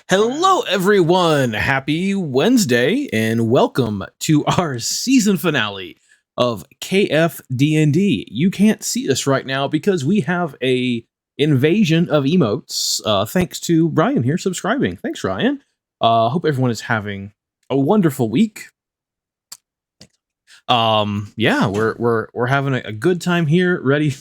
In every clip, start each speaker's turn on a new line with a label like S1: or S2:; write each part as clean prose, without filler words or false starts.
S1: Hello, everyone. Happy Wednesday, and welcome to our season finale of KFD&D. You can't see us right now because we have a invasion of emotes. Thanks to Ryan here subscribing. Thanks, Ryan. Hope everyone is having a wonderful week. Yeah, we're having a good time here, ready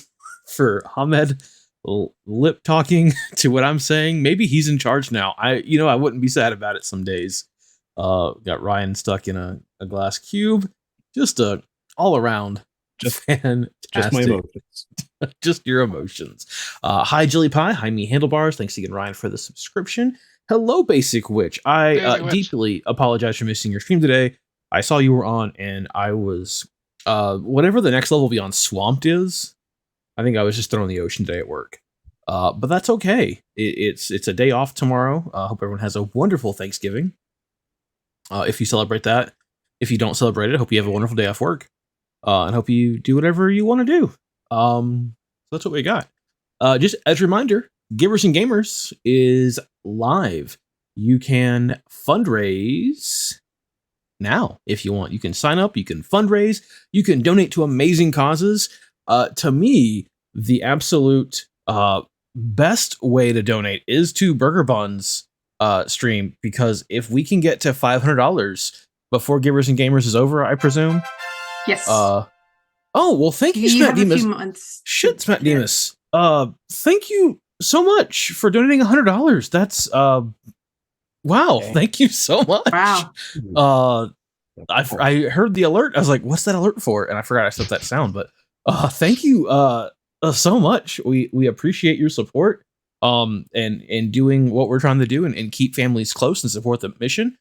S1: for Hamed lip talking to what I'm saying. Maybe he's in charge now. I wouldn't be sad about it some days. Got Ryan stuck in a glass cube. Just a all around
S2: Just just my
S1: fantastic.
S2: emotions.
S1: Just your emotions. Hi Jilly Pie. Hi me Handlebars. Thanks again, Ryan, for the subscription. Hello, Basic Witch. I
S3: Basic Witch.
S1: deeply apologize for missing your stream today. I saw you were on, and I was whatever the next level beyond Swamped is. I think I was just thrown in the ocean today at work. But that's okay. It's a day off tomorrow. Hope everyone has a wonderful Thanksgiving. If you celebrate that. If you don't celebrate it, hope you have a wonderful day off work. And hope you do whatever you want to do. So that's what we got. Just as a reminder, Givers and Gamers is live. You can fundraise now if you want. You can sign up, you can fundraise, you can donate to amazing causes. To me, the absolute best way to donate is to Burger Bun's stream, because if we can get to $500 before Givers and Gamers is over, I presume.
S4: Yes.
S1: Oh, well, thank you, Smack Demus. Shit, Smack Demus. Thank you so much for donating $100. That's wow. Okay. Thank you so much.
S4: Wow.
S1: I heard the alert. I was like, what's that alert for? And I forgot I set that sound, but thank you so much. We appreciate your support and doing what we're trying to do and keep families close and support the mission.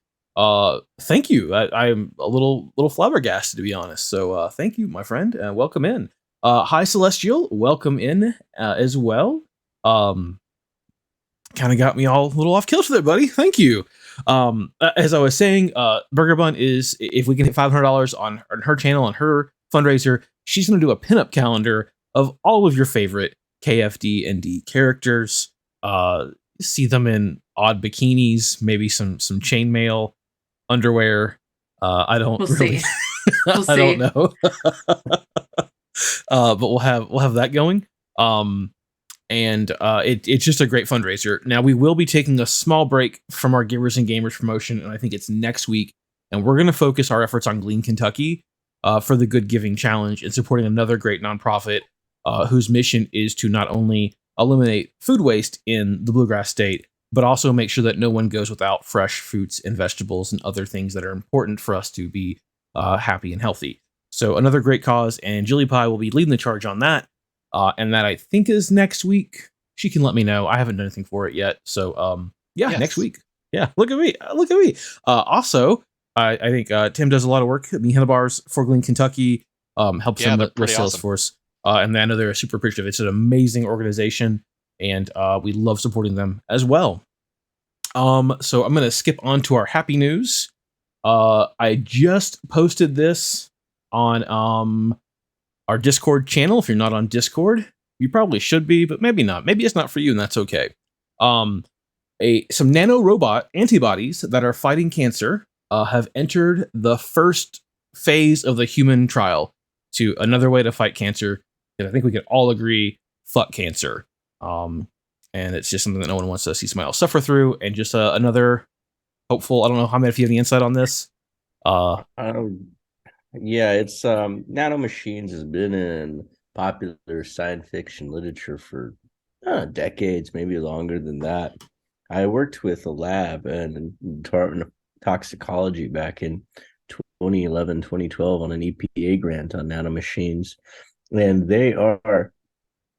S1: Thank you. I'm a little flabbergasted, to be honest. So thank you, my friend. Welcome in. Hi, Celestial. Welcome in as well. Kind of got me all a little off kilter there, buddy. Thank you. As I was saying, Burger Bun is, if we can hit $500 on her channel, on her fundraiser, she's going to do a pinup calendar of all of your favorite KFD&D characters. See them in odd bikinis, maybe some chainmail underwear. I don't
S4: we'll
S1: really,
S4: see. We'll
S1: I
S4: see.
S1: don't know. But we'll have that going. And it's just a great fundraiser. Now, we will be taking a small break from our Givers and Gamers promotion, and I think it's next week. And we're going to focus our efforts on Glean Kentucky for the Good Giving Challenge and supporting another great nonprofit whose mission is to not only eliminate food waste in the Bluegrass State, but also make sure that no one goes without fresh fruits and vegetables and other things that are important for us to be happy and healthy. So another great cause, and Jilly Pie will be leading the charge on that. And that I think is next week. She can let me know. I haven't done anything for it yet. So yes. Next week. Yeah, look at me. Also, I think Tim does a lot of work at Me Handlebars for Glean Kentucky. Helps them with Salesforce. And I know they're super appreciative. It's an amazing organization, and we love supporting them as well. So I'm going to skip on to our happy news. I just posted this on our Discord channel. If you're not on Discord, you probably should be, but maybe not. Maybe it's not for you, and that's okay. Some nanorobot antibodies that are fighting cancer have entered the first phase of the human trial to another way to fight cancer. And I think we can all agree, fuck cancer. And it's just something that no one wants to see somebody else suffer through. And just another hopeful. I don't know how many if you have any insight on this.
S2: Yeah, it's nanomachines has been in popular science fiction literature for decades, maybe longer than that. I worked with a lab and Department of Toxicology back in 2011, 2012 on an EPA grant on nanomachines, and they are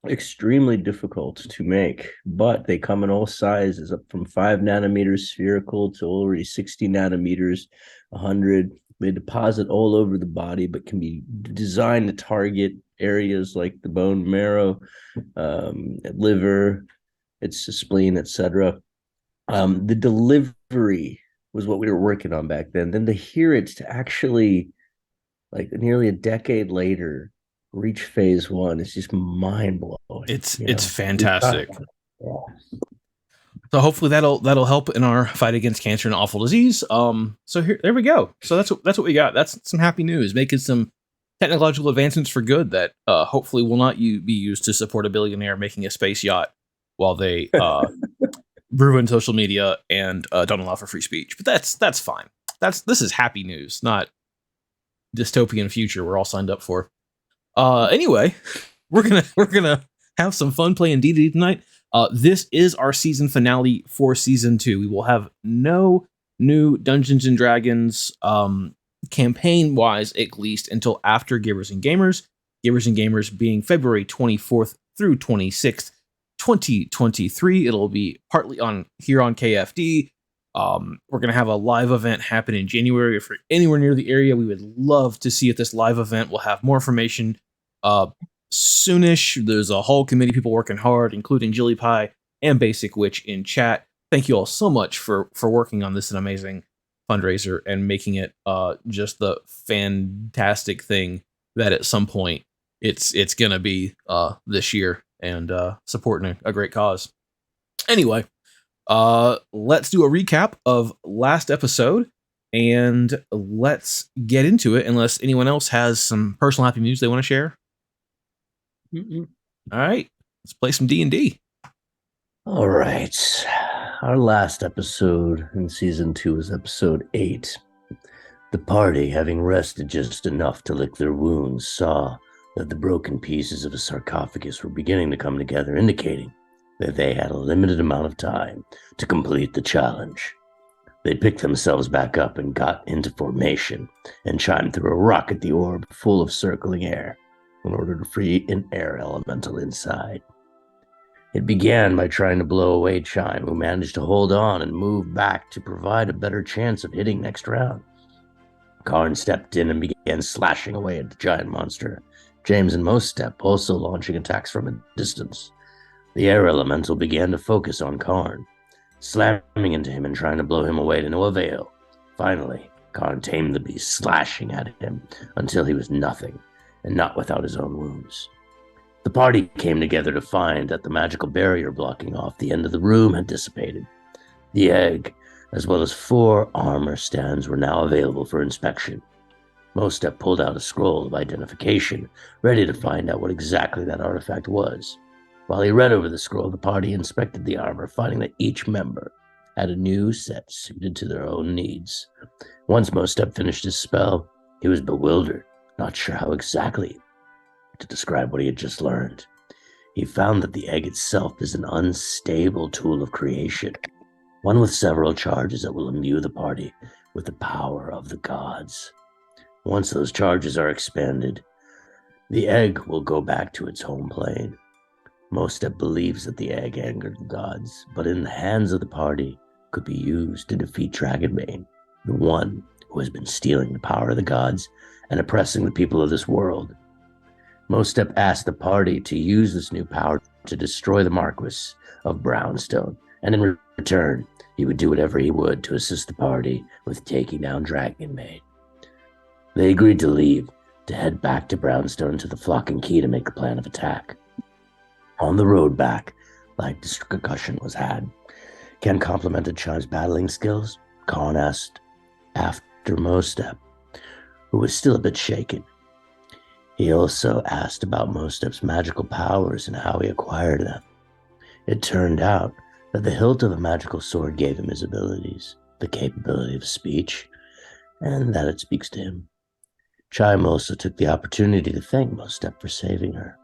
S2: extremely difficult to make, but they come in all sizes, up from 5 nanometers spherical to already 60 nanometers, 100. They deposit all over the body, but can be designed to target areas like the bone marrow, liver, its spleen, etc. The delivery was what we were working on back then. Then to hear it to actually, like nearly a decade later, reach phase 1 is just mind blowing.
S1: It's fantastic. So hopefully that'll help in our fight against cancer and awful disease. So there we go. So that's what we got. That's some happy news, making some technological advancements for good that hopefully will not be used to support a billionaire making a space yacht while they ruin social media and don't allow for free speech. But that's fine. This is happy news, not dystopian future we're all signed up for. Anyway, we're gonna have some fun playing D&D tonight. This is our season finale for season 2. We will have no new Dungeons and Dragons campaign wise, at least until after Givers and Gamers. Givers and Gamers being February 24th through 26th, 2023. It'll be partly on here on KFD. We're gonna have a live event happen in January. If you're anywhere near the area, we would love to see at this live event. We'll have more information soonish. There's a whole committee of people working hard, including Jilly Pie and Basic Witch in chat. Thank you all so much for working on this an amazing fundraiser and making it just the fantastic thing that at some point it's gonna be this year, and supporting a great cause. Anyway, let's do a recap of last episode and let's get into it, unless anyone else has some personal happy news they want to share. All right, let's play some D&D.
S2: All right. Our last episode in season 2 was episode 8. The party, having rested just enough to lick their wounds, saw that the broken pieces of a sarcophagus were beginning to come together, indicating that they had a limited amount of time to complete the challenge. They picked themselves back up and got into formation and chimed through a rock at the orb full of circling air in order to free an air elemental inside. It began by trying to blow away Chime, who managed to hold on and move back to provide a better chance of hitting next round. Karn stepped in and began slashing away at the giant monster, James and Mostep also launching attacks from a distance. The air elemental began to focus on Karn, slamming into him and trying to blow him away to no avail. Finally, Karn tamed the beast, slashing at him until he was nothing, and not without his own wounds. The party came together to find that the magical barrier blocking off the end of the room had dissipated. The egg, as well as 4 armor stands, were now available for inspection. Mostep pulled out a scroll of identification, ready to find out what exactly that artifact was. While he read over the scroll, the party inspected the armor, finding that each member had a new set suited to their own needs. Once Mostep finished his spell, he was bewildered, not sure how exactly to describe what he had just learned. He found that the egg itself is an unstable tool of creation, one with several charges that will imbue the party with the power of the gods. Once those charges are expanded, the egg will go back to its home plane. Mostep believes that the egg angered the gods, but in the hands of the party could be used to defeat Dragonbane, the one who has been stealing the power of the gods and oppressing the people of this world. Mostep asked the party to use this new power to destroy the Marquis of Brownstone, and in return, he would do whatever he would to assist the party with taking down Dragonbane. They agreed to leave, to head back to Brownstone to the Flock and Key to make a plan of attack. On the road back, light discussion was had. Ken complimented Chime's battling skills. Khan asked after Mostep, who was still a bit shaken. He also asked about Mostep's magical powers and how he acquired them. It turned out that the hilt of a magical sword gave him his abilities, the capability of speech, and that it speaks to him. Chime also took the opportunity to thank Mostep for saving her.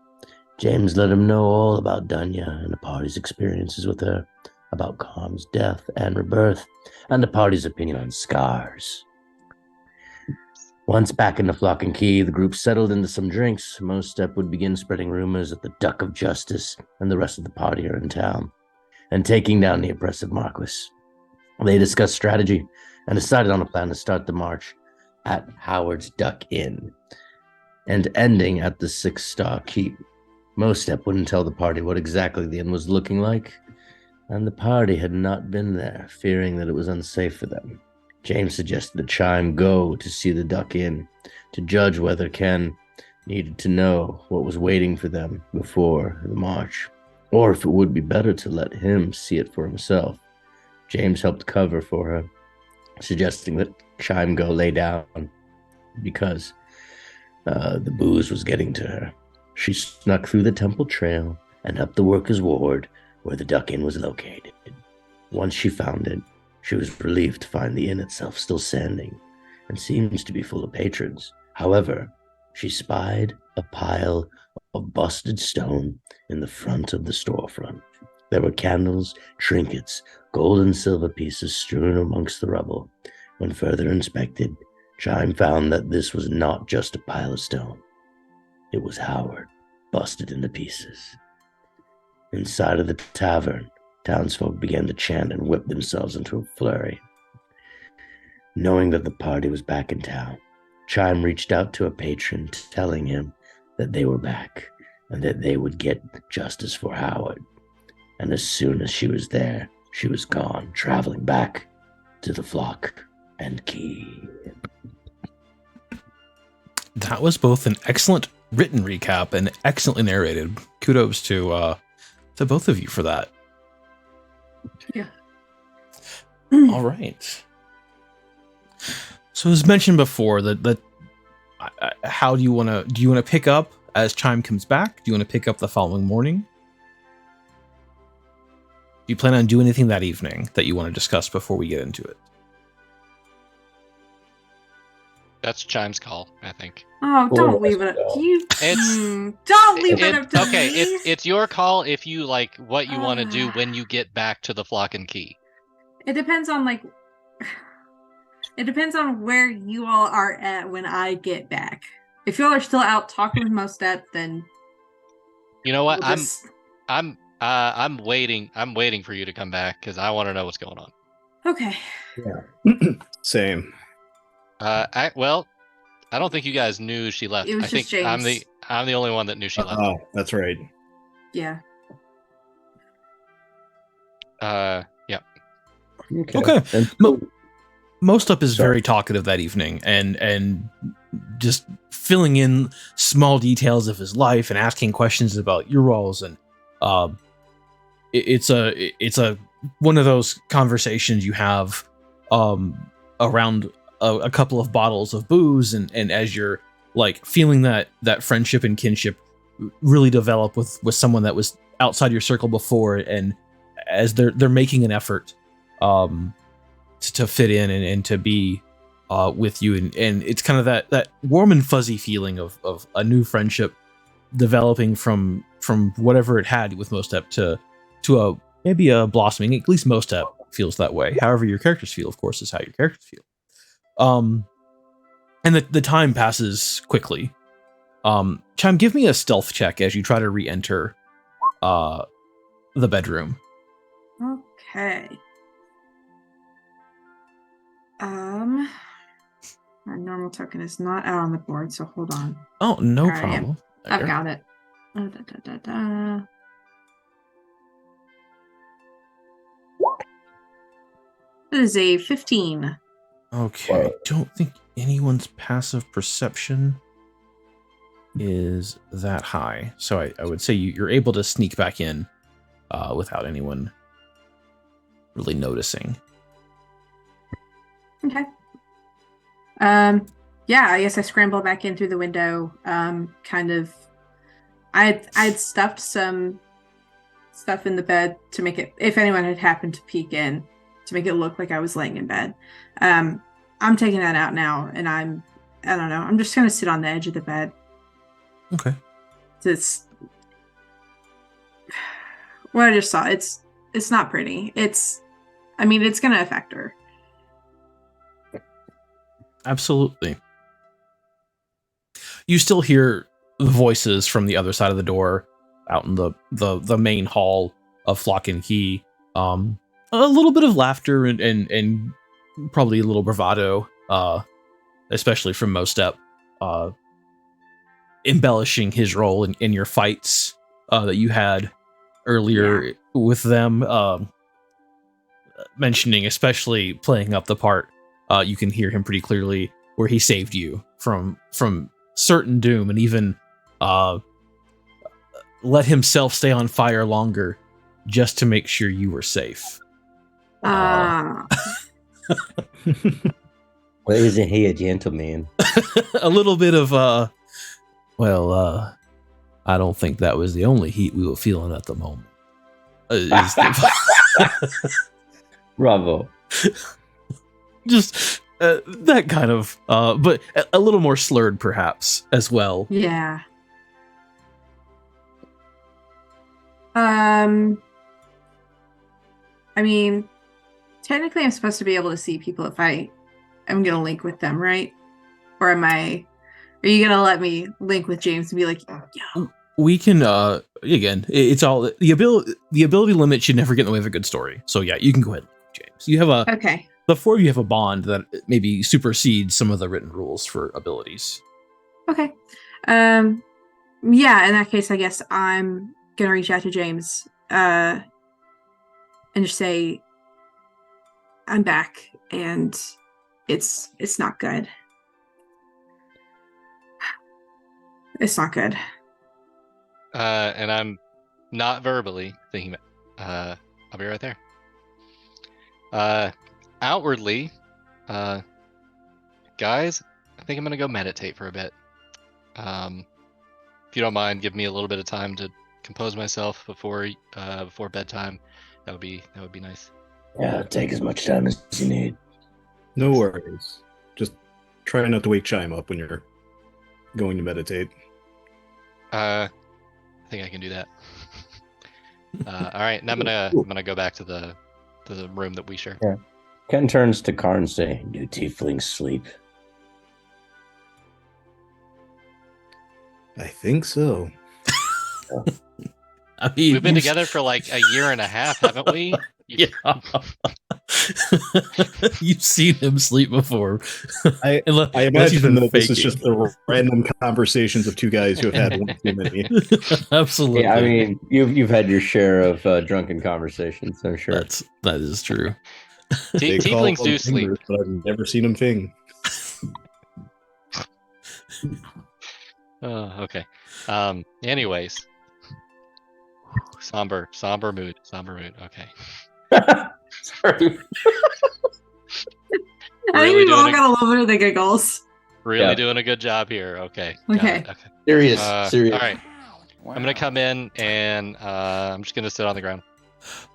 S2: James let him know all about Dunya and the party's experiences with her, about Calm's death and rebirth, and the party's opinion on scars. Once back in the Flock and Key, the group settled into some drinks. Mostep would begin spreading rumors that the Duck of Justice and the rest of the party are in town, and taking down the oppressive Marquis. They discussed strategy and decided on a plan to start the march at Howard's Duck Inn and ending at the 6-Star Keep. Mostep wouldn't tell the party what exactly the inn was looking like, and the party had not been there, fearing that it was unsafe for them. James suggested that Chime go to see the Duck Inn to judge whether Ken needed to know what was waiting for them before the march. or if it would be better to let him see it for himself. James helped cover for her, suggesting that Chime go lay down because the booze was getting to her. She snuck through the temple trail and up the workers' ward where the Duck Inn was located. Once she found it, she was relieved to find the inn itself still standing and seems to be full of patrons. However, she spied a pile of busted stone in the front of the storefront. There were candles, trinkets, gold and silver pieces strewn amongst the rubble. When further inspected, Chime found that this was not just a pile of stone. It was Howard, busted into pieces. Inside of the tavern, townsfolk began to chant and whip themselves into a flurry. Knowing that the party was back in town, Chime reached out to a patron, telling him that they were back and that they would get justice for Howard. And as soon as she was there, she was gone, traveling back to the Flock and Key.
S1: That was both an excellent written recap and excellently narrated. Kudos to both of you for that.
S4: Yeah.
S1: All right. So as mentioned before, that how do you want to pick up as Chime comes back? Do you want to pick up the following morning? Do you plan on doing anything that evening that you want to discuss before we get into it?
S3: That's Chime's call, I think.
S4: Oh, don't leave it up. Don't leave it up to
S3: okay,
S4: me.
S3: it's your call if you like what you want to do when you get back to the Flock and Key.
S4: It depends on where you all are at when I get back. If y'all are still out talking with Mostep, then
S3: you know what?
S4: we'll
S3: I'm waiting. I'm waiting for you to come back because I want to know what's going on.
S4: Okay.
S5: Yeah. Same.
S3: I don't think you guys knew she left.
S4: It was
S3: I
S4: just
S3: think
S4: James.
S3: I'm the only one that knew she left.
S5: Oh, that's right.
S4: Yeah.
S3: Yeah.
S1: Okay.
S2: And
S1: Most Up is
S2: Sorry.
S1: very talkative that evening and just filling in small details of his life and asking questions about your roles, and it's a one of those conversations you have around a couple of bottles of booze, and as you're like feeling that friendship and kinship really develop with someone that was outside your circle before, and as they're making an effort to fit in and to be with you, and it's kind of that warm and fuzzy feeling of a new friendship developing from whatever it had with Mostep to a maybe a blossoming. At least Mostep feels that way. However your characters feel, of course, is how your characters feel. And the time passes quickly. Chime, give me a stealth check as you try to re-enter the bedroom.
S4: Okay. My normal token is not out on the board, so hold on.
S1: Oh, no
S4: All right,
S1: problem.
S4: I've got it. Da. That is a 15.
S1: Okay, I don't think anyone's passive perception is that high. So I would say you're able to sneak back in without anyone really noticing.
S4: Okay. Yeah, I guess I scrambled back in through the window. Kind of, I'd stuffed some stuff in the bed to make it, if anyone had happened to peek in, to make it look like I was laying in bed. I'm taking that out now, and I don't know. I'm just gonna sit on the edge of the bed.
S1: Okay.
S4: It's what I just saw. It's not pretty. It's gonna affect her.
S1: Absolutely. You still hear the voices from the other side of the door out in the main hall of Flock and Key. A little bit of laughter and probably a little bravado, especially from Mostep, embellishing his role in your fights that you had earlier with them, mentioning, especially playing up the part. You can hear him pretty clearly where he saved you from certain doom, and even let himself stay on fire longer just to make sure you were safe.
S4: Ah.
S2: Well, isn't he a gentleman?
S1: A little bit of I don't think that was the only heat we were feeling at the moment.
S2: Bravo.
S1: Just that kind of but a little more slurred perhaps as well.
S4: Yeah. I mean, technically I'm supposed to be able to see people if I'm gonna link with them, right? Or are you gonna let me link with James and be like, yo?
S1: We can again, it's all the ability limit should never get in the way of a good story. So yeah, you can go ahead, James. You have
S4: Okay.
S1: the four of you have a bond that maybe supersedes some of the written rules for abilities.
S4: Okay. Yeah, in that case I guess I'm gonna reach out to James and just say I'm back and it's not good. It's not good.
S3: And I'm not verbally thinking. I'll be right there. Outwardly, guys, I think I'm gonna go meditate for a bit. If you don't mind, give me a little bit of time to compose myself before bedtime. That would be nice.
S2: Yeah, take as much time as you need.
S5: No worries. Just try not to wake Chime up when you're going to meditate.
S3: I think I can do that. All right, and I'm gonna go back to the room that we share.
S2: Yeah. Ken turns to Karn and say, "Do tieflings sleep?"
S5: I think so.
S1: I mean,
S3: We've been together for like a year and a half, haven't we?
S1: Yeah. You've seen him sleep before.
S5: I
S1: Unless he's
S5: imagine
S1: been
S5: that this is
S1: faking.
S5: just the random conversations of two guys who have had one too many.
S1: Absolutely.
S2: Yeah, I mean, you've had your share of drunken conversations, I'm sure.
S1: That is true.
S5: They call
S3: Tieflings
S5: them
S3: do sleep.
S5: fingers, but I've never seen them fing.
S3: Oh, okay. Anyways, somber mood. Okay.
S2: Sorry.
S4: I think
S3: Really
S4: we've all
S3: doing
S4: got a little bit of the giggles.
S3: Really
S2: Yeah.
S3: doing a good job here. Okay. got
S4: Okay.
S3: it, okay.
S2: Serious.
S3: All right. I'm gonna come in and I'm just gonna sit on the ground.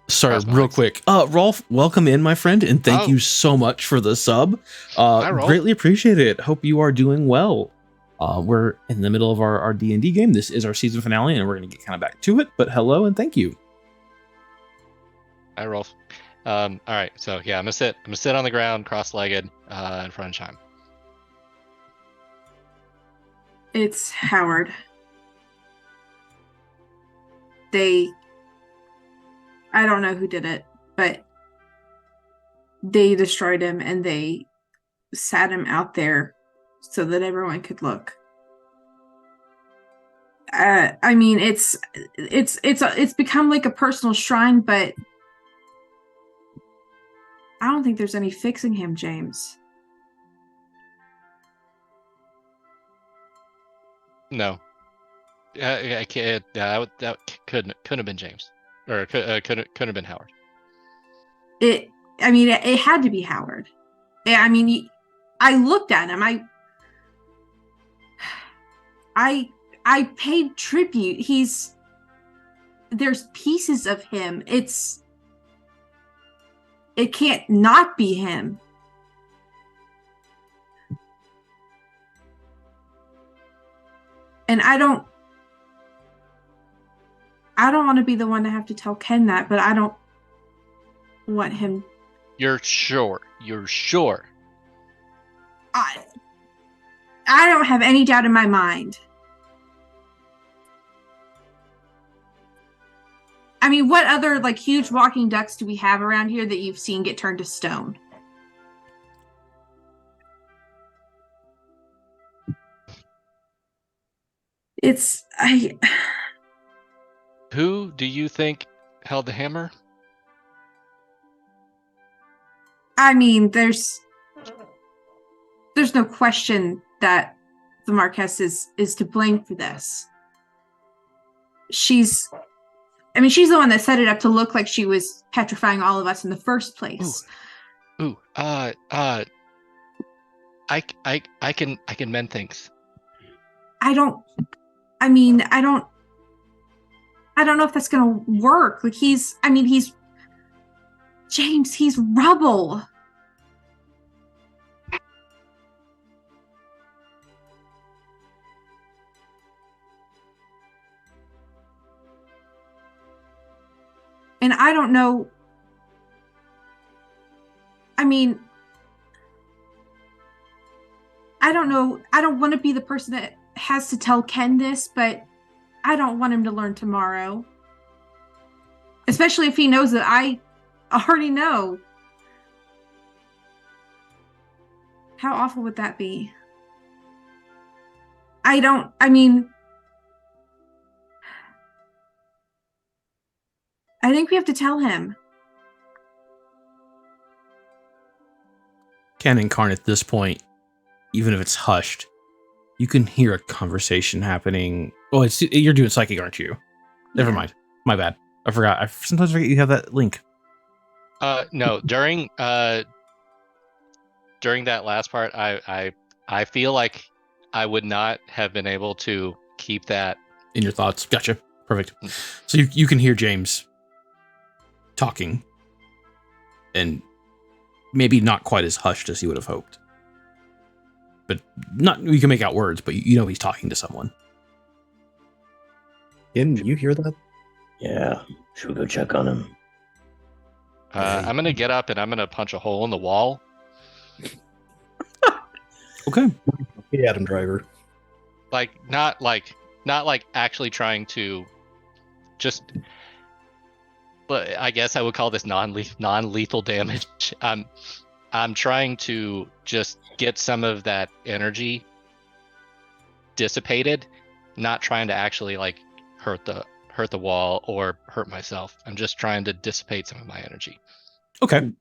S1: Sorry,
S3: Cross my
S1: real
S3: legs.
S1: quick. Rolf, welcome in, my friend, and thank
S3: Oh.
S1: you so much for the sub.
S3: Hi, Rolf.
S1: Greatly appreciate it. Hope you are doing well. We're in the middle of our D&D game. This is our season finale, and we're going to get kind of back to it. But hello and thank you.
S3: Hi, Rolf. All right. So yeah, I'm gonna sit on the ground, cross-legged, in front of Chime.
S4: It's Howard. I don't know who did it, but they destroyed him and they sat him out there so that everyone could look. I mean, it's become like a personal shrine, but I don't think there's any fixing him, James.
S3: No. I can't. That couldn't have been James, or couldn't have been Howard.
S4: It had to be Howard. I mean, I looked at him. I paid tribute. There's pieces of him. It can't not be him. And I don't want to be the one to have to tell Ken that, but I don't want him.
S3: You're sure?
S4: I don't have any doubt in my mind. I mean, what other like huge walking ducks do we have around here that you've seen get turned to stone?
S3: Who do you think held the hammer?
S4: I mean, there's no question that the Marquess is to blame for this. she's she's the one that set it up to look like she was petrifying all of us in the first place.
S3: Ooh, I can mend things.
S4: I don't know if that's gonna work. Like he's James, he's rubble. And I don't know. I don't know. I don't want to be the person that has to tell Ken this, but I don't want him to learn tomorrow. Especially if he knows that I already know. How awful would that be? I think we have to tell him.
S1: Ken Incarnate, at this point, even if it's hushed, you can hear a conversation happening. Oh, you're doing psychic, aren't you? Never mind. My bad. I forgot. I sometimes forget you have that link.
S3: No, during that last part, I feel like I would not have been able to keep that
S1: in your thoughts. Gotcha. Perfect. So you can hear James talking, and maybe not quite as hushed as he would have hoped. But you can make out words, but you know he's talking to someone.
S5: Can you hear that?
S2: Yeah. Should we go check on him?
S3: I'm gonna get up and I'm gonna punch a hole in the wall.
S1: Okay.
S5: Hey, Adam Driver.
S3: Not like actually trying to just. But I guess I would call this non-lethal damage. I'm trying to just get some of that energy dissipated, not trying to actually hurt the wall or hurt myself. I'm just trying to dissipate some of my energy.
S1: Okay.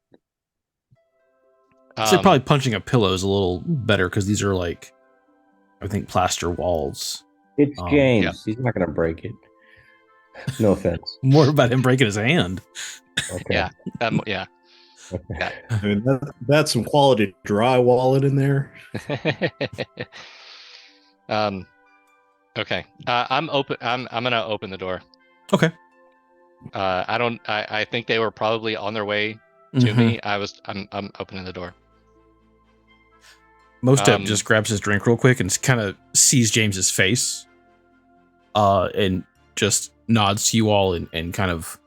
S1: So probably punching a pillow is a little better because these are I think plaster walls.
S2: It's James.
S3: Yeah.
S2: He's not gonna break it. No offense.
S1: More about him breaking his hand.
S2: Okay.
S3: Yeah. Yeah.
S2: Okay.
S5: I mean, that's some quality drywall in there.
S3: Okay. I'm open. I'm gonna open the door.
S1: Okay.
S3: I think they were probably on their way to me. I'm opening the door.
S1: Mostep just grabs his drink real quick and kind of sees James's face, and just nods to you all and kind of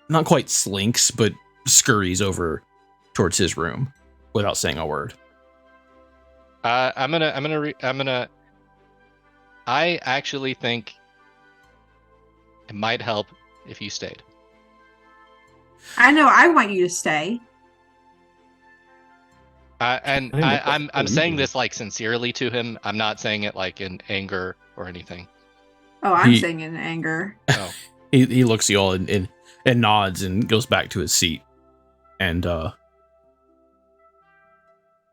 S1: not quite slinks, but scurries over towards his room without saying a word.
S3: I actually think it might help if you stayed.
S4: I know I want you to stay.
S3: I'm saying this sincerely to him. I'm not saying it in anger or anything.
S4: Oh, I'm saying it in anger.
S3: Oh.
S1: he looks at you all and nods and goes back to his seat and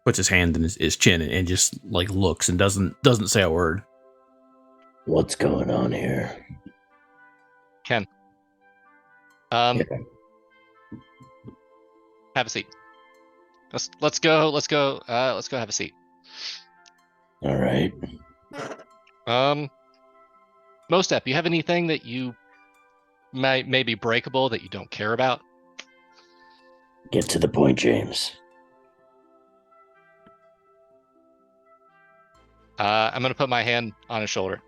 S1: puts his hand in his chin and just looks and doesn't say a word.
S2: What's going on here?
S3: Ken.
S2: Yeah.
S3: Have a seat. Let's go have a seat.
S2: All right.
S3: Mostep, you have anything that you may be breakable that you don't care about?
S2: Get to the point, James.
S3: I'm gonna put my hand on his shoulder.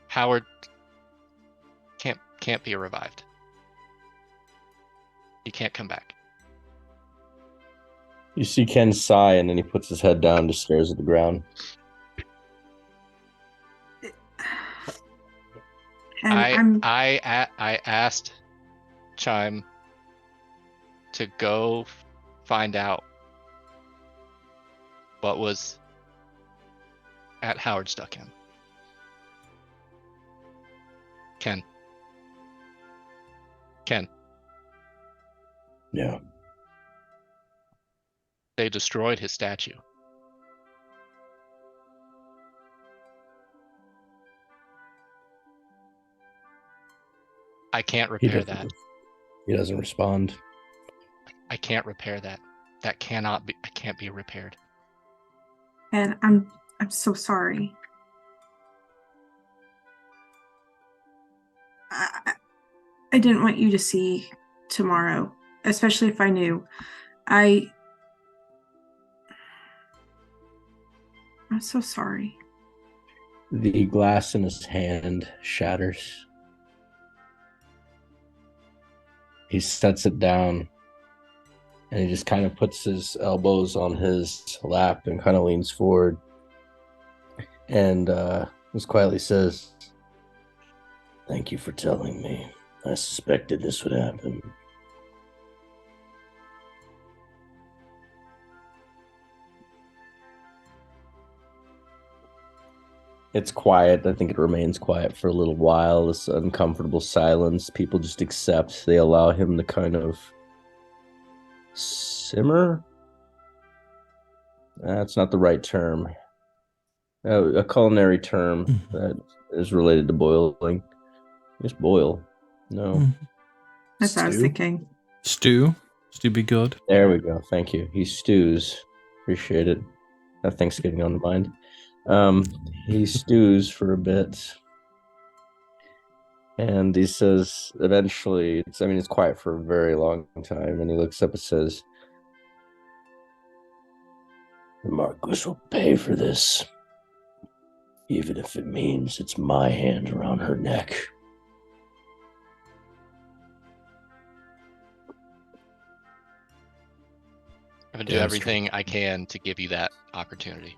S3: Howard can't be revived. He can't come back.
S2: You see Ken sigh, and then he puts his head down, just stares at the ground.
S3: I asked Chime to go find out what was at Howard's Duck Inn. Ken.
S2: Yeah.
S3: They destroyed his statue. I can't
S2: He
S3: repair
S2: doesn't.
S3: that.
S2: He doesn't respond.
S3: I can't repair that. That cannot be. I can't be repaired.
S4: And I'm so sorry. I didn't want you to see tomorrow, especially if I knew. I'm so sorry.
S2: The glass in his hand shatters. He sets it down and he just kind of puts his elbows on his lap and kind of leans forward and just quietly says, "Thank you for telling me. I suspected this would happen." It's quiet. I think it remains quiet for a little while. This uncomfortable silence. People just accept. They allow him to kind of simmer. That's not the right term. A culinary term that is related to boiling. Just boil. No.
S4: That's what I was
S5: Stew?
S4: thinking.
S1: Stew be good.
S2: There we go. Thank you. He stews. Appreciate it. Have Thanksgiving on the mind. He stews for a bit. And he says, eventually, it's quiet for a very long time. And he looks up and says, "Marcus will pay for this, even if it means it's my hand around her neck."
S3: I'm gonna do
S5: Yeah,
S3: everything I can to give you that opportunity.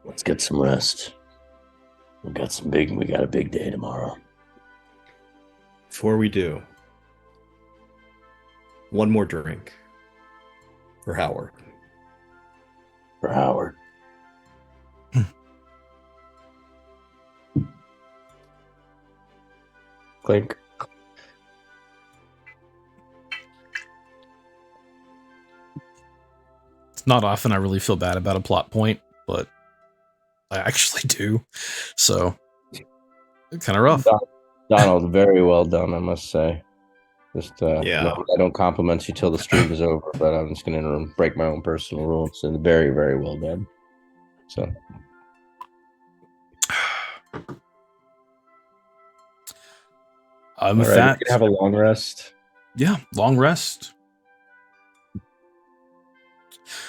S2: Let's get some rest. We got a big day tomorrow.
S5: Before we do, one more drink for Howard.
S2: For Howard. Clink.
S1: It's not often I really feel bad about a plot point, but I actually do. So, kind of rough.
S2: Donald, very well done, I must say. Just
S5: Yeah.
S2: no, I don't compliment you till the stream is over, but I'm just going to break my own personal rules. And very, very well done. So,
S1: With
S2: all right,
S1: that,
S2: we can have a long rest.
S1: yeah, long rest.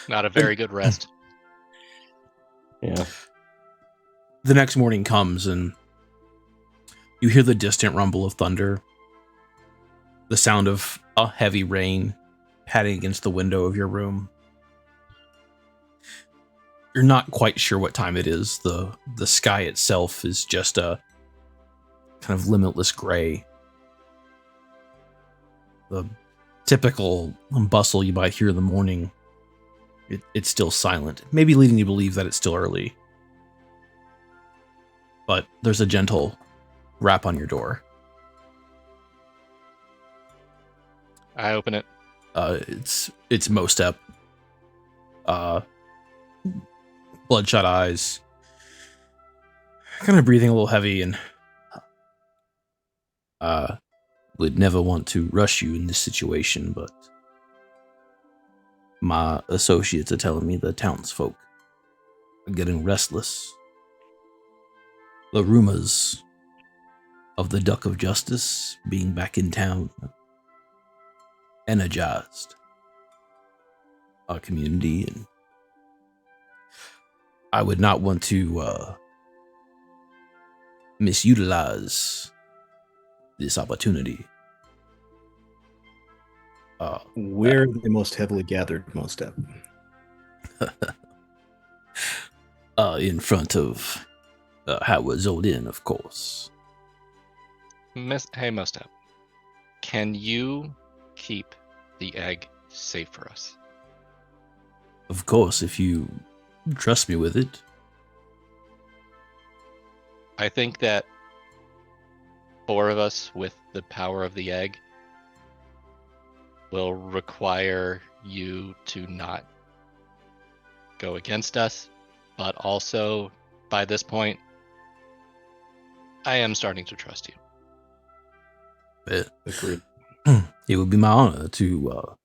S3: Not a very good rest.
S2: Yeah.
S1: The next morning comes and you hear the distant rumble of thunder, the sound of a heavy rain patting against the window of your room. You're not quite sure what time it is. The sky itself is just a kind of limitless gray. The typical bustle you might hear in the morning, it's still silent, maybe leading you to believe that it's still early. But there's a gentle rap on your door.
S3: I open it.
S1: It's Mostep. Bloodshot eyes, kind of breathing a little heavy, and would never want to rush you in this situation, but my associates are telling me the townsfolk are getting restless. The rumors of the Duck of Justice being back in town energized our community, and I would not want to misutilize this opportunity.
S5: Where the most heavily gathered most of?
S1: In front of Howard's old inn, of course.
S3: Hey, Mostep, can you keep the egg safe for us?
S1: Of course, if you trust me with it.
S3: I think that 4 of us with the power of the egg will require you to not go against us, but also by this point, I am starting to trust you.
S1: But
S5: Agreed.
S1: it would be my honor to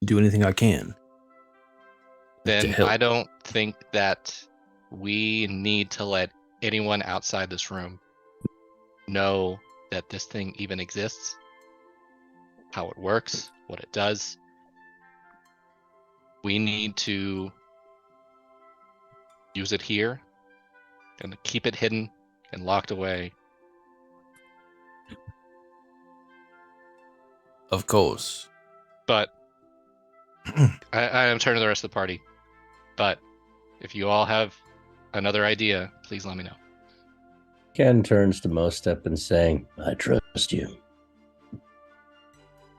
S1: do anything I can to
S3: Then
S1: help.
S3: I don't think that we need to let anyone outside this room know that this thing even exists, how it works, what it does. We need to use it here and keep it hidden and locked away.
S1: Of course.
S3: But I am turning to the rest of the party. But if you all have another idea, please let me know.
S2: Ken turns to Mostep and saying, I trust you.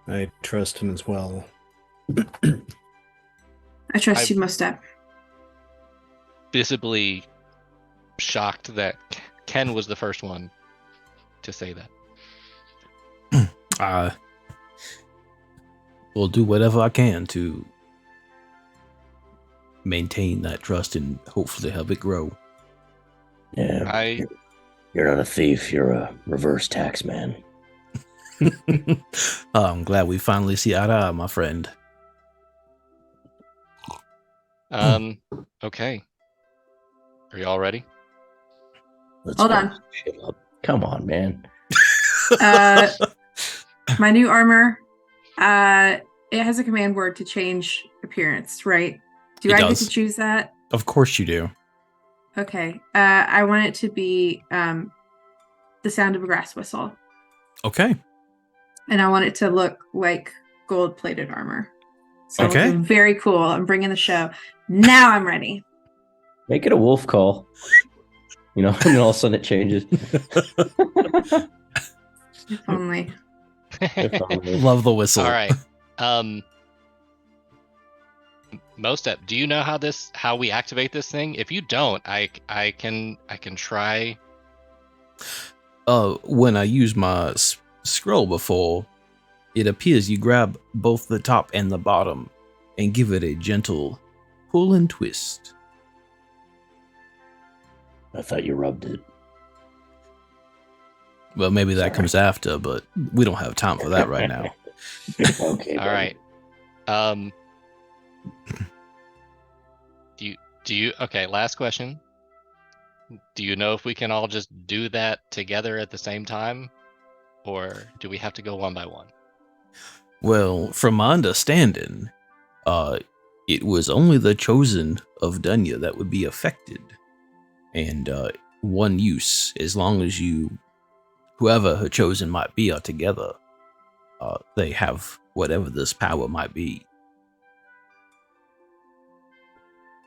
S5: I trust him as well.
S4: I trust
S3: I-
S4: you, Mostep.
S3: Visibly shocked that Ken was the first one to say that.
S1: I will do whatever I can to maintain that trust and hopefully help it grow.
S2: Yeah, you're not a thief. You're a reverse tax man.
S1: I'm glad we finally see eye to eye, my friend.
S3: Okay. Are you all ready?
S2: Let's
S4: Hold
S2: go
S4: on.
S2: shit up. Come on, man.
S4: My new armor, it has a command word to change appearance, right? Do
S1: It
S4: I get
S1: does.
S4: to choose that?
S1: Of course you do.
S4: Okay. I want it to be the sound of a grass whistle.
S1: Okay.
S4: And I want it to look like gold-plated armor. So
S1: Okay.
S4: very cool. I'm bringing the show. Now I'm ready.
S2: Make it a wolf call. You know, and then all of a sudden it changes.
S4: If only.
S2: If only.
S1: Love the whistle.
S3: All right. Mostep, do you know how we activate this thing? If you don't, I can try.
S1: When I used my scroll before, it appears you grab both the top and the bottom and give it a gentle pull and twist.
S2: I thought you rubbed it.
S1: Well, maybe that
S2: Sorry.
S1: comes after, but we don't have time for that right now.
S2: Okay.
S3: All right. Do you okay, last question. Do you know if we can all just do that together at the same time? Or do we have to go one by one?
S1: Well, from my understanding, it was only the chosen of Dunya that would be affected. And one use, as long as whoever her chosen might be, are together, they have whatever this power might be.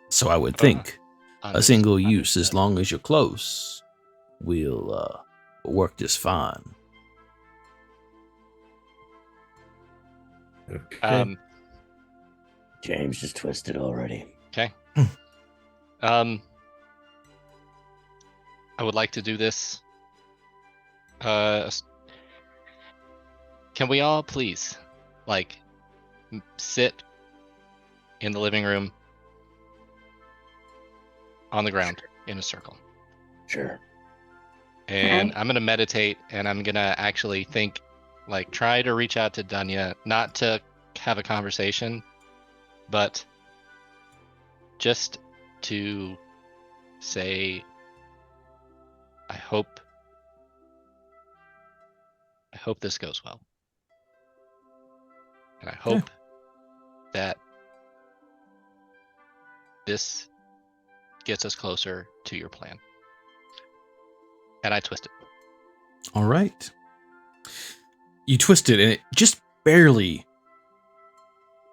S1: So I would think a single use, as long as you're close, will work just fine.
S5: Okay.
S2: James just twisted already.
S3: Okay. I would like to do this. Can we all please, sit in the living room on the ground in a circle?
S2: Sure.
S3: And
S4: Okay.
S3: I'm gonna meditate, and I'm gonna actually think, try to reach out to Dunya, not to have a conversation, but just to say, I hope this goes well. And I hope that this gets us closer to your plan. And I twist it.
S1: All right. You twist it, and it just barely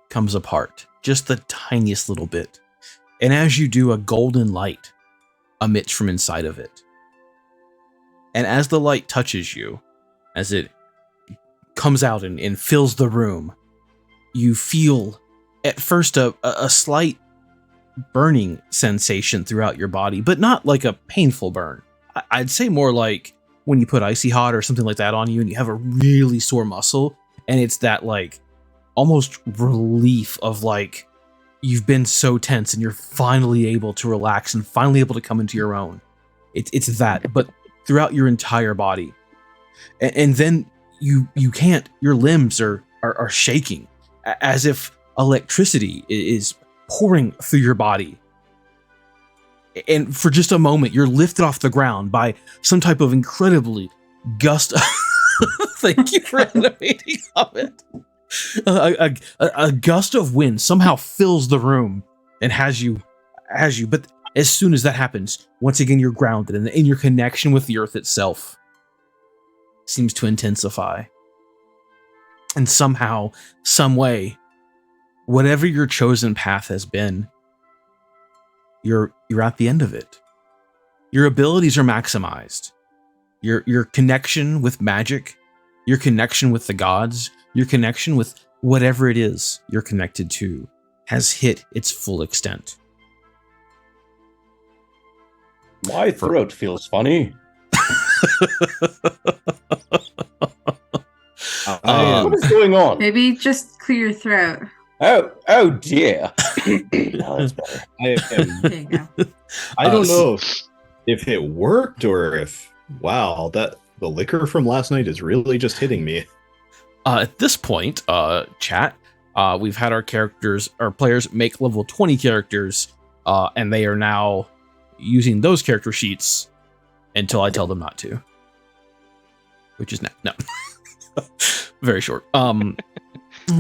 S1: comes apart. Just the tiniest little bit. And as you do, a golden light emits from inside of it. And as the light touches you, as it comes out and fills the room, you feel at first a slight burning sensation throughout your body, but not like a painful burn. I'd say more like when you put Icy Hot or something like that on you and you have a really sore muscle, and it's that almost relief of you've been so tense and you're finally able to relax and finally able to come into your own. It's that, but throughout your entire body. And then you can't, your limbs are shaking as if electricity is pouring through your body. And for just a moment, you're lifted off the ground by some type of incredibly gust. Thank you for animating of it. A gust of wind somehow fills the room and has you. But as soon as that happens, once again, you're grounded, and your connection with the earth itself seems to intensify. And somehow, some way, whatever your chosen path has been, you're at the end of it. Your abilities are maximized. Your connection with magic, your connection with the gods, your connection with whatever it is you're connected to has hit its full extent.
S2: My throat feels funny. What is going on?
S4: Maybe just clear your throat.
S2: Oh dear. No, that's better.
S4: There you go.
S5: I don't know if it worked or if the liquor from last night is really just hitting me.
S1: At this point, chat, we've had our players make level 20 characters, and they are now using those character sheets until I tell them not to, which is no, very short.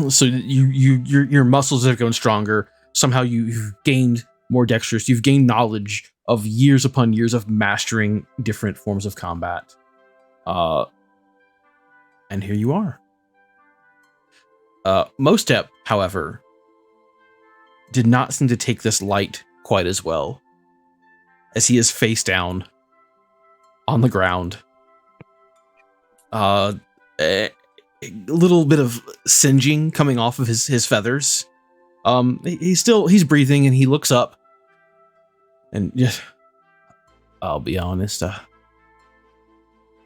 S1: So your muscles have grown stronger. Somehow you've gained more dexterous. You've gained knowledge of years upon years of mastering different forms of combat. And here you are. Mostep, however, did not seem to take this light quite as well, as he is face down on the ground. A little bit of singeing coming off of his feathers. He's breathing, and he looks up, and just, I'll be honest,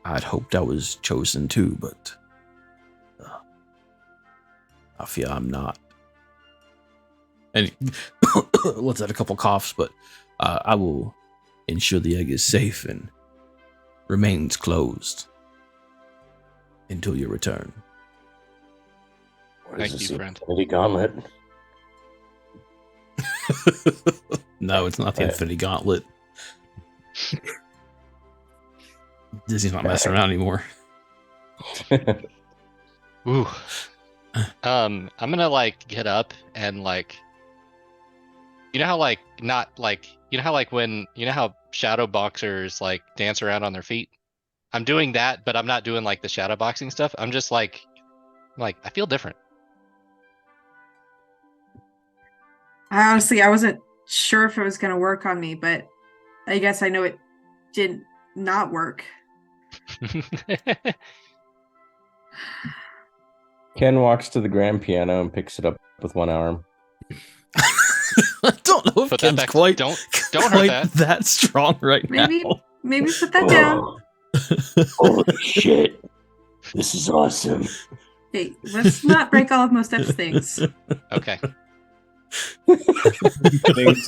S1: I'd hoped I was chosen too, but I fear I'm not. And he lets out a couple coughs, but I will ensure the egg is safe and remains closed until your return.
S3: Thank you, friend.
S2: Infinity Gauntlet.
S1: No, it's not the Infinity Gauntlet. Disney's not messing around anymore.
S3: Ooh. I'm gonna get up and you know how how shadow boxers dance around on their feet? I'm doing that, but I'm not doing the shadow boxing stuff. I'm just I feel different.
S4: I wasn't sure if it was going to work on me, but I guess I know it did not work.
S2: Ken walks to the grand piano and picks it up with one arm.
S1: I don't know if
S3: Put that
S1: Ken's
S3: back.
S1: quite
S3: Don't hurt
S1: that strong right
S4: Maybe
S1: now.
S4: maybe put that down.
S2: Holy shit. This is awesome.
S4: Hey, let's not break all of Mostep's things.
S3: Okay.
S5: Things.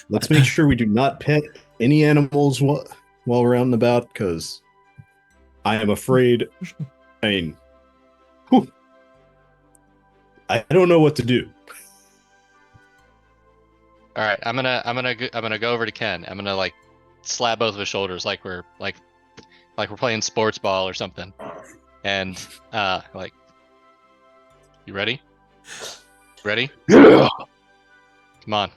S5: Let's make sure we do not pet any animals while we're out and about, because I am afraid. I mean, I don't know what to do.
S3: All right. I'm gonna go over to Ken. I'm gonna slap both of his shoulders like we're playing sports ball or something. And you ready? Ready?
S2: Yeah.
S3: Come on.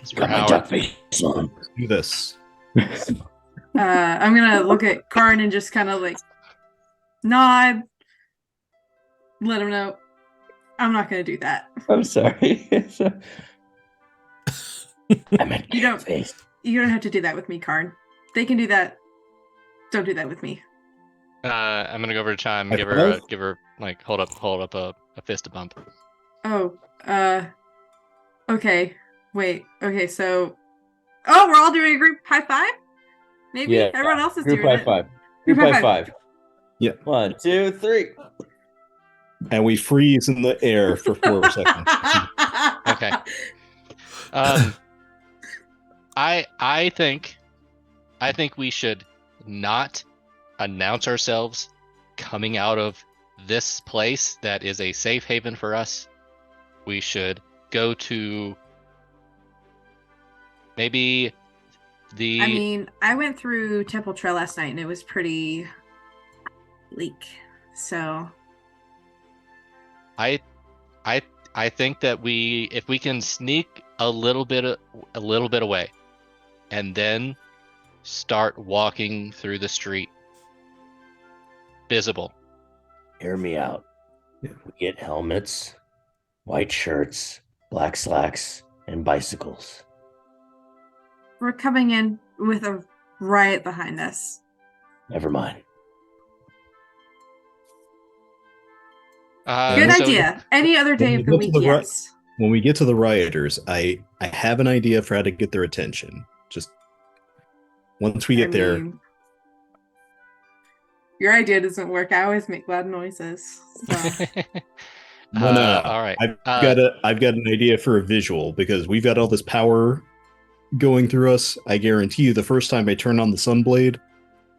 S3: It's for
S2: Got my
S3: Howard.
S2: duck face on.
S5: Do this.
S4: I'm gonna look at Karn and just kind of nod, let him know I'm not gonna do that.
S2: I'm sorry. I meant
S4: You don't-
S2: face.
S4: You don't have to do that with me, Karn. They can do that. Don't do that with me.
S3: I'm gonna go over to Chime.
S5: High
S3: Give her
S5: five?
S3: hold up a fist bump.
S4: Oh, okay. Wait. Okay, so we're all doing a group high five? Maybe
S2: Yeah.
S4: everyone else is
S2: Group
S4: doing
S2: high
S4: it.
S2: five.
S4: Group
S2: Group
S4: high
S2: high five.
S5: Yeah.
S2: 1, 2, 3.
S5: And we freeze in the air for 4 seconds.
S3: Okay. I think I think we should not announce ourselves coming out of this place that is a safe haven for us. We should go to maybe the.
S4: I mean, I went through Temple Trail last night and it was pretty bleak. So
S3: I think that if we can sneak a little bit away, and then start walking through the street, visible.
S2: Hear me out. We get helmets, white shirts, black slacks, and bicycles.
S4: we're coming in with a riot behind us.
S2: Never mind.
S4: Good
S3: So-
S4: idea. Any other day of the week, yes.
S5: When we get to the rioters, I have an idea for how to get their attention. Just once we get there.
S4: Your idea doesn't work. I always make loud noises. So.
S5: No.
S3: All right.
S5: I've got an idea for a visual because we've got all this power going through us. I guarantee you the first time I turn on the sunblade,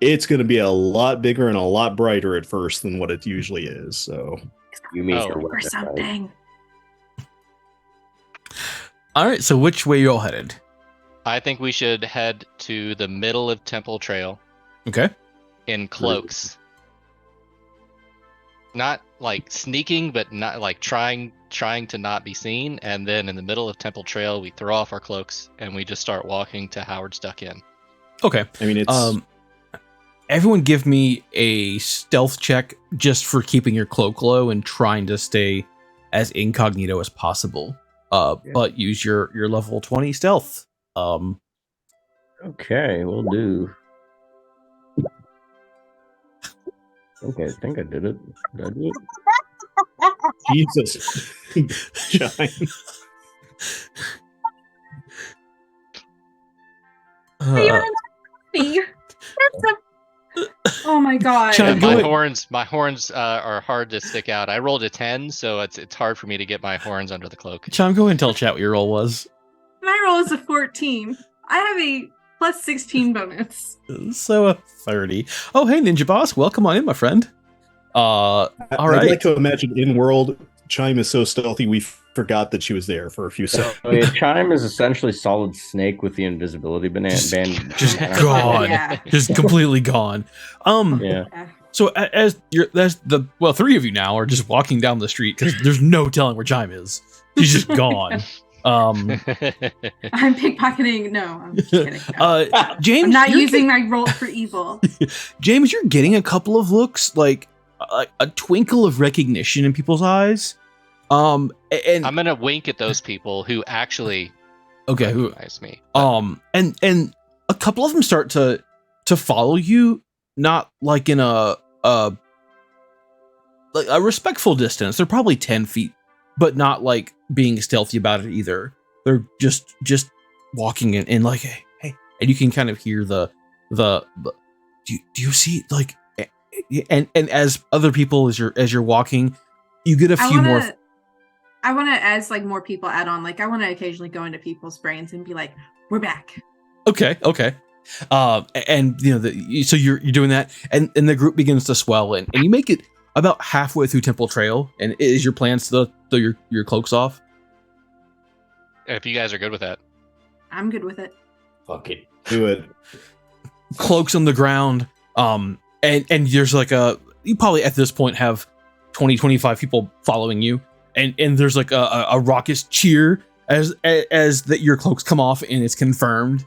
S5: it's going to be a lot bigger and a lot brighter at first than what it usually is. So
S2: You mean your
S4: Or
S2: weapon, right?
S4: something.
S1: All right, so which way you all headed?
S3: I think we should head to the middle of Temple Trail
S1: Okay.
S3: in cloaks. Not like sneaking, but not like trying to not be seen. And then in the middle of Temple Trail, we throw off our cloaks and we just start walking to Howard's Duck Inn.
S1: Okay.
S5: I mean, it's
S1: Everyone give me a stealth check just for keeping your cloak low and trying to stay as incognito as possible. But use your level 20 stealth.
S2: Okay, we'll do. Okay, I think I did it. Did I do it?
S5: Jesus. Chime.
S4: Oh my god.
S1: Chime, go ahead.
S3: My horns are hard to stick out. I rolled a 10, so it's hard for me to get my horns under the cloak.
S1: Chime, go ahead and tell chat what your roll was.
S4: My roll is a 14. I have a plus 16 bonus.
S1: So a 30. Oh, hey, Ninja Boss. Welcome on in, my friend. All
S5: I'd
S1: right.
S5: like to imagine in world, Chime is so stealthy we forgot that she was there for a few seconds.
S2: I mean, Chime is essentially Solid Snake with the invisibility band.
S1: Just gone.
S4: Yeah.
S1: Just completely gone.
S2: Yeah.
S1: So as three of you now are just walking down the street because there's no telling where Chime is. She's just gone.
S4: I'm pickpocketing. No, I'm just kidding. No.
S1: James,
S4: I'm not
S1: you're
S4: using my roll for evil.
S1: James, you're getting a couple of looks, like a twinkle of recognition in people's eyes. And
S3: I'm gonna wink at those people who actually
S1: okay, who
S3: recognize me. But
S1: and a couple of them start to follow you, not like in a respectful distance. They're probably 10 feet, but not like being stealthy about it either. They're just walking in like, hey, and you can kind of hear the do you see, like, and as other people as you're walking, you get a few more.
S4: I want to, as like more people add on, like I want to occasionally go into people's brains and be like, "We're back."
S1: Okay. And you know, so you're doing that, and the group begins to swell, and you make it about halfway through Temple Trail. And is your plans to throw your cloaks off?
S3: if you guys are good with that,
S4: I'm good with it.
S2: Fuck it.
S5: Do it.
S1: Cloaks on the ground. And there's like you probably at this point have 20-25 people following you, and there's like a raucous cheer as that your cloaks come off, and it's confirmed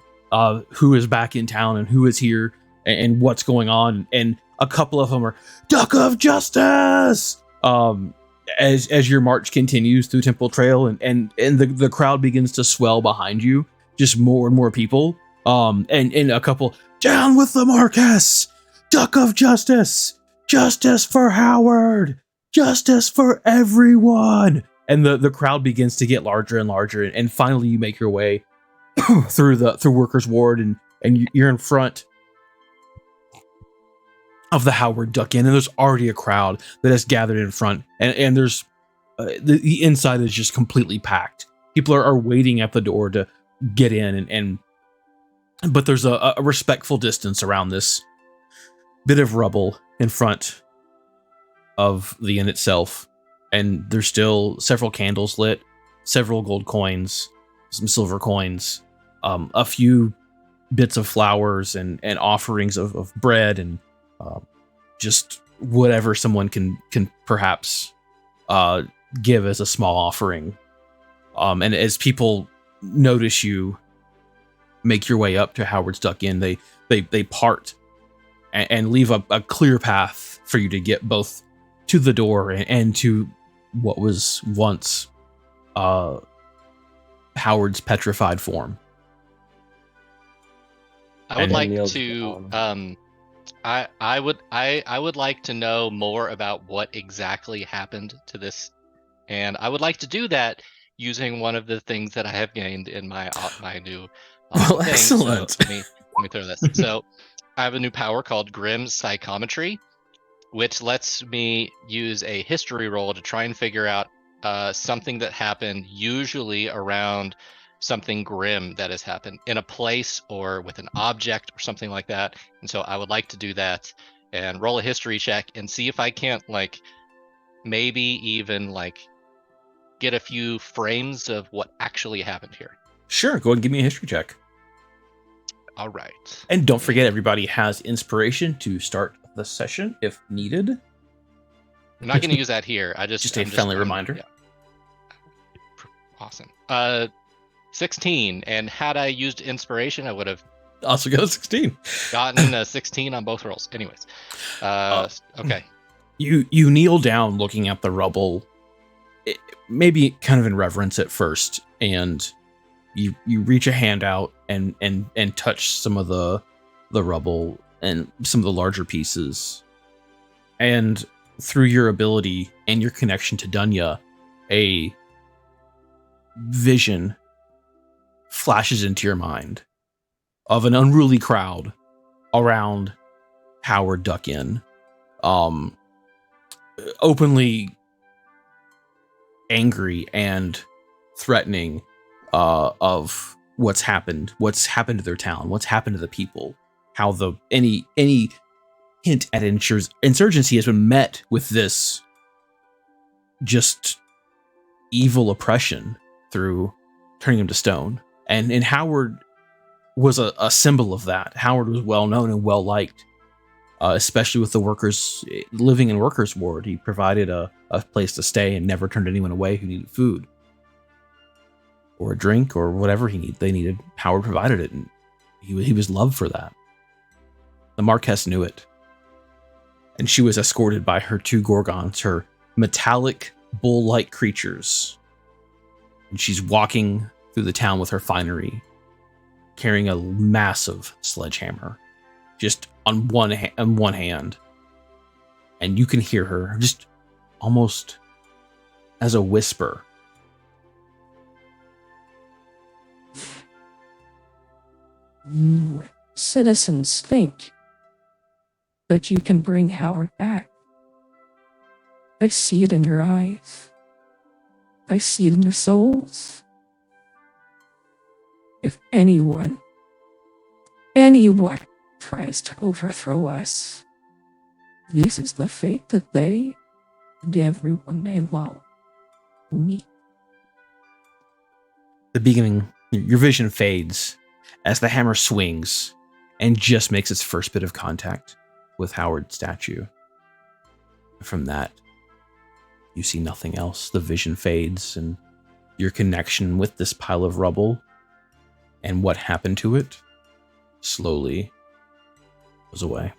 S1: who is back in town and who is here and what's going on. And a couple of them are Duck of Justice. As your march continues through Temple Trail, and the crowd begins to swell behind you, just more and more people. And a couple, down with the Marcus, Duck of Justice, justice for Howard, justice for everyone. And the crowd begins to get larger and larger, and finally you make your way through Workers' Ward, and you're in front of the Howard Duck Inn, and there's already a crowd that has gathered in front, and there's the inside is just completely packed. People are waiting at the door to get in, and but there's a respectful distance around this bit of rubble in front of the inn itself, and there's still several candles lit, several gold coins, some silver coins, a few bits of flowers and offerings of bread and just whatever someone can perhaps give as a small offering. And as people notice you make your way up to Howard's Duck Inn, they part and leave a clear path for you to get both to the door and to what was once Howard's petrified form.
S3: I would
S1: And
S3: like
S2: Neil's
S3: to
S2: down.
S3: I would like to know more about what exactly happened to this, and I would like to do that using one of the things that I have gained in my new
S1: Well,
S3: thing.
S1: excellent.
S3: So let me throw this. So I have a new power called Grim Psychometry, which lets me use a history roll to try and figure out something that happened, usually around something grim that has happened in a place or with an object or something like that. And so I would like to do that and roll a history check and see if I can't like maybe even like get a few frames of what actually happened here.
S1: Sure, go ahead and give me a history check.
S3: All right.
S1: And don't forget, everybody has inspiration to start the session if needed.
S3: I'm not going to use that here.
S1: Just a friendly reminder.
S3: Yeah. Awesome. 16, and had I used inspiration, I would have
S1: Also got a 16.
S3: gotten a 16 on both rolls. Anyways, okay.
S1: You kneel down looking at the rubble, maybe kind of in reverence at first, and you reach a hand out and touch some of the rubble and some of the larger pieces. And through your ability and your connection to Dunya, a vision flashes into your mind of an unruly crowd around Howard Duck Inn, openly angry and threatening of what's happened to their town, what's happened to the people, how any hint at insurgency has been met with this just evil oppression through turning him to stone. And Howard was a symbol of that. Howard was well known and well liked, especially with the workers living in workers' ward. He provided a place to stay and never turned anyone away who needed food or a drink or whatever they needed. Howard provided it, and he was loved for that. The Marquess knew it, and she was escorted by her two Gorgons, her metallic bull-like creatures, and she's walking through the town with her finery, carrying a massive sledgehammer, just on one hand, and you can hear her just almost as a whisper.
S6: Citizens think that you can bring Howard back. I see it in your eyes. I see it in your souls. If anyone tries to overthrow us, this is the fate that they and everyone they love will meet.
S1: The beginning, your vision fades as the hammer swings and just makes its first bit of contact with Howard's statue. From that, you see nothing else. The vision fades, and your connection with this pile of rubble and what happened to it slowly goes away.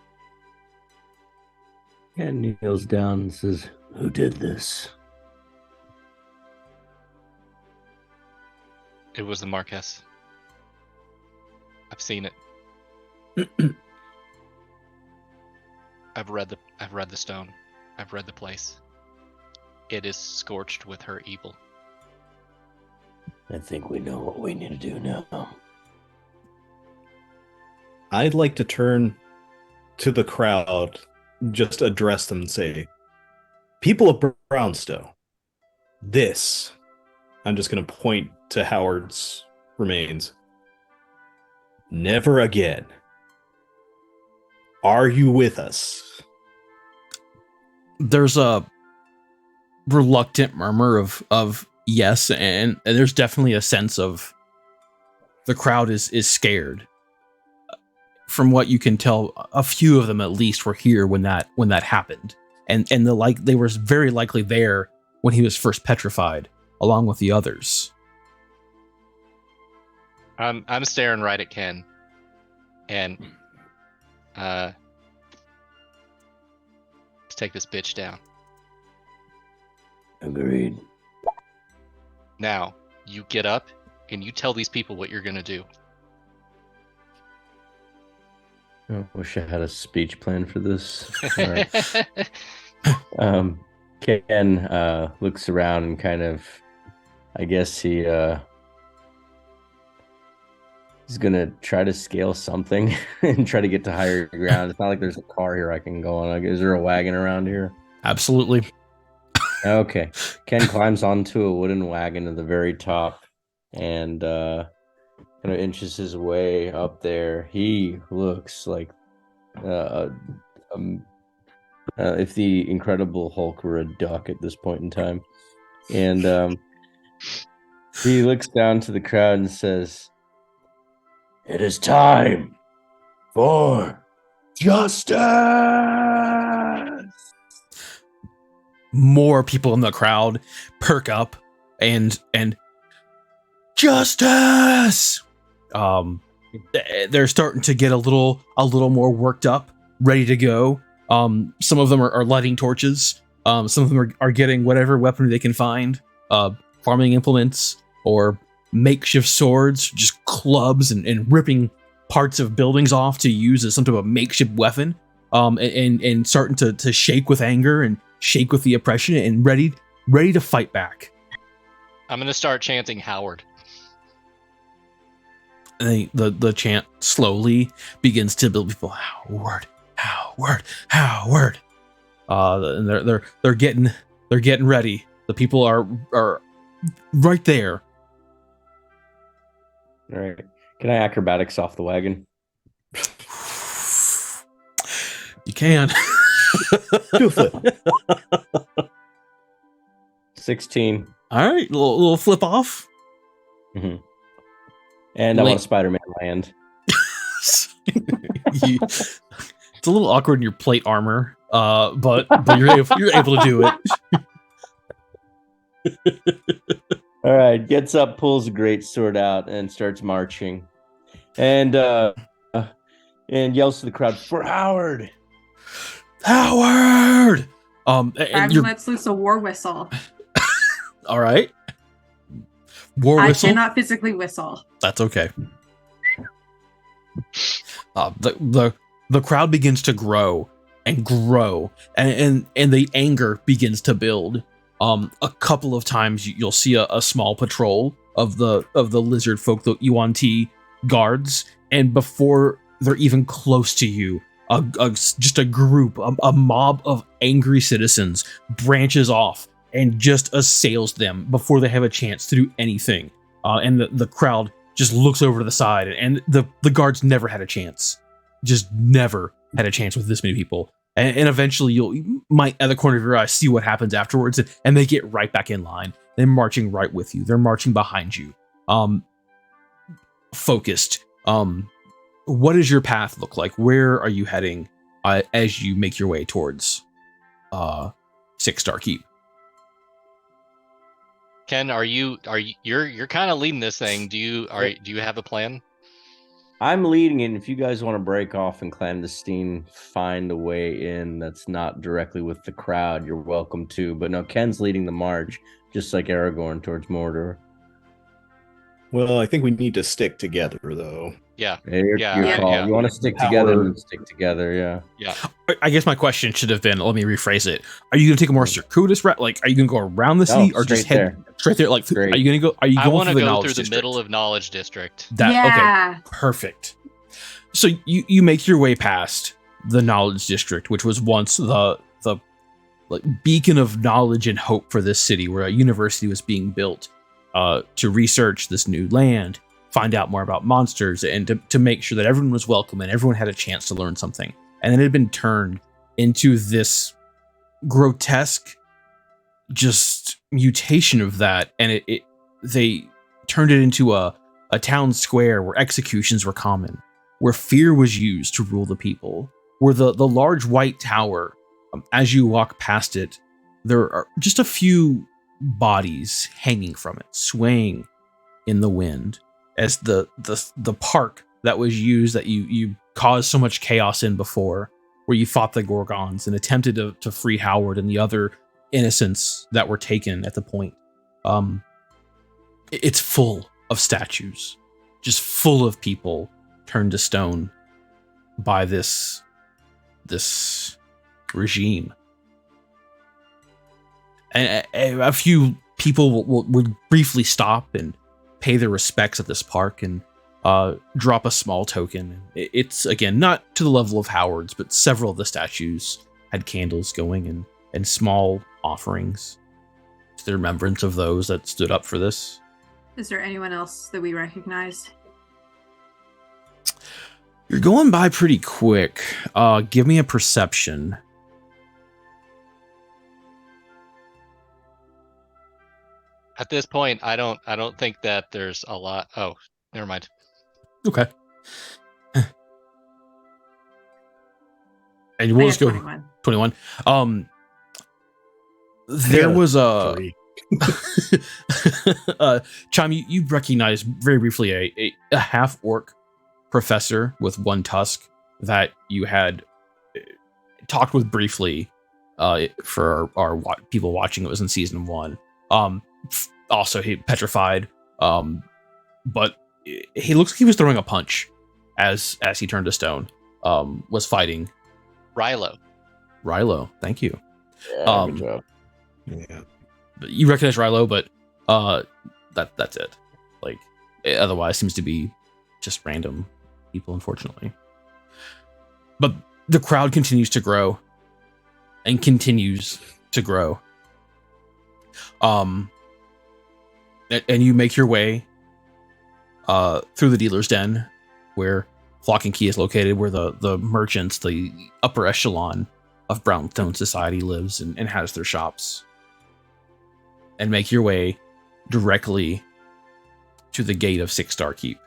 S2: And kneels down and says, "Who did this?"
S3: It was the Marquess. I've seen it. I've read the stone. I've read the place. It is scorched with her evil.
S2: I think we know what we need to do now.
S5: I'd like to turn to the crowd, just address them and say, "People of Brownstow, I'm just going to point to Howard's remains. Never again. Are you with us?
S1: There's a reluctant murmur of yes, and there's definitely a sense of the crowd is scared. From what you can tell, a few of them at least were here when that happened, and they were very likely there when he was first petrified, along with the others.
S3: I'm staring right at Ken, and let's take this bitch down.
S2: Agreed.
S3: Now you get up and you tell these people what you're gonna do.
S2: I wish I had a speech plan for this. All right. Ken looks around and kind of, I guess he's gonna try to scale something and try to get to higher ground. It's not like there's a car here I can go on. Like, is there a wagon around here?
S1: Absolutely.
S2: Okay. Ken climbs onto a wooden wagon at the very top and kind of inches his way up there. He looks like if the Incredible Hulk were a duck at this point in time. And he looks down to the crowd and says, "It is time for justice."
S1: More people in the crowd perk up and justice. They're starting to get a little more worked up, ready to go. Some of them are lighting torches. Some of them are getting whatever weapon they can find, farming implements or makeshift swords, just clubs, and ripping parts of buildings off to use as some type of makeshift weapon. And starting to shake with anger and shake with the oppression and ready to fight back.
S3: I'm gonna start chanting Howard.
S1: And the chant slowly begins to build people. Howard, Howard, Howard. And they're getting ready. The people are right there.
S2: All right. Can I acrobatics off the wagon?
S1: You can.
S5: Do a flip.
S2: 16.
S1: All right, little flip off.
S2: Mm-hmm. And I want a Spider-Man land.
S1: It's a little awkward in your plate armor, but you're able to do it.
S2: All right, gets up, pulls a great sword out, and starts marching, and yells to the crowd for Howard.
S1: Howard.
S4: Let's loose a war whistle.
S1: All right. War whistle.
S4: I cannot physically whistle.
S1: That's okay. The crowd begins to grow, and the anger begins to build. A couple of times you'll see a small patrol of the lizard folk, the UNT guards, and before they're even close to you, just a group, a mob of angry citizens branches off and just assails them before they have a chance to do anything. And the crowd just looks over to the side, and the guards never had a chance. Just never had a chance with this many people. And eventually you might, at the corner of your eye, see what happens afterwards, and they get right back in line. They're marching right with you. They're marching behind you. Focused. What does your path look like? Where are you heading as you make your way towards Six Star Keep?
S3: Ken, you're kind of leading this thing. Do you have a plan?
S2: I'm leading it. If you guys want to break off and clandestine find a way in that's not directly with the crowd, you're welcome to. But no, Ken's leading the march, just like Aragorn towards Mordor.
S5: Well, I think we need to stick together, though.
S3: Yeah.
S2: Your call.
S3: Yeah.
S2: You want to stick together, then stick together, yeah.
S3: Yeah.
S1: I guess my question should have been, let me rephrase it. Are you going to take a more circuitous route? Like, are you going to go around the city or just head straight there? Like,
S2: Straight.
S1: Are you going to go? Are you
S3: I
S1: going
S3: want to
S1: through the
S3: go
S1: knowledge
S3: through the
S1: district?
S3: middle of Knowledge District.
S1: Okay, perfect. So you make your way past the knowledge district, which was once the like beacon of knowledge and hope for this city, where a university was being built to research this new land, find out more about monsters and to make sure that everyone was welcome and everyone had a chance to learn something. And then it had been turned into this grotesque just mutation of that, and they turned it into a town square where executions were common, where fear was used to rule the people, where the large white tower, as you walk past it, there are just a few bodies hanging from it, swaying in the wind, as the park that was used, that you caused so much chaos in before, where you fought the Gorgons and attempted to free Howard and the other innocents that were taken at the point. It's full of statues, just full of people turned to stone by this regime. And a few people would briefly stop and pay their respects at this park and drop a small token. It's, again, not to the level of Howard's, but several of the statues had candles going and small offerings to the remembrance of those that stood up for this.
S4: Is there anyone else that we recognize?
S1: You're going by pretty quick. Give me a perception.
S3: At this point, I don't think that there's a lot. Oh, never mind.
S1: Okay. And we'll just go 21. There was a Chime, you recognize very briefly a half orc professor with one tusk that you had talked with briefly for our people watching. It was in season 1. Also, he petrified, but he looks like he was throwing a punch as he turned to stone. Was fighting Rilo. Thank you.
S2: Yeah, good job.
S5: Yeah.
S1: You recognize Rilo, but that's it. Like, otherwise seems to be just random people, unfortunately. But the crowd continues to grow and continues to grow. And you make your way through the dealer's den, where Flock and Key is located, where the merchants, the upper echelon of Brownstone society lives and has their shops. And make your way directly to the gate of 6 Star Keep,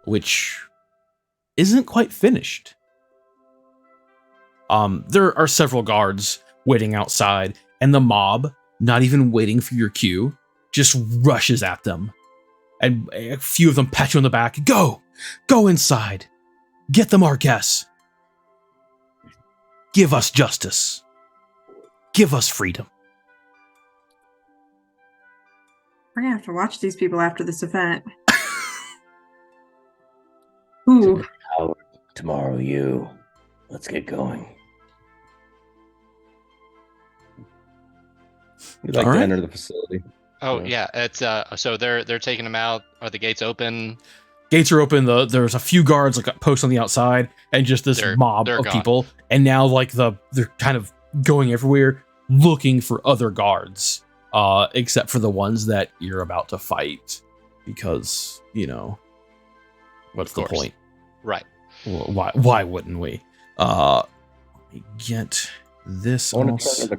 S1: which isn't quite finished. There are several guards waiting outside, and the mob, not even waiting for your cue, just rushes at them. And a few of them pat you on the back. Go inside. Get the Marquess. Give us justice. Give us freedom.
S4: We're gonna have to watch these people after this event. Ooh.
S2: Tomorrow, you. Let's get going. We'd like to enter the facility.
S3: Oh yeah, it's so they're taking them out. Are the gates open?
S1: Gates are open. There's a few guards like posts on the outside, and just this mob of gone. People. And now like they're kind of going everywhere looking for other guards, except for the ones that you're about to fight, because what's the point?
S3: Right.
S1: Well, why wouldn't we? Let me get this.
S2: I want to turn to the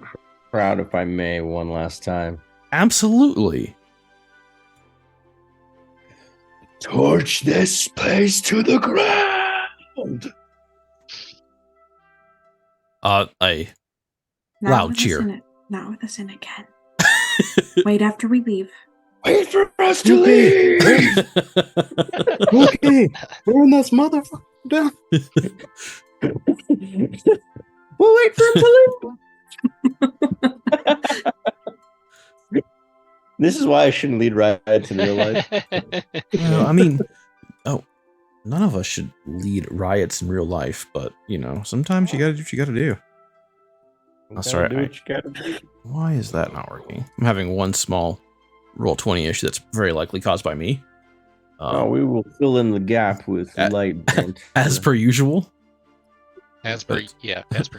S2: crowd, if I may, one last time.
S1: Absolutely.
S5: Torch this place to the ground.
S1: A loud cheer.
S4: Not with us in again. Wait after we leave.
S5: Wait for us to leave. Okay, burn this motherfucker down.
S2: We'll wait for him to leave. This is why I shouldn't lead riots in real life.
S1: I mean, none of us should lead riots in real life, but sometimes you gotta do what you gotta do. Sorry. Why is that not working? I'm having one small Roll20 issue that's very likely caused by me.
S2: We will fill in the gap with light.
S1: As per usual.
S3: As per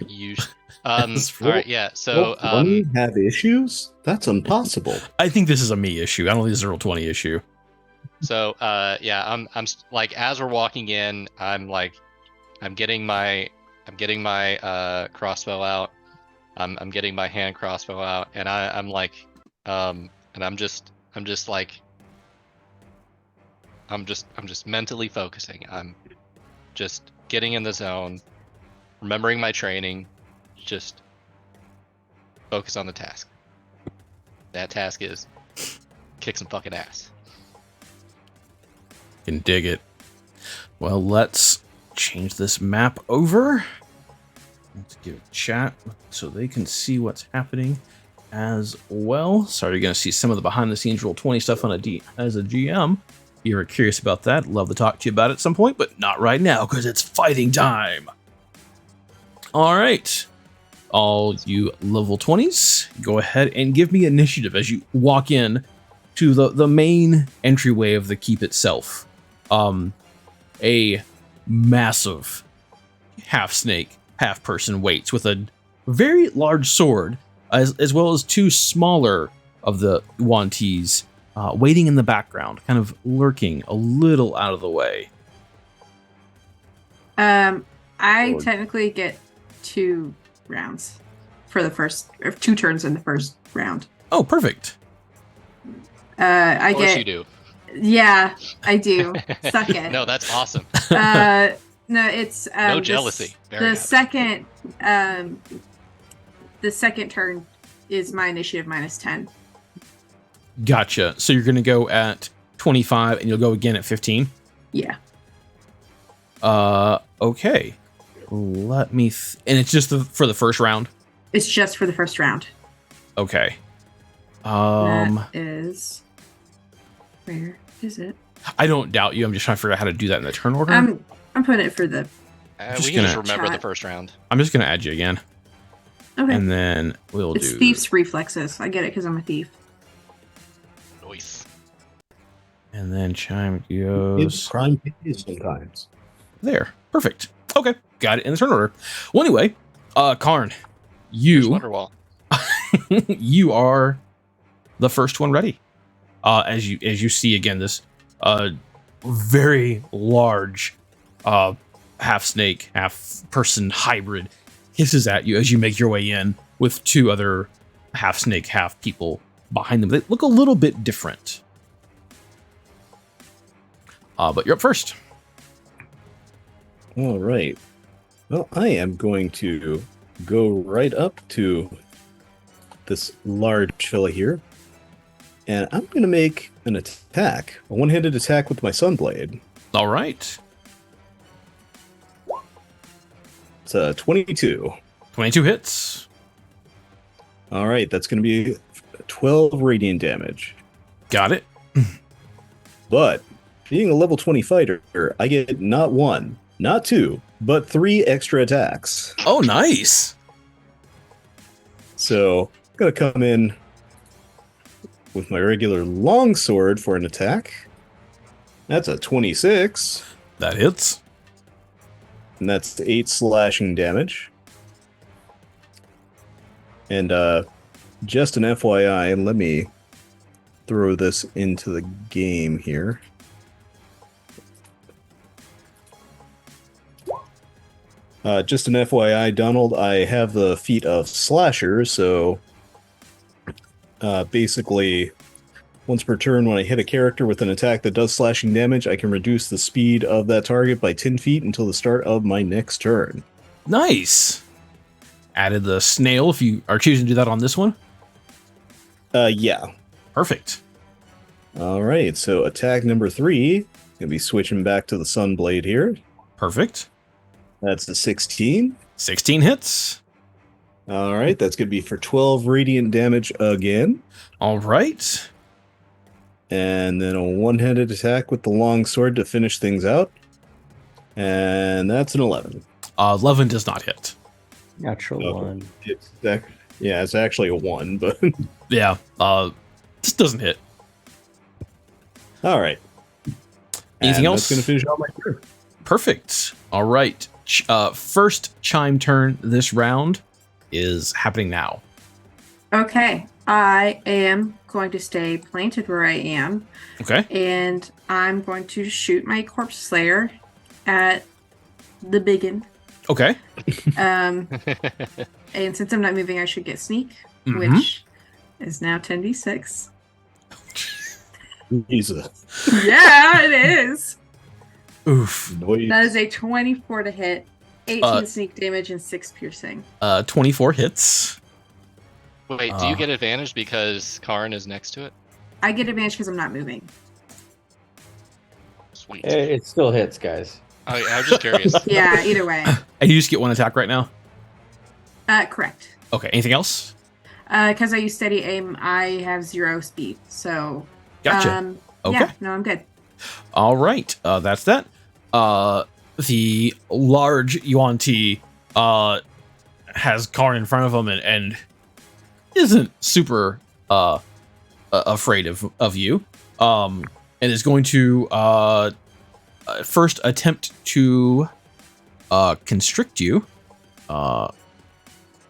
S3: usual. All right, yeah. So,
S5: we have issues. That's impossible.
S1: I think this is a me issue. I don't think this is a Roll20 issue.
S3: So yeah, like as we're walking in, I'm getting my crossbow out. I'm getting my hand crossbow out, and I'm like, and I'm just mentally focusing. I'm just getting in the zone, remembering my training, just focus on the task. That task is kick some fucking ass.
S1: Can dig it. Well, let's change this map over. Let's give chat so they can see what's happening as well. Sorry, you're going to see some of the behind the scenes Roll20 stuff on as a GM. If you're curious about that, love to talk to you about it at some point, but not right now because it's fighting time. All right. All you level 20s, go ahead and give me initiative as you walk in to the main entryway of the keep itself. A massive half snake, half person waits with a very large sword, as well as two smaller of the Wanties waiting in the background, kind of lurking a little out of the way.
S4: I technically get 2 rounds for the first, or 2 turns in the first round.
S1: Oh, perfect.
S3: Of course you do.
S4: Yeah, I do. Suck it.
S3: No, that's awesome.
S4: No, it's
S3: no jealousy.
S4: The second turn is my initiative minus 10.
S1: Gotcha. So you're going to go at 25 and you'll go again at 15?
S4: Yeah.
S1: Okay. Let me... and it's just for the first round?
S4: It's just for the first round.
S1: Okay.
S4: That is... Where is it?
S1: I don't doubt you. I'm just trying to figure out how to do that in the turn order.
S4: I'm putting it for the...
S3: we can just remember the first round.
S1: I'm just going to add you again.
S4: Okay.
S1: And then we'll
S4: it's
S1: do...
S4: thief's reflexes. I get it because I'm a thief.
S3: Nice.
S1: And then chime goes...
S5: crime pays sometimes.
S1: There. Perfect. Okay. Got it in the turn order. Well, anyway, Karn, you...
S3: Wonderwall.
S1: you are the first one ready. As you see again, this very large half snake, half person hybrid hisses at you as you make your way in with 2 other half snake, half people behind them. They look a little bit different. But you're up first.
S5: All right. Well, I am going to go right up to this large fella here. And I'm going to make an attack, a one-handed attack with my Sunblade.
S1: All right.
S5: It's a 22.
S1: 22 hits.
S5: All right, that's going to be 12 radiant damage.
S1: Got it.
S5: But being a level 20 fighter, I get not 1, not 2, but 3 extra attacks.
S1: Oh, nice.
S5: So I'm going to come in with my regular longsword for an attack. That's a 26.
S1: That hits.
S5: And that's 8 slashing damage. And just an FYI, let me throw this into the game here. Just an FYI, Donald, I have the feat of Slasher, so basically, once per turn, when I hit a character with an attack that does slashing damage, I can reduce the speed of that target by 10 feet until the start of my next turn.
S1: Nice. Added the snail if you are choosing to do that on this one.
S5: Yeah.
S1: Perfect.
S5: All right, so attack number 3. Gonna be switching back to the Sunblade here.
S1: Perfect.
S5: That's a 16.
S1: 16 hits.
S5: All right, that's gonna be for 12 radiant damage again.
S1: All right.
S5: And then a one-handed attack with the longsword to finish things out. And that's an 11.
S1: 11 does not hit.
S2: Natural 1.
S5: It's actually a 1, but...
S1: Yeah, this doesn't hit.
S5: All right.
S1: Anything else?
S5: That's going to finish out my turn.
S1: Perfect. All right. First chime turn this round is happening now.
S4: Okay. I am going to stay planted where I am,
S1: Okay.
S4: and I'm going to shoot my corpse slayer at the biggin.
S1: Okay.
S4: And since I'm not moving, I should get sneak,
S1: Mhm.
S4: which is now 10d6.
S5: Jesus.
S4: Yeah, it is.
S1: Oof.
S5: Noise.
S4: That is a 24 to hit, 18 sneak damage, and 6 piercing.
S1: 24 hits.
S3: Wait, do you get advantage because Karn is next to it?
S4: I get advantage because I'm not moving.
S3: Sweet.
S2: It still hits, guys.
S3: I was just curious.
S4: Yeah, either way.
S1: And you just get 1 attack right now?
S4: Correct.
S1: Okay. Anything else?
S4: Because I use steady aim, I have 0 speed. So,
S1: Gotcha. Okay.
S4: Yeah, no, I'm good.
S1: All right. That's that. The large Yuan Ti has Karn in front of him and isn't super afraid of you. And is going to first attempt to constrict you. I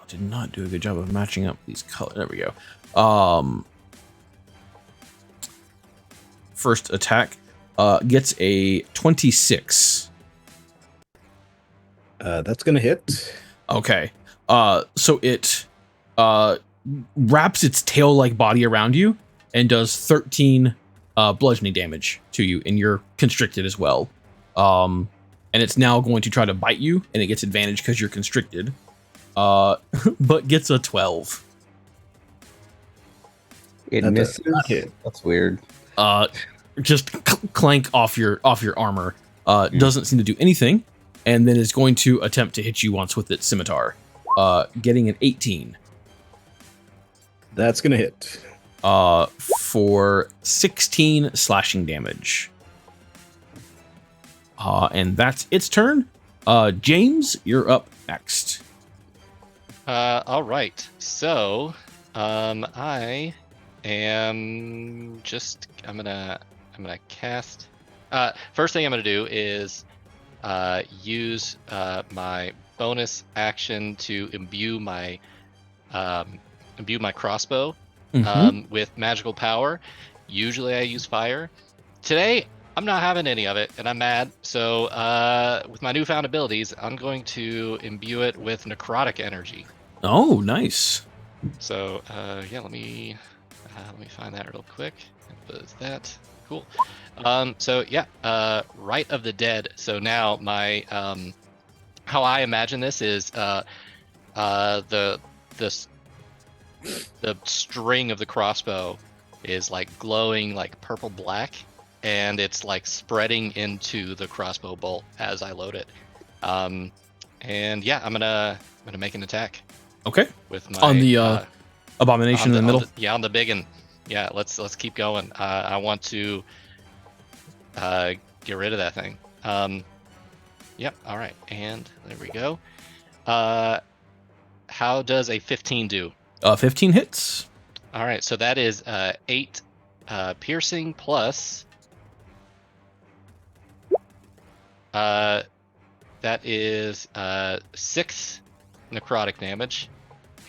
S1: did not do a good job of matching up these colors. There we go. First attack gets a 26.
S5: That's gonna hit.
S1: Okay. So it wraps its tail-like body around you and does 13 bludgeoning damage to you, and you're constricted as well. And it's now going to try to bite you, and it gets advantage because you're constricted. But gets a 12.
S2: It
S5: That
S2: misses.
S5: does not hit.
S2: That's weird.
S1: Just clank off your armor. Doesn't seem to do anything, and then is going to attempt to hit you once with its scimitar. Getting an 18.
S5: That's gonna hit.
S1: For 16 slashing damage. And that's its turn. James, you're up next.
S3: All right. So, I am just I'm gonna cast. First thing I'm gonna do is use my bonus action to imbue my crossbow with magical power. Usually I use fire. Today I'm not having any of it, and I'm mad. So with my newfound abilities, I'm going to imbue it with necrotic energy.
S1: Oh, nice.
S3: So yeah, let me find that real quick. What is that? Cool. So yeah, Rite of the Dead. So now my how I imagine this is the string of the crossbow is like glowing like purple black, and it's like spreading into the crossbow bolt as I load it. And yeah, I'm gonna make an attack
S1: Okay.
S3: with my
S1: On the abomination in the middle.
S3: On the big one. Yeah, let's keep going. I want to get rid of that thing. Yep. All right, and there we go. How does a 15 do?
S1: 15 hits.
S3: All right, so that is 8 piercing plus. That is 6 necrotic damage,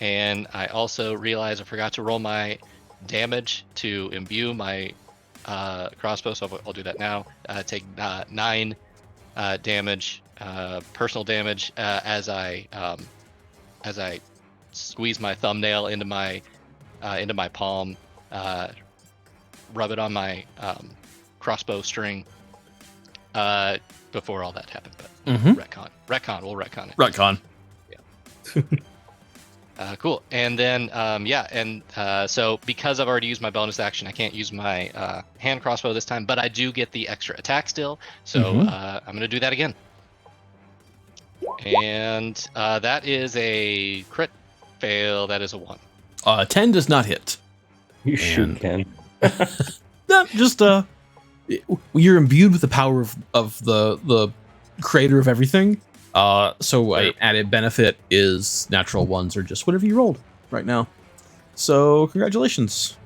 S3: and I also realized I forgot to roll my damage to imbue my crossbow, so I'll do that now. Take 9 damage, personal damage, as I squeeze my thumbnail into my palm, rub it on my crossbow string. Before all that happened, but retcon, we'll retcon it.
S1: Retcon.
S3: Cool. And then so because I've already used my bonus action, I can't use my hand crossbow this time, but I do get the extra attack still. So I'm gonna do that again. And that is a crit fail. That is a 1.
S1: 10 does not hit.
S2: You shoot, Ken.
S1: No, just you're imbued with the power of the creator of everything. So a added benefit is natural ones or just whatever you rolled right now. So congratulations.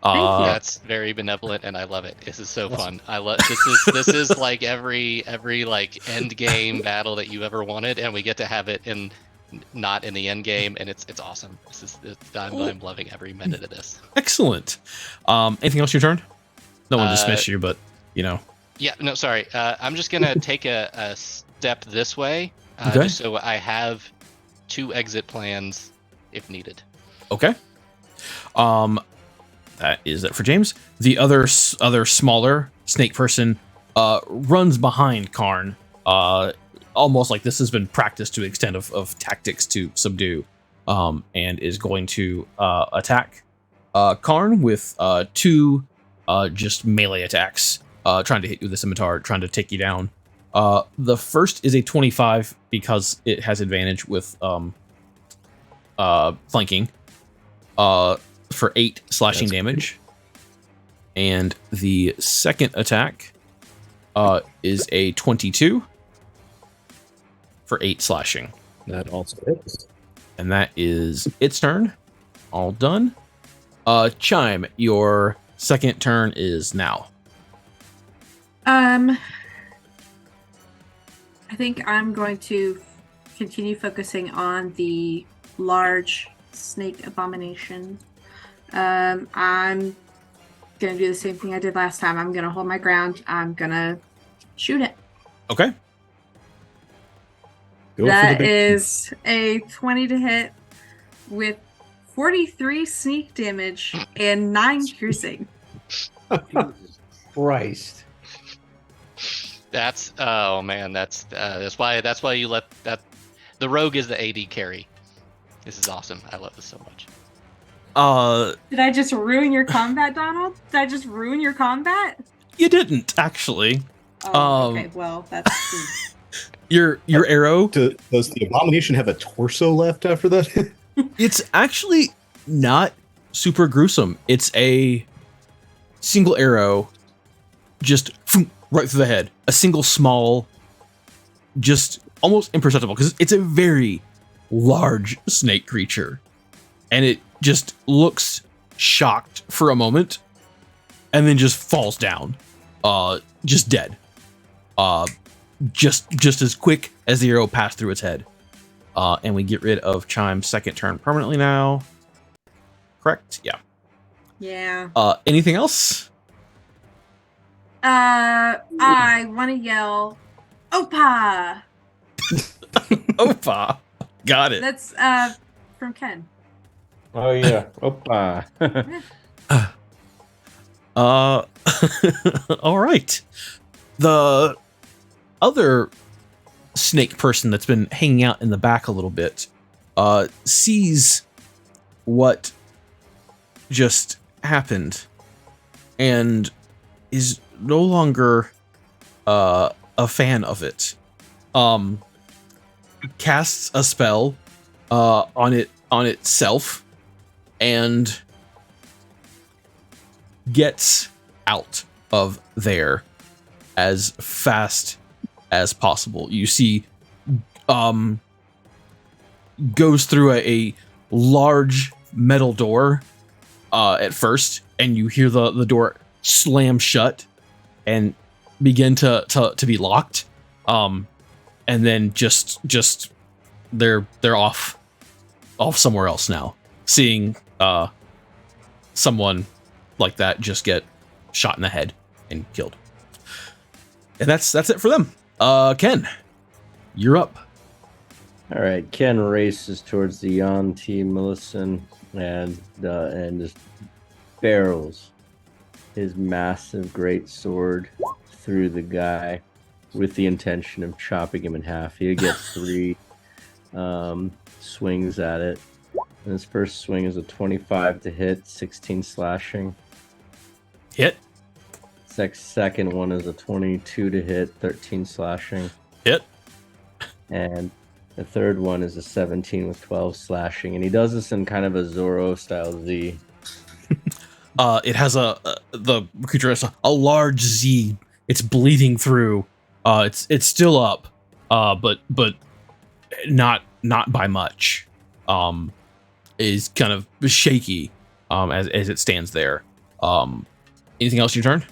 S3: That's very benevolent, and I love it. This is so fun. I love this is like every like end game battle that you ever wanted, and we get to have it in not in the end game, and it's awesome. I'm loving every minute of this.
S1: Excellent. Anything else your turn? No one dismissed you, but you know.
S3: Yeah, no, sorry. I'm just gonna take a step this way,
S1: Okay.
S3: just so I have 2 exit plans if needed.
S1: Okay. That is it for James. The other smaller snake person runs behind Karn, almost like this has been practiced to the extent of tactics to subdue, and is going to attack Karn with 2 just melee attacks, trying to hit you with the scimitar, trying to take you down. The first is a 25 because it has advantage with flanking, for 8 slashing damage. And the second attack is a 22 for 8 slashing.
S5: That also hits.
S1: And that is its turn. All done. Chime, your second turn is now.
S4: I think I'm going to continue focusing on the large snake abomination. I'm gonna do the same thing I did last time. I'm gonna hold my ground. I'm gonna shoot it.
S1: Okay.
S5: Go for the
S4: That
S5: big-
S4: is a 20 to hit with 43 sneak damage and 9 piercing.
S2: Jesus Christ.
S3: That's why you let that. The rogue is the AD carry. This is awesome. I love this so much.
S4: Did I just ruin your combat, Donald? Did I just ruin your combat?
S1: You didn't actually.
S4: Oh, okay. Well, that's
S1: Your arrow.
S5: Does the abomination have a torso left after that?
S1: It's actually not super gruesome. It's a single arrow, just right through the head. A single small, just almost imperceptible, because it's a very large snake creature. And it just looks shocked for a moment, and then just falls down, just dead. Just as quick as the arrow passed through its head. And we get rid of Chime's second turn permanently now. Correct? Yeah.
S4: yeah.
S1: Anything else?
S4: I want to yell, "Opa!"
S1: Opa. Got it.
S4: That's from Ken.
S2: Oh yeah. Opa.
S1: All right. The other snake person that's been hanging out in the back a little bit sees what just happened and is no longer a fan of it. Casts a spell on itself and gets out of there as fast as possible. You see, goes through a large metal door at first, and you hear the door slam shut and begin to be locked. And then just they're off somewhere else now. Seeing someone like that just get shot in the head and killed. And that's it for them. Ken, you're up.
S2: All right, Ken races towards the Yanti Millicent and just barrels his massive great sword through the guy with the intention of chopping him in half. He gets 3 swings at it. And his first swing is a 25 to hit, 16 slashing.
S1: Hit.
S2: Second one is a 22 to hit, 13 slashing.
S1: Hit.
S2: And the third one is a 17 with 12 slashing. And he does this in kind of a Zorro style Z.
S1: It has the creature has a large Z. It's bleeding through. It's still up, but not by much. Is kind of shaky, as it stands there. Anything else your turn?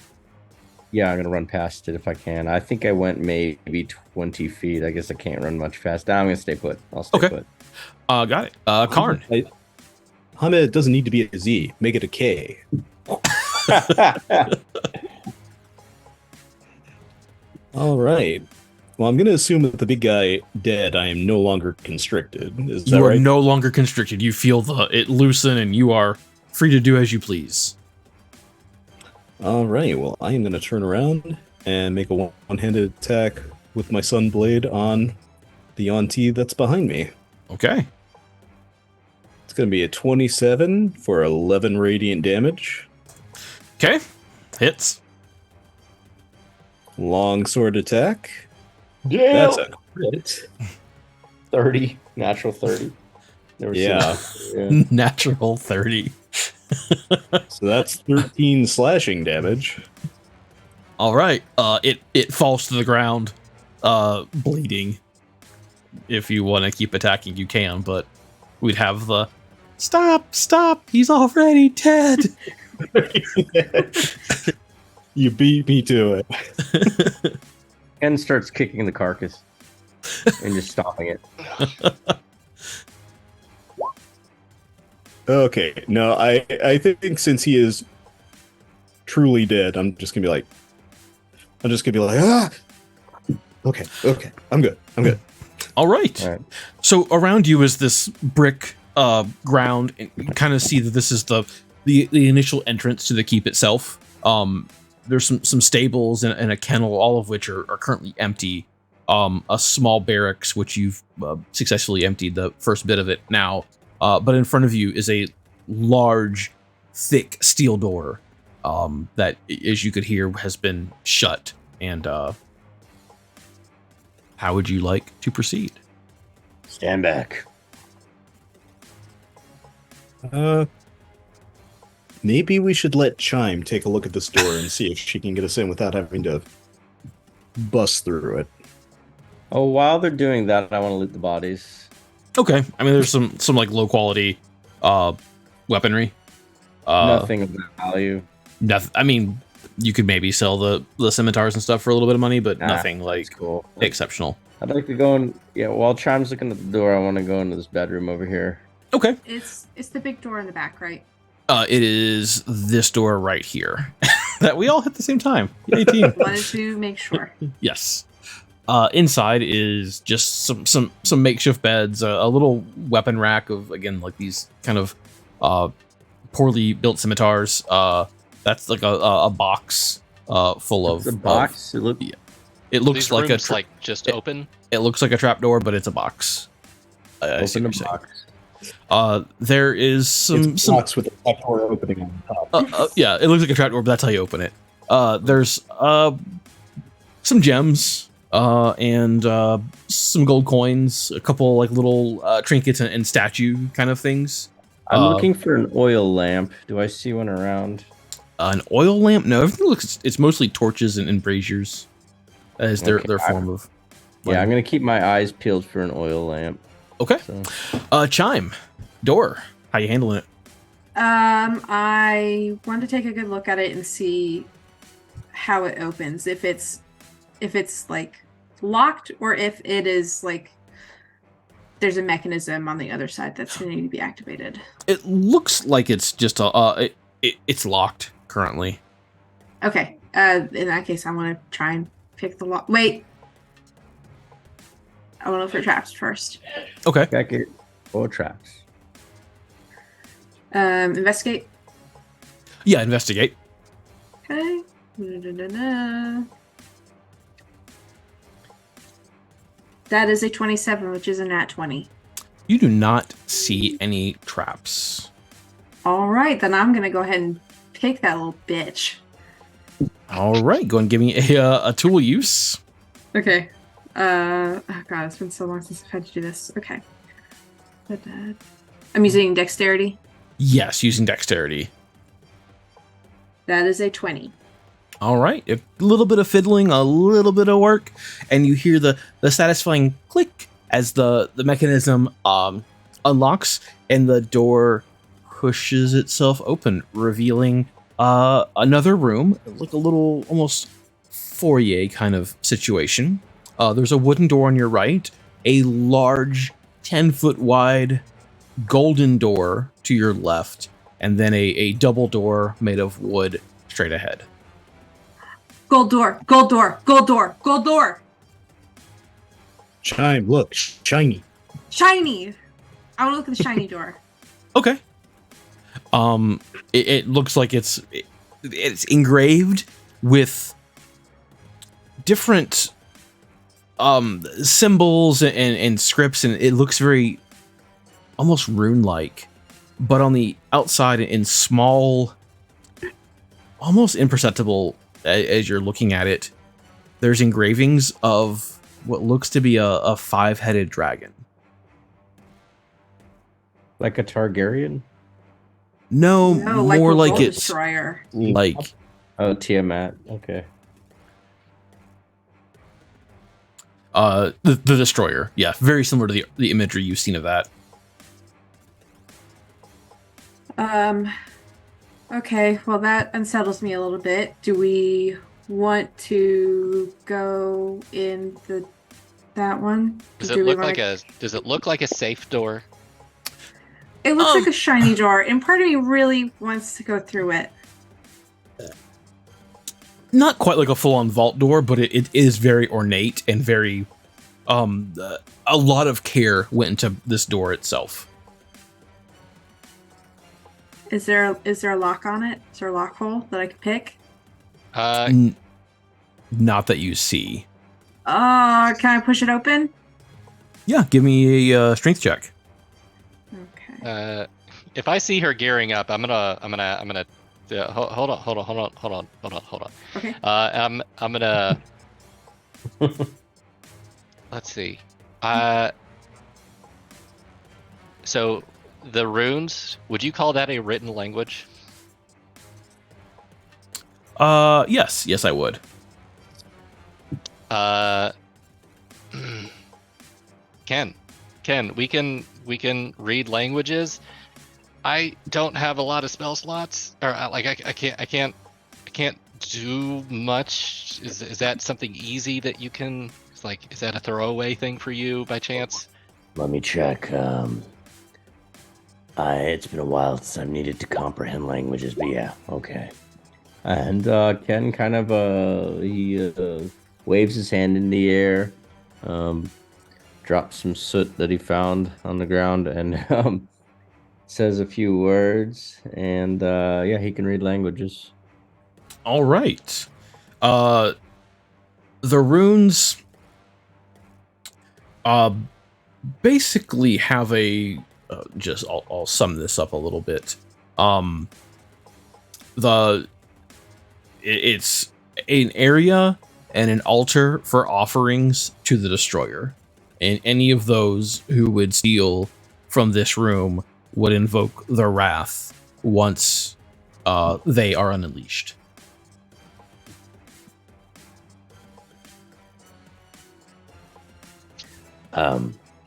S2: Yeah, I'm gonna run past it if I can. I think I went maybe 20 feet. I guess I can't run much fast. I'm gonna stay put. I'll stay
S1: Okay.
S2: put.
S1: Got it. Karn.
S5: Hamid doesn't need to be a Z. Make it a K. All right. Well, I'm going to assume that the big guy dead, I am no longer constricted. Is that
S1: You are
S5: right?
S1: no longer constricted. You feel it loosen, and you are free to do as you please.
S5: All right. Well, I am going to turn around and make a one-handed attack with my sun blade on the Auntie that's behind me.
S1: Okay.
S5: It's going to be a 27 for 11 radiant damage.
S1: Okay. Hits.
S5: Long sword attack.
S2: Yeah.
S5: That's a crit.
S2: 30. Natural 30. Never seen
S5: Yeah.
S2: that. Yeah.
S1: Natural 30.
S5: So that's 13 slashing damage.
S1: All right. It falls to the ground, bleeding. If you want to keep attacking, you can, but we'd have the stop. He's already dead.
S5: You beat me to it.
S2: Ken starts kicking the carcass and just stopping it.
S5: Okay, no, I think since he is truly dead, I'm just gonna be like, ah. Okay, I'm good.
S1: All right.
S2: All right.
S1: So around you is this brick ground, and you kind of see that this is the initial entrance to the keep itself. There's some stables and a kennel, all of which are currently empty. A small barracks, which you've successfully emptied the first bit of it now. But in front of you is a large, thick steel door that, as you could hear, has been shut. And how would you like to proceed?
S2: Stand back.
S5: Maybe we should let Chime take a look at this door and see if she can get us in without having to bust through it.
S2: Oh, while they're doing that, I want to loot the bodies.
S1: Okay. I mean, there's some like low quality weaponry.
S2: Nothing of value.
S1: Nothing. I mean, you could maybe sell the scimitars and stuff for a little bit of money, but nothing like
S2: That's cool.
S1: exceptional.
S2: I'd like to go in. Yeah, while Chime's looking at the door, I want to go into this bedroom over here.
S1: Okay.
S4: It's the big door in the back, right?
S1: It is this door right here that we all hit the same time. Yay, team.
S4: Wanted to make sure.
S1: Yes. Inside is just some makeshift beds, a little weapon rack of, again, like these kind of poorly built scimitars. That's like a box full of
S2: The box. It look.
S1: it looks
S3: These
S1: like
S3: rooms just open.
S1: it looks like a trapdoor, but it's a box. I see
S2: Open
S1: what
S2: the
S1: you're saying.
S2: box.
S1: There is some
S5: It's a box with a top door opening on top.
S1: yeah, it looks like a trapdoor, but that's how you open it. There's some gems and some gold coins, a couple like little trinkets and statue kind of things.
S2: I'm looking for an oil lamp. Do I see one around?
S1: An oil lamp? No, everything looks. It's mostly torches and braziers as their
S2: Okay,
S1: form of.
S2: Yeah, I'm gonna keep my eyes peeled for an oil lamp.
S1: Okay.
S2: So.
S1: Chime, door. How you handling it?
S4: I want to take a good look at it and see how it opens. If it's like locked, or if it is like there's a mechanism on the other side that's going to need to be activated.
S1: It looks like it's just it's locked currently.
S4: Okay. In that case, I want to try and pick the lock. Wait. I want to look for traps first.
S1: Okay.
S2: Back it. Or traps.
S4: Investigate.
S1: Yeah, investigate.
S4: Okay. Da-da-da-da. That is a 27, which is a nat 20.
S1: You do not see any traps.
S4: All right, then I'm gonna go ahead and pick that little bitch.
S1: All right, go and give me a tool use.
S4: Okay. Oh god, it's been so long since I've had to do this. Okay. I'm using dexterity.
S1: Yes, using dexterity.
S4: That is a 20.
S1: All right, a little bit of fiddling, a little bit of work, and you hear the satisfying click as the mechanism unlocks and the door pushes itself open, revealing another room, like a little almost foyer kind of situation. There's a wooden door on your right, a large 10-foot wide golden door to your left, and then a double door made of wood straight ahead.
S4: Gold door, gold door, gold door, gold door.
S5: Chime, look, shiny.
S4: Shiny. I want to look at the shiny door.
S1: Okay. It looks like it's engraved with different symbols and scripts, and it looks very almost rune-like. But on the outside, in small, almost imperceptible as you're looking at it, there's engravings of what looks to be a 5-headed dragon.
S2: Like a Targaryen?
S1: No,
S4: No,
S1: more
S4: a
S1: like
S4: gold
S1: it's
S4: destroyer.
S1: like
S2: Oh, Tiamat. Okay.
S1: the destroyer. Yeah, very similar to the imagery you've seen of that.
S4: Okay, well that unsettles me a little bit. Do we want to go in that one?
S3: Does
S4: Do
S3: it
S4: we
S3: look
S4: wanna-
S3: like a safe door?
S4: It looks like a shiny door, and part of me really wants to go through it.
S1: Not quite like a full-on vault door, but it is very ornate and very a lot of care went into this door itself.
S4: Is there a lock on it? Is there a lock hole that I could pick?
S1: Not that you see.
S4: Can I push it open?
S1: Yeah, give me a strength check.
S4: Okay.
S3: If I see her gearing up, I'm gonna hold on.
S4: Okay.
S3: I'm gonna let's see. So the runes, would you call that a written language?
S1: Yes, I would.
S3: Ken, we can read languages. I don't have a lot of spell slots, or like I can't do much. Is that something easy that you can? Like, is that a throwaway thing for you by chance?
S2: Let me check. It's been a while since I've needed to comprehend languages, but yeah, okay. And Ken kind of he waves his hand in the air, drops some soot that he found on the ground, and says a few words, and yeah, he can read languages.
S1: All right. The runes basically have a just I'll sum this up a little bit. It's an area and an altar for offerings to the destroyer, and any of those who would steal from this room would invoke the wrath once they are unleashed.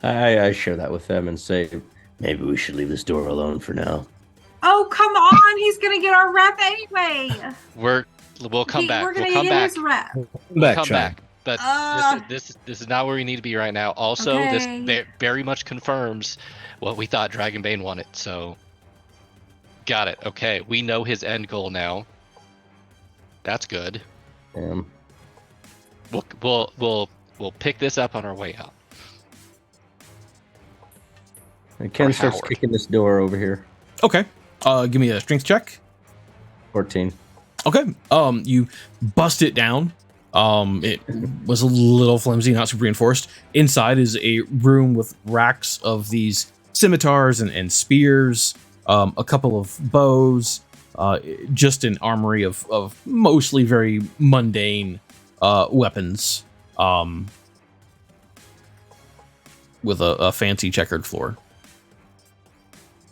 S2: I share that with them and say, maybe we should leave this door alone for now.
S4: Oh, come on! He's gonna get our rep anyway.
S3: We'll come back.
S4: We're gonna
S3: We'll come
S4: get
S3: back.
S4: his rep.
S3: We'll come
S5: Chime.
S3: back. But this is not where we need to be right now. Also,
S4: Okay.
S3: this very much confirms what we thought Dragonbane wanted. So, got it. Okay, we know his end goal now. That's good. We'll pick this up on our way out.
S2: And Ken starts
S3: Howard.
S2: kicking this door over here.
S1: Okay. Give me a strength check.
S2: 14.
S1: Okay. You bust it down. It was a little flimsy, not super reinforced. Inside is a room with racks of these scimitars and spears, a couple of bows, just an armory of mostly very mundane weapons, with a fancy checkered floor.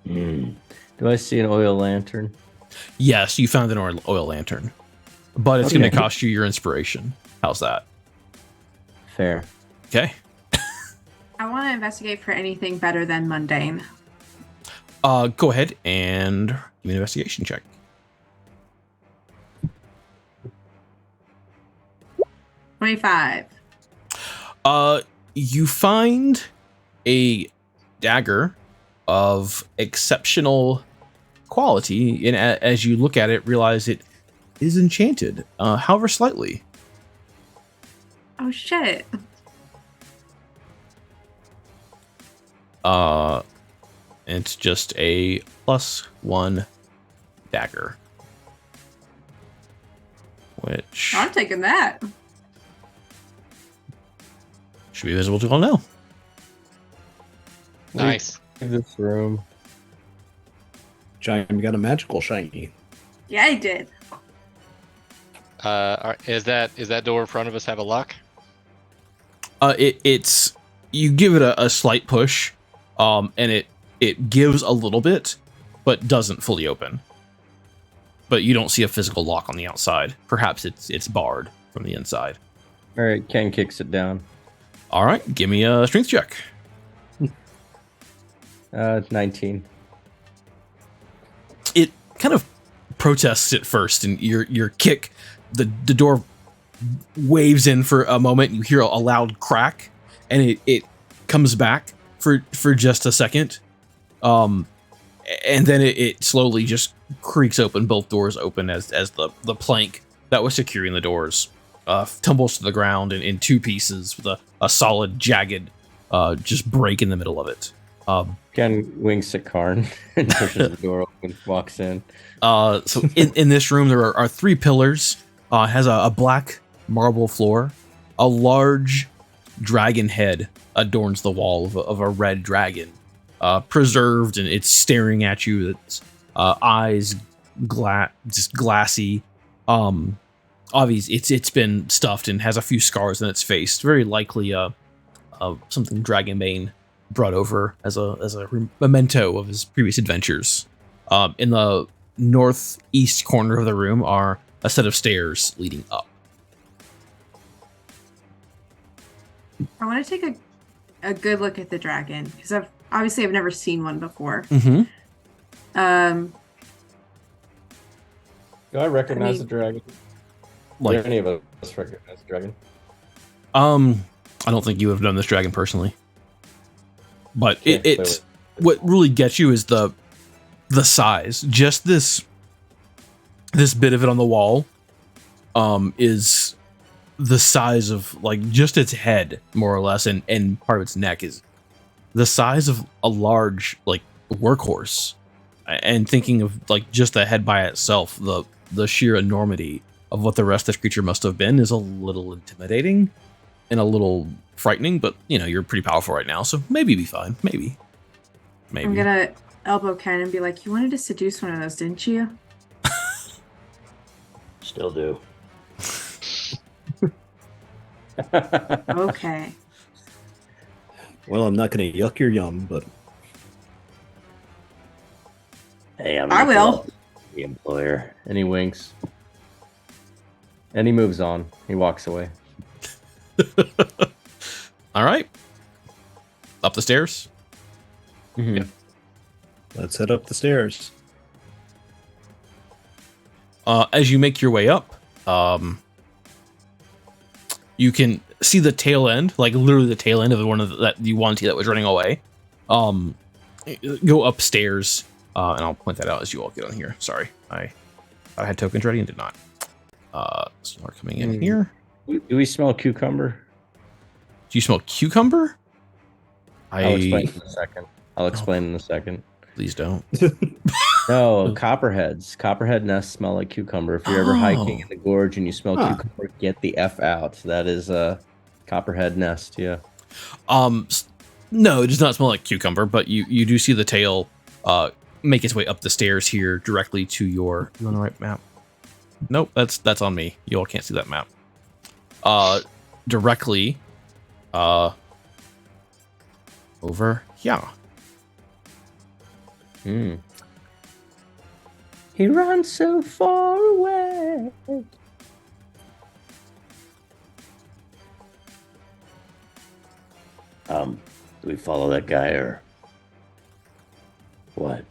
S2: Do I see an oil lantern?
S1: Yes, you found an oil lantern, but it's going
S2: Okay.
S1: to cost you your inspiration. How's that?
S2: Fair.
S1: Okay.
S4: I want to investigate for anything better than mundane.
S1: Go ahead and give me an investigation check.
S4: 25.
S1: You find a dagger of exceptional quality, and as you look at it, realize it is enchanted, however slightly.
S4: Oh shit.
S1: It's just a +1 dagger, which
S4: I'm taking that.
S1: should be visible to all now.
S3: Nice.
S2: Leave this room.
S5: Giant, you got a magical shiny.
S4: Yeah, I did.
S3: Is that door in front of us have a lock?
S1: It's you give it a slight push, and it gives a little bit, but doesn't fully open. But you don't see a physical lock on the outside. Perhaps it's barred from the inside.
S2: All right, Ken kicks it down.
S1: All right, give me a strength check.
S2: 19.
S1: It kind of protests at first, and your kick, the door waves in for a moment. You hear a loud crack, and it comes back for just a second, and then it slowly just creaks open. Both doors open as the plank that was securing the doors tumbles to the ground in two pieces with a solid jagged just break in the middle of it.
S2: Ken winks at Karn and pushes the door open, walks in.
S1: So in this room, there are 3 pillars. Has a black marble floor. A large dragon head adorns the wall of a red dragon, preserved, and it's staring at you. Its eyes just glassy. Obviously, it's been stuffed and has a few scars in its face. Very likely something Dragonbane brought over as a memento of his previous adventures. In the northeast corner of the room are a set of stairs leading up.
S4: I want to take a good look at the dragon because I've never seen one before.
S1: Mm-hmm.
S2: Do I recognize the dragon?
S1: Like,
S2: Do any of us recognize the dragon?
S1: I don't think you have done this dragon personally, but
S2: Okay,
S1: it's what really gets you is the size. Just this bit of it on the wall, is the size of like just its head, more or less, and part of its neck is the size of a large like workhorse. And thinking of like just the head by itself, the sheer enormity of what the rest of this creature must have been is a little intimidating and a little frightening. But you're pretty powerful right now, so maybe be fine. Maybe.
S4: I'm gonna elbow Ken and be like, "You wanted to seduce one of those, didn't you?"
S2: Still do.
S4: Okay.
S5: Well, I'm not going to yuck your yum, but
S2: Hey,
S4: I will.
S2: The employer. And he winks. And he moves on. He walks away.
S1: All right. Up the stairs.
S2: Mm-hmm.
S5: let's head up the stairs.
S1: As you make your way up, you can see the tail end, like literally the tail end of the one that you wanted that was running away. Go upstairs, and I'll point that out as you all get on here. Sorry, I had tokens ready and did not. So we're coming in here.
S2: Do we smell cucumber?
S1: Do you smell cucumber?
S2: I'll explain in a second. In a second.
S1: Please don't.
S2: No, copperheads. Copperhead nests smell like cucumber. If you're ever hiking in the gorge and you smell cucumber, get the F out. That is a copperhead nest, yeah.
S1: No, it does not smell like cucumber, but you do see the tail make its way up the stairs here directly to your... You on the right map? Nope, that's on me. You all can't see that map. Directly over here.
S2: He runs so far away. Do we follow that guy or what?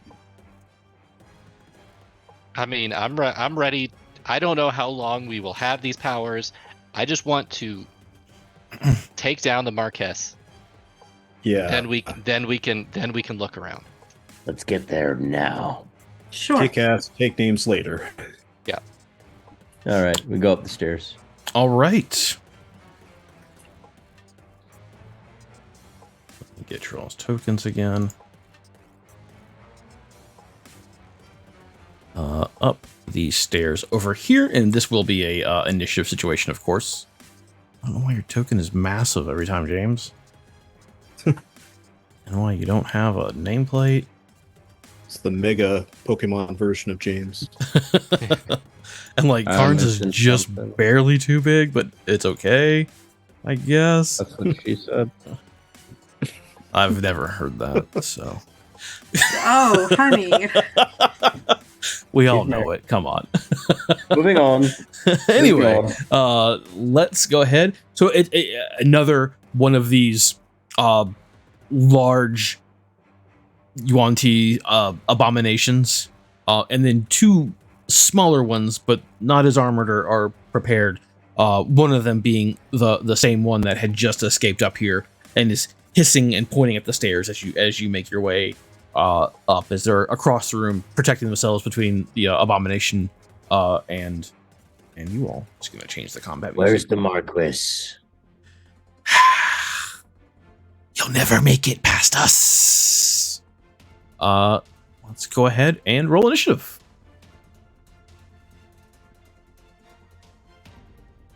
S3: I mean, I'm ready. I don't know how long we will have these powers. I just want to take down the Marquess.
S5: Yeah.
S3: then we can look around.
S2: Let's get there now.
S4: Sure.
S5: Kick ass, take names later.
S2: All right, we go up the stairs.
S1: All right. Let me get Troll's tokens again. Up these stairs over here, and this will be a initiative situation, of course. I don't know why your token is massive every time, James. And why you don't have a nameplate.
S5: It's the mega Pokemon version of James.
S1: And like Carnes is
S2: missing
S1: just
S2: something.
S1: barely too big, but it's okay, I guess.
S2: That's what she said.
S1: I've never heard that, so
S4: Oh, honey.
S1: we all know it. Come on.
S2: Moving on.
S1: Anyway,
S2: Moving on.
S1: let's go ahead. So another one of these large Yuan-Ti abominations, and then two smaller ones, but not as armored or are prepared. One of them being the same one that had just escaped up here and is hissing and pointing at the stairs as you make your way up, as they're across the room protecting themselves between the abomination and you all. Just gonna change the combat music.
S2: Where's the Marquis?
S1: You'll never make it past us. Let's go ahead and roll initiative.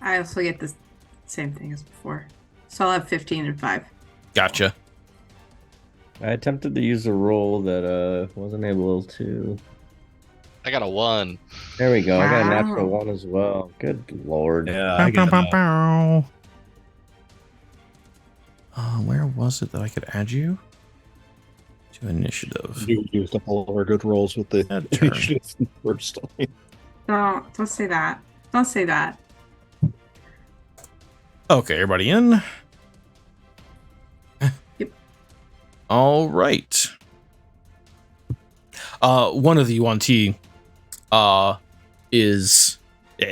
S4: I also get the same thing as before. So I'll have 15 and 5.
S1: Gotcha.
S2: I attempted to use a roll that wasn't able to.
S3: I got a 1.
S2: There we go. I got a
S4: Wow.
S2: natural 1 as well. Good lord.
S5: Yeah, I get that.
S1: Where was it that I could add you to initiative?
S5: You used up all of our good rolls with the
S1: That turn.
S5: initiatives the first time.
S4: Don't say that. Don't say that.
S1: Okay, everybody in?
S4: Yep.
S1: All right. One of the Yuan-Ti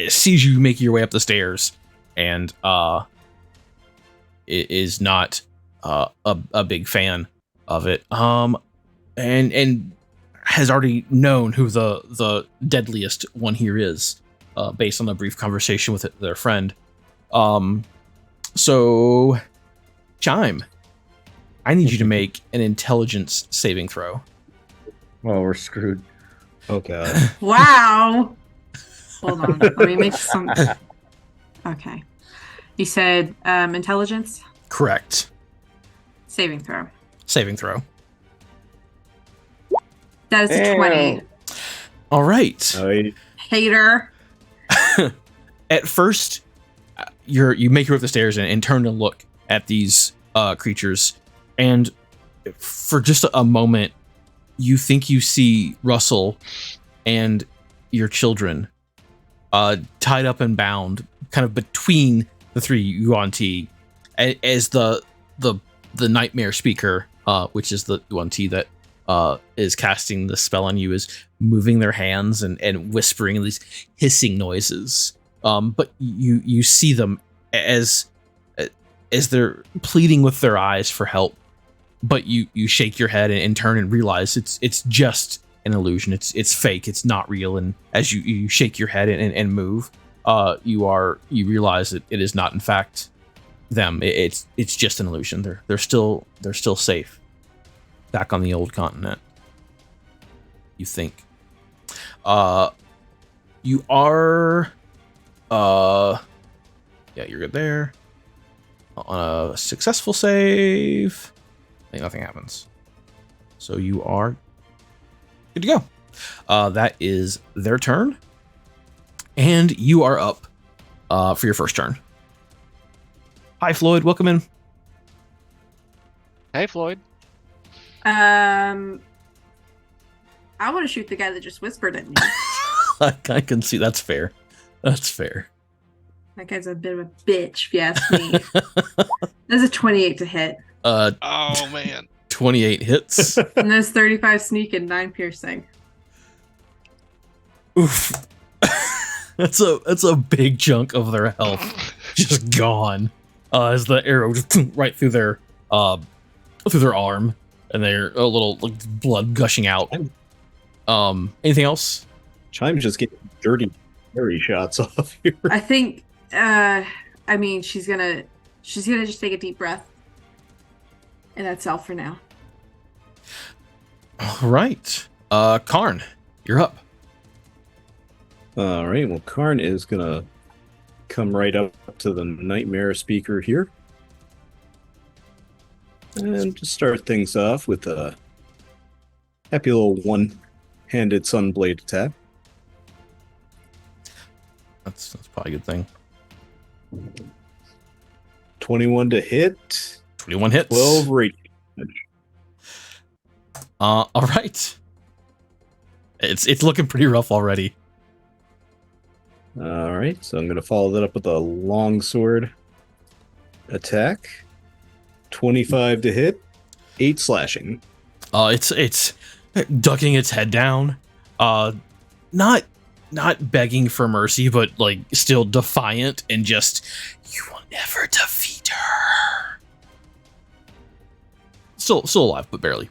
S1: sees you make your way up the stairs, and is not a big fan of it. And has already known who the deadliest one here is, based on a brief conversation with their friend. So, Chime, I need you to make an intelligence saving throw.
S2: Well, we're screwed.
S5: Oh god.
S4: Wow. Hold on. Let me make some. Okay. You said intelligence
S1: Correct.
S4: saving throw.
S1: Saving throw.
S4: That is a
S2: Damn.
S4: 20.
S1: All right.
S4: Hater.
S1: At first, you make your way up the stairs and turn to look at these creatures, and for just a moment, you think you see Russell and your children tied up and bound, kind of between the three Yuan-Ti, as the nightmare speaker, which is the Yuan-Ti that is casting the spell on you, is moving their hands and whispering these hissing noises. But you see them as they're pleading with their eyes for help, but you shake your head and turn and realize it's just an illusion. It's fake. It's not real. And as you shake your head and move, you realize that it is not in fact them. It's just an illusion. They're still safe back on the old continent. You think. You are. Yeah, you're good there. On a successful save, I think nothing happens. So you are good to go. That is their turn, and you are up for your first turn. Hi, Floyd. Welcome in.
S3: Hey, Floyd.
S4: I want to shoot the guy that just whispered at me.
S1: I can see that's fair. That's fair.
S4: That guy's a bit of a bitch, if you ask me. There's a 28 to hit.
S3: Oh man.
S1: 28 hits.
S4: And there's 35 sneak and 9 piercing.
S1: Oof. That's a big chunk of their health just gone. As the arrow just right through their through their arm, and they're a little like blood gushing out. Anything else?
S5: Chime's just getting dirty, hairy shots off here.
S4: I think. I mean, she's gonna just take a deep breath, and that's all for now.
S1: All right. Karn, you're up.
S5: All right. Well, Karn is gonna come right up to the nightmare speaker here, and just start things off with a happy little one-handed sunblade attack.
S1: That's probably a good thing.
S5: 21 to hit.
S1: 21 hits.
S5: 12 radiant.
S1: All right. It's looking pretty rough already.
S5: All right, so I'm going to follow that up with a longsword attack. 25 to hit, 8 slashing.
S1: It's ducking its head down. Not begging for mercy, but like still defiant and just, you will never defeat her. Still alive, but barely.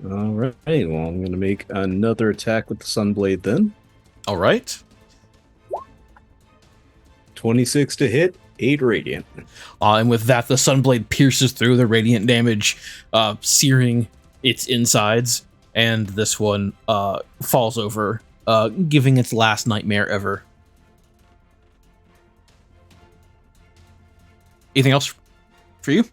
S5: All right, well, I'm going to make another attack with the Sunblade then.
S1: All right.
S5: 26 to hit, 8 radiant.
S1: And with that, the Sunblade pierces through the radiant damage, searing its insides, and this one falls over, giving its last nightmare ever. Anything else for you?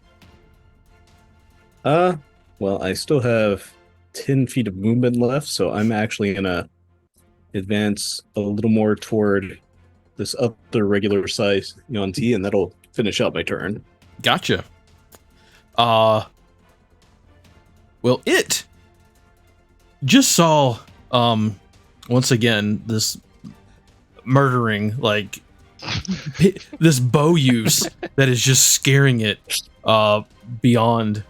S5: Well, I still have 10 feet of movement left, so I'm actually going to advance a little more toward this other regular size Yuan-Ti, and that'll finish out my turn.
S1: Gotcha. Well, it just saw, once again, this murdering, like, this bow use that is just scaring it, beyond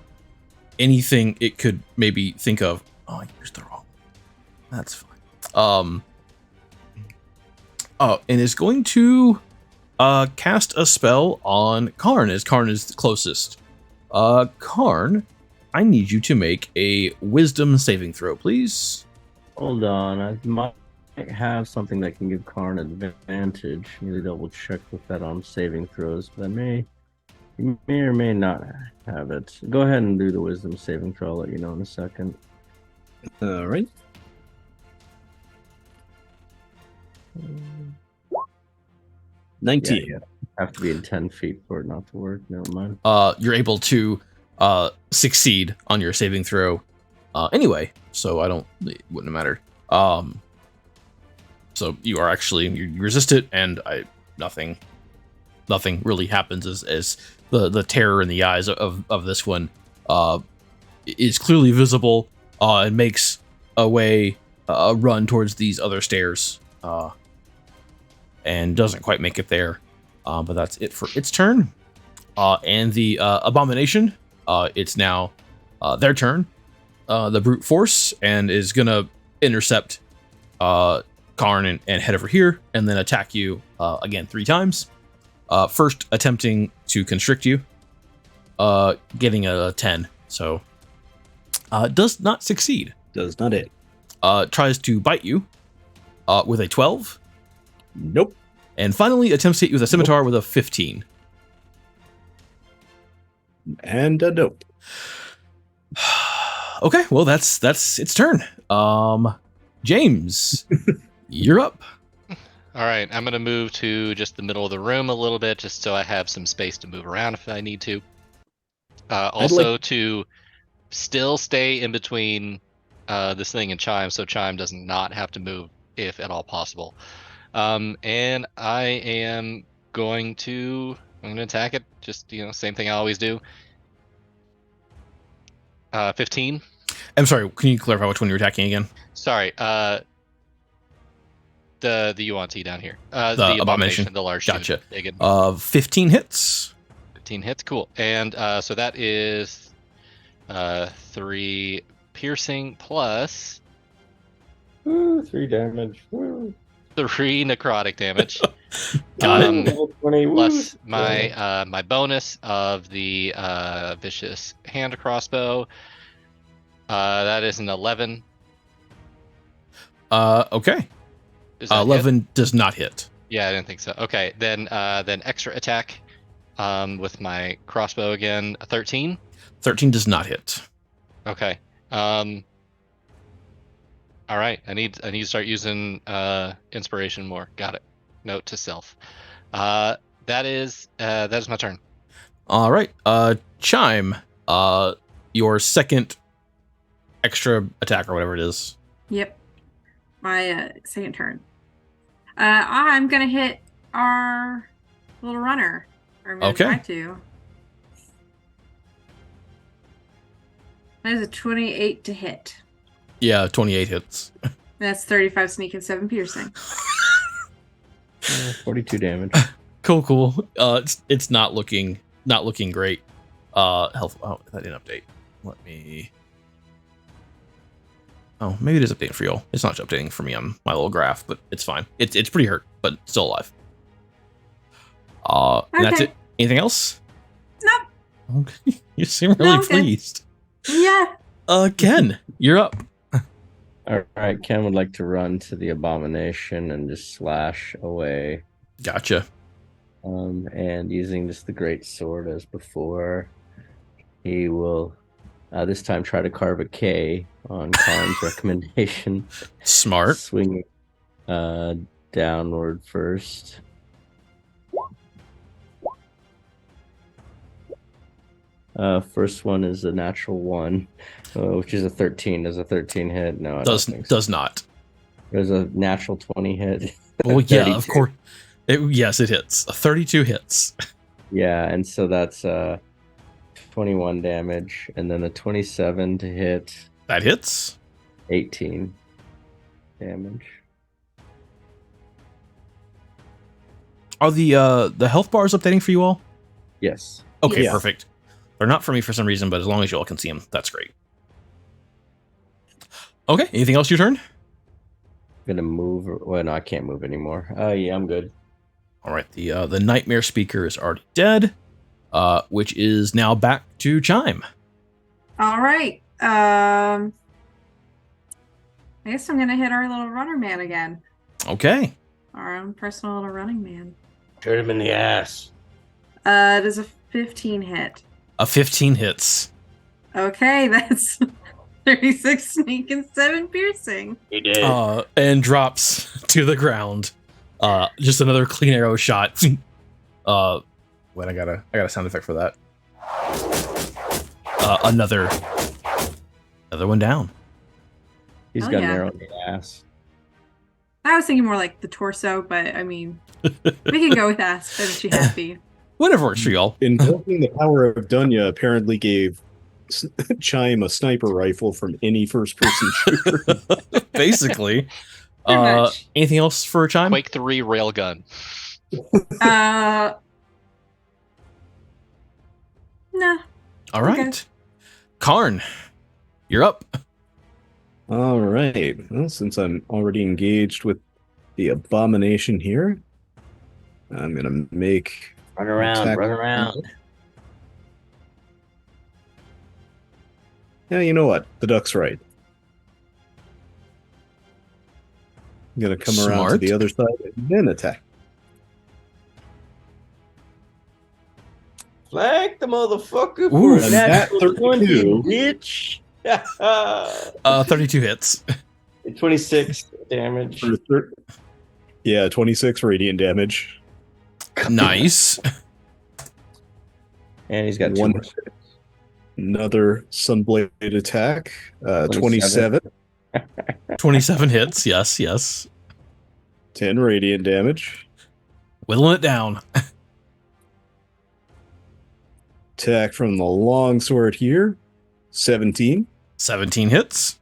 S1: anything it could maybe think of. Oh, I used the wrong. That's fine. And is going to cast a spell on Karn, as Karn is the closest. Karn, I need you to make a wisdom saving throw, please.
S2: Hold on, I might have something that can give Karn advantage. Need to double check with that on saving throws, but you may or may not have it. Go ahead and do the wisdom saving throw. I'll let you know in a second.
S5: All right. 19.
S2: Yeah. Have to be in 10 feet for it not to work. Never mind.
S1: You're able to succeed on your saving throw anyway, so it wouldn't have mattered. So you are actually, you resist it, and nothing really happens as the terror in the eyes of this one is clearly visible, and makes a run towards these other stairs, and doesn't quite make it there. But that's it for its turn. And the abomination, it's now their turn. The brute force, and is gonna intercept Karn and head over here, and then attack you again 3 times. First attempting to constrict you, getting a 10, so does not succeed.
S5: Does not hit.
S1: Tries to bite you with a 12.
S5: Nope.
S1: And finally attempts to hit you with a scimitar with a 15.
S5: And a nope.
S1: Okay, well that's its turn. James, you're up.
S3: All right, I'm going to move to just the middle of the room a little bit, just so I have some space to move around if I need to. Also, to still stay in between this thing and Chime, so Chime does not have to move if at all possible. And I am going to attack it. Just, same thing I always do. 15.
S1: I'm sorry, can you clarify which one you're attacking again?
S3: Sorry, the Yuan-Ti down here.
S1: The abomination,
S3: the large
S1: gotcha.
S3: Big
S1: 15 hits.
S3: 15 hits, cool. And so that is 3 piercing plus
S2: 3 damage. Woo.
S3: 3 necrotic damage.
S1: Got it.
S2: Level 20, woo.
S3: Plus my bonus of the vicious hand crossbow. That is an 11.
S1: Okay.
S3: Does that hit?
S1: 11 does not hit.
S3: Yeah, I didn't think so. Okay, then extra attack with my crossbow again, a 13.
S1: 13 does not hit.
S3: Okay. All right, I need to start using inspiration more. Got it. Note to self. That is my turn.
S1: All right. Chime. Your second extra attack or whatever it is.
S4: Yep. My second turn. I'm gonna hit our little runner. Or I'm gonna
S1: Okay.
S4: try to. That is a 28 to hit.
S1: Yeah, 28 hits.
S4: That's 35 sneak and 7 piercing.
S2: 42 damage.
S1: Cool. It's not looking great. Health. Oh, that didn't update. Let me. Oh, maybe it is updating for y'all. It's not updating for me on my little graph, but it's fine. It's pretty hurt, but still alive. And that's
S4: Okay.
S1: it. Anything else?
S4: Nope.
S1: Okay. You seem really
S4: No, I'm good.
S1: pleased.
S4: Yeah.
S1: Ken, you're up.
S2: All right, Ken would like to run to the abomination and just slash away.
S1: Gotcha.
S2: And using just the great sword as before, he will this time try to carve a K on Karn's recommendation.
S1: Smart.
S2: Swinging downward first. First one is a natural 1, which is a 13. Does a 13 hit? No, I don't think so.
S1: Does not.
S2: There's a natural 20 hit.
S1: Well, yeah, of
S2: 32.
S1: course. Yes, it hits. 32 hits.
S2: Yeah, and so that's 21 damage, and then a 27 to hit,
S1: That hits.
S2: 18 damage.
S1: Are the health bars updating for you all?
S2: Yes.
S1: Okay,
S5: Yes.
S1: perfect. They're not for me for some reason, but as long as you all can see them, that's great. Okay, anything else your turn?
S2: I'm gonna move. Well, no, I can't move anymore. Yeah, I'm good.
S1: All right, the nightmare speaker is already dead, which is now back to Chime.
S4: All right. I guess I'm gonna hit our little runner man again.
S1: Okay.
S4: Our own personal little running man.
S2: Shoot him in the ass.
S4: It is a 15 hit.
S1: A 15 hits.
S4: Okay, that's 36 sneak and 7 piercing.
S2: He did.
S1: And drops to the ground. Just another clean arrow shot. Wait, I got a sound effect for that. Another one down.
S2: He's
S4: Oh,
S2: got an
S4: yeah.
S2: arrow in the ass.
S4: I was thinking more like the torso, but I mean, we can go with ass. That makes you happy.
S1: Whatever works for y'all.
S5: Invoking the power of Dunya apparently gave Chime a sniper rifle from any first-person shooter.
S1: Basically.
S4: Pretty much.
S1: Anything else for Chime?
S3: Quake 3 railgun.
S4: No.
S1: All right.
S4: Okay.
S1: Karn, you're up.
S5: All right. Well, since I'm already engaged with the abomination here, I'm gonna make
S2: Run around,
S5: attack.
S2: run around.
S5: Yeah, you know what? The duck's right. I'm gonna come around to
S1: Smart.
S5: the other side and then attack.
S2: Flag the motherfucker
S1: Ooh,
S2: for a
S5: and that
S2: natural
S5: 32.
S2: 20, bitch.
S1: 32 hits.
S2: 26 damage.
S5: Yeah, 26 radiant damage.
S1: Nice.
S2: And he's got
S5: One-
S2: 2 more.
S5: Another sunblade attack. 27.
S1: 27 hits. Yes.
S5: 10 radiant damage.
S1: Whittling it down.
S5: Attack from the longsword here. 17.
S1: 17 hits.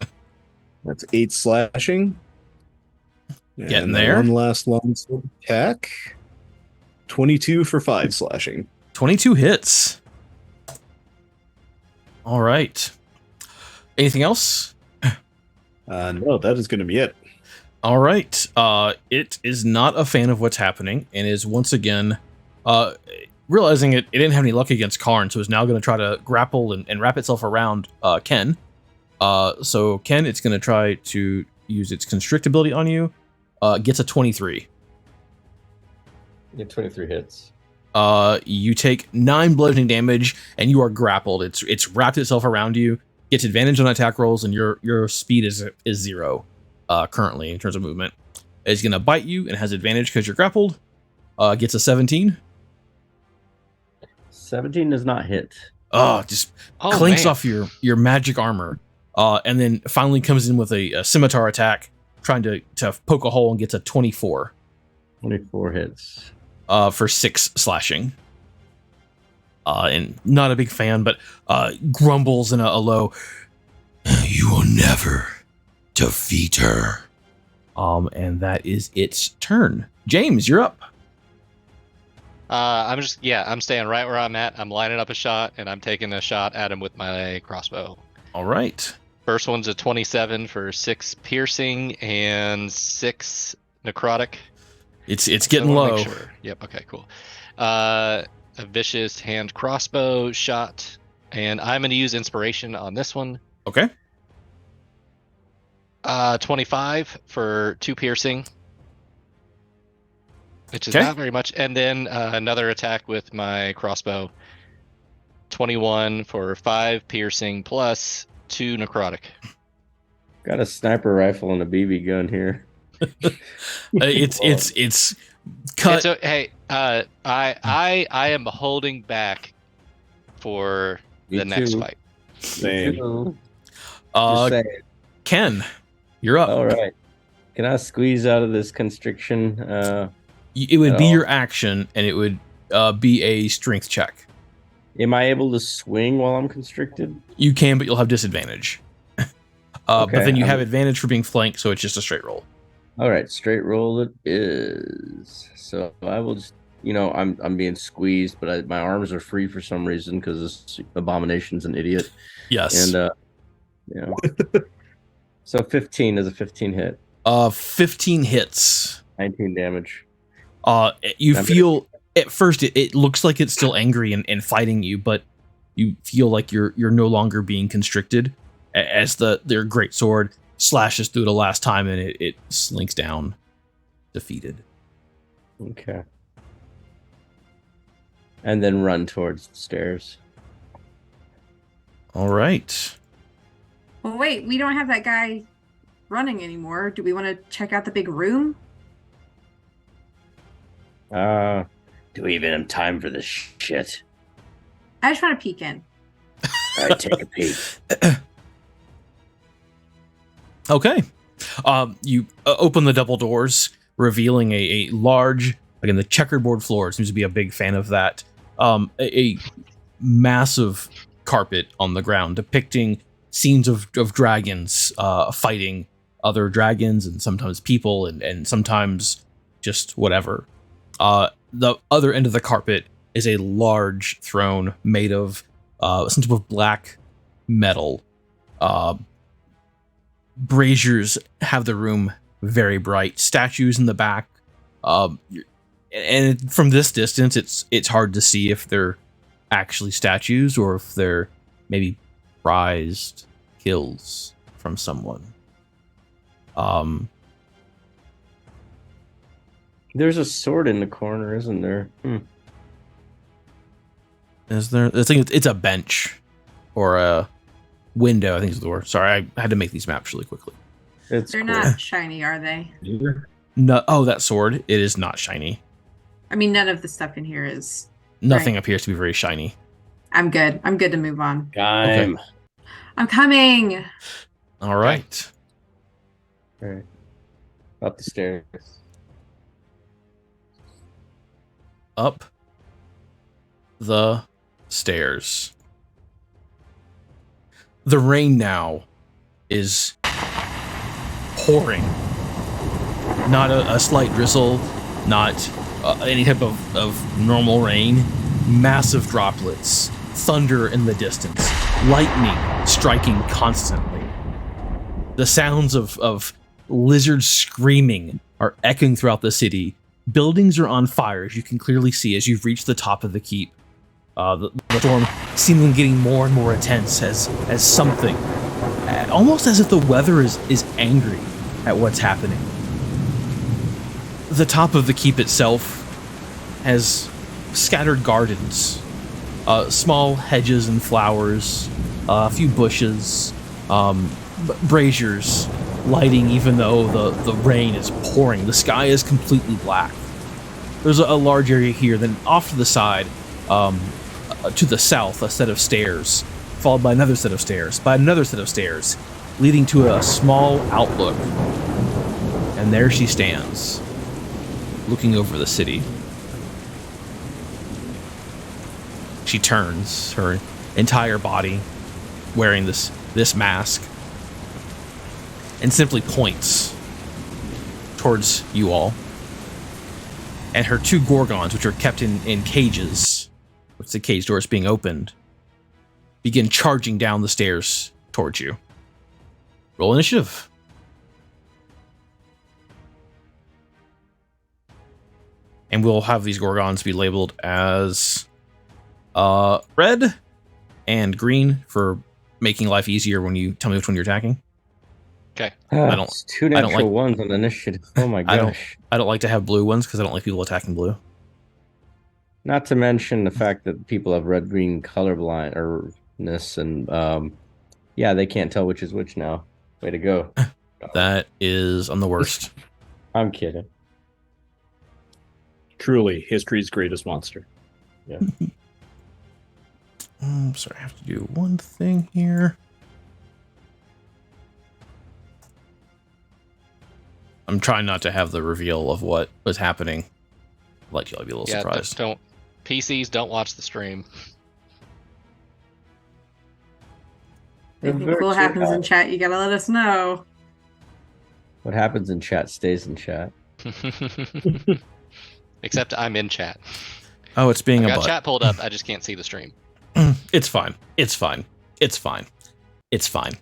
S5: That's 8 slashing.
S1: Getting
S5: And
S1: there.
S5: One last longsword attack. 22 for 5 slashing.
S1: 22 hits. All right. Anything else?
S5: No, that is going to be it.
S1: All right. It is not a fan of what's happening and is once again realizing it didn't have any luck against Karn, so is now going to try to grapple and wrap itself around Ken. So Ken, it's going to try to use its constrict ability on you. Gets a 23.
S2: Yeah, 23 hits.
S1: You take 9 bludgeoning damage, and you are grappled. It's wrapped itself around you. Gets advantage on attack rolls, and your speed is 0 currently in terms of movement. It's gonna bite you and has advantage because you're grappled. Gets a 17.
S2: 17 does not hit.
S1: Just clinks off your magic armor, and then finally comes in with a scimitar attack, trying to poke a hole, and gets a 24.
S2: 24 hits.
S1: For 6 slashing. And not a big fan, but grumbles in a low, "You will never defeat her." And that is its turn. James, you're up.
S3: I'm staying right where I'm at. I'm lining up a shot, and I'm taking a shot at him with my crossbow.
S1: All right.
S3: First one's a 27 for 6 piercing and 6 necrotic.
S1: It's getting low.
S3: Sure. Yep. Okay. Cool. A vicious hand crossbow shot, and I'm going to use inspiration on this one.
S1: Okay.
S3: 25 for 2 piercing, which is
S1: Okay.
S3: not very much, and then another attack with my crossbow. 21 for 5 piercing plus 2 necrotic.
S2: Got a sniper rifle and a BB gun here.
S1: It's cut.
S3: Hey, I am holding back for
S2: Me
S3: the next
S2: too.
S3: fight.
S5: Same.
S2: Just saying.
S1: Ken, you're up.
S2: All right. Can I squeeze out of this constriction?
S1: It would be
S2: Oh.
S1: your action, and it would be a strength check.
S2: Am I able to swing while I'm constricted?
S1: You can, but you'll have disadvantage. But
S2: Okay,
S1: then you
S2: I'm-
S1: have advantage for being flanked, so it's just a straight roll.
S2: All right, straight roll it is. So I will just, I'm being squeezed, but my arms are free for some reason because this abomination's an idiot.
S1: Yes.
S2: And so 15 is a 15 hit,
S1: 15 hits.
S2: 19 damage.
S1: You
S2: I'm
S1: feel at first it looks like it's still angry and fighting you, but you feel like you're no longer being constricted as their great sword slashes through the last time, and it slinks down, defeated.
S2: Okay. And then run towards the stairs.
S1: All right.
S4: Well, wait, we don't have that guy running anymore. Do we want to check out the big room?
S2: Do we even have time for this shit?
S4: I just want to peek in.
S2: All right, take a peek.
S1: Okay. You open the double doors, revealing a large, again, the checkerboard floor. It seems to be a big fan of that. A massive carpet on the ground depicting scenes of dragons fighting other dragons, and sometimes people, and sometimes just whatever. The other end of the carpet is a large throne made of some type of black metal. Braziers have the room very bright. Statues in the back, and from this distance, it's hard to see if they're actually statues or if they're maybe prized kills from someone.
S2: There's a sword in the corner, isn't there?
S1: Is there? I think it's a bench or a window. I think is the word. Sorry, I had to make these maps really quickly.
S2: It's
S4: They're
S2: cool.
S4: not shiny, are they?
S1: No, that sword. It is not shiny.
S4: I mean, none of the stuff in here is.
S1: Nothing
S4: Right.
S1: appears to be very shiny.
S4: I'm good. I'm good to move on.
S2: Time.
S4: I'm coming.
S1: All right.
S2: All right. Up the stairs.
S1: Up the stairs. The rain now is pouring. Not a slight drizzle, not any type of normal rain. Massive droplets, thunder in the distance, lightning striking constantly. The sounds of lizards screaming are echoing throughout the city. Buildings are on fire, as you can clearly see as you've reached the top of the keep. The storm seemingly getting more and more intense as something, almost as if the weather is angry at what's happening. The top of the keep itself has scattered gardens, small hedges and flowers, a few bushes, braziers lighting even though the rain is pouring. The sky is completely black. There's a large area here, then off to the side, to the south, a set of stairs, followed by another set of stairs, leading to a small outlook. And there she stands, looking over the city. She turns, her entire body wearing this mask, and simply points towards you all. And her two gorgons, which are kept in cages, with the cage doors being opened, begin charging down the stairs towards you. Roll initiative. And we'll have these gorgons be labeled as red and green for making life easier when you tell me which one you're attacking.
S3: Okay.
S1: I don't-
S2: It's two natural ones on initiative. Oh my gosh.
S1: I don't like to have blue ones because I don't like people attacking blue.
S2: Not to mention the fact that people have red-green colorblindness, and yeah, they can't tell which is which now. Way to go.
S1: That is on the worst.
S2: I'm kidding.
S5: Truly, history's greatest monster.
S1: Sorry, I have to do one thing here. I'm trying not to have the reveal of what was happening. I'd like you all to be a little surprised.
S3: Don't PCs don't watch the stream.
S4: If anything cool happens in chat, you gotta let us know.
S2: What happens in chat stays in chat.
S3: Except I'm in chat.
S1: Oh, it's being
S3: I've
S1: a
S3: got
S1: butt.
S3: chat pulled up. I just can't see the stream.
S1: It's fine. It's fine. It's fine. It's fine.
S5: It's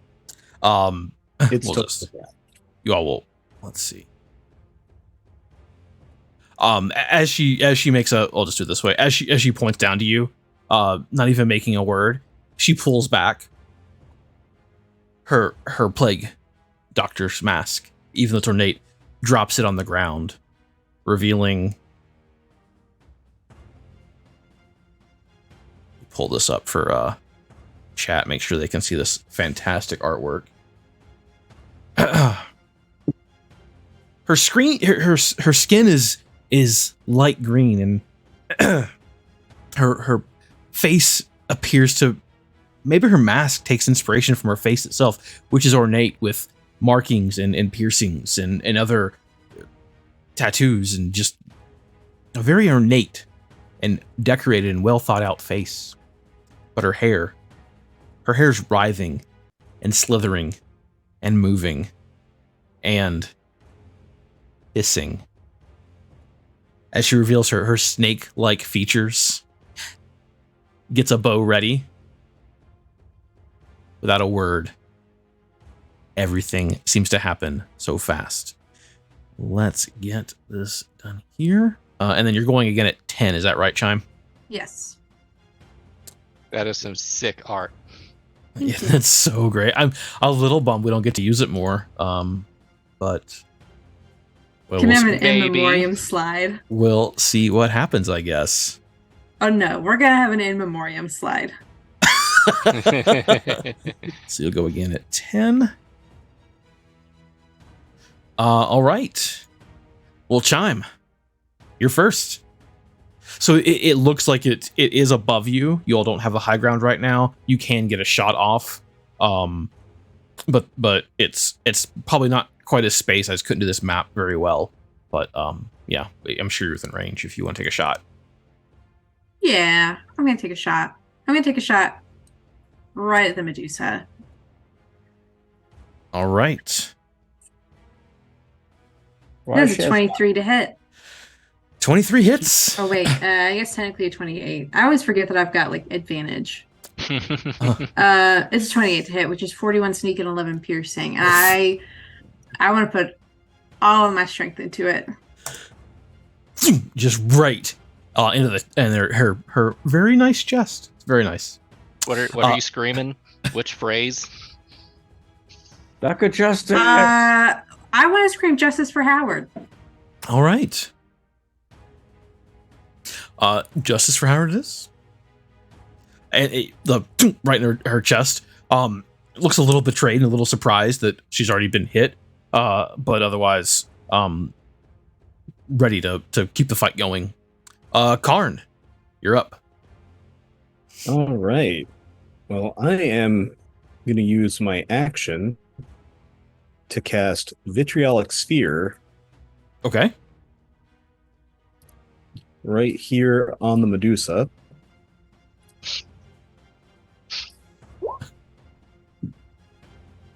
S1: we'll
S5: tough
S1: just,
S5: with that.
S1: you all will. Let's see. As she makes I'll just do it this way. As she points down to you, not even making a word, she pulls back her plague doctor's mask, even though it's ornate, drops it on the ground, revealing. Pull this up for chat. Make sure they can see this fantastic artwork. Her skin is light green, and her face appears to, maybe her mask takes inspiration from her face itself, which is ornate with markings and piercings and other tattoos, and just a very ornate and decorated and well thought out face. But her hair's writhing and slithering and moving and hissing as she reveals her snake-like features, gets a bow ready. Without a word, everything seems to happen so fast. Let's get this done here. And then you're going again at 10, is that right, Chime?
S4: Yes.
S3: That is some sick art.
S1: Yeah, that's so great. I'm a little bummed we don't get to use it more. But well,
S4: Can we have an
S3: Maybe.
S4: in memoriam slide?
S1: we'll see what happens, I guess.
S4: Oh no, we're gonna have an in memoriam slide.
S1: So you'll go again at 10. All right. Well, Chime, you're first. So it looks like it is above you. You all don't have the high ground right now. You can get a shot off. But it's probably not quite as spaced. I just couldn't do this map very well. But yeah, I'm sure you're within range if you want to take a shot.
S4: Yeah, I'm gonna take a shot. I'm gonna take a shot right at the Medusa.
S1: All right.
S4: That's a 23 to hit.
S1: 23 hits.
S4: Oh wait, I guess technically a 28. I always forget that I've got like advantage. It's a 28 to hit, which is 41 sneak and 11 piercing. And I want to put all of my strength into it.
S1: Just right into her very nice chest. It's very nice.
S3: What are you screaming? Which phrase?
S2: Becca Justice.
S4: I want to scream justice for Howard.
S1: All right. Justice for Howard it is. And right in her chest. Looks a little betrayed and a little surprised that she's already been hit. But otherwise, ready to keep the fight going. Karn, you're up.
S5: All right. Well, I am going to use my action to cast Vitriolic Sphere
S1: Okay.
S5: right here on the Medusa.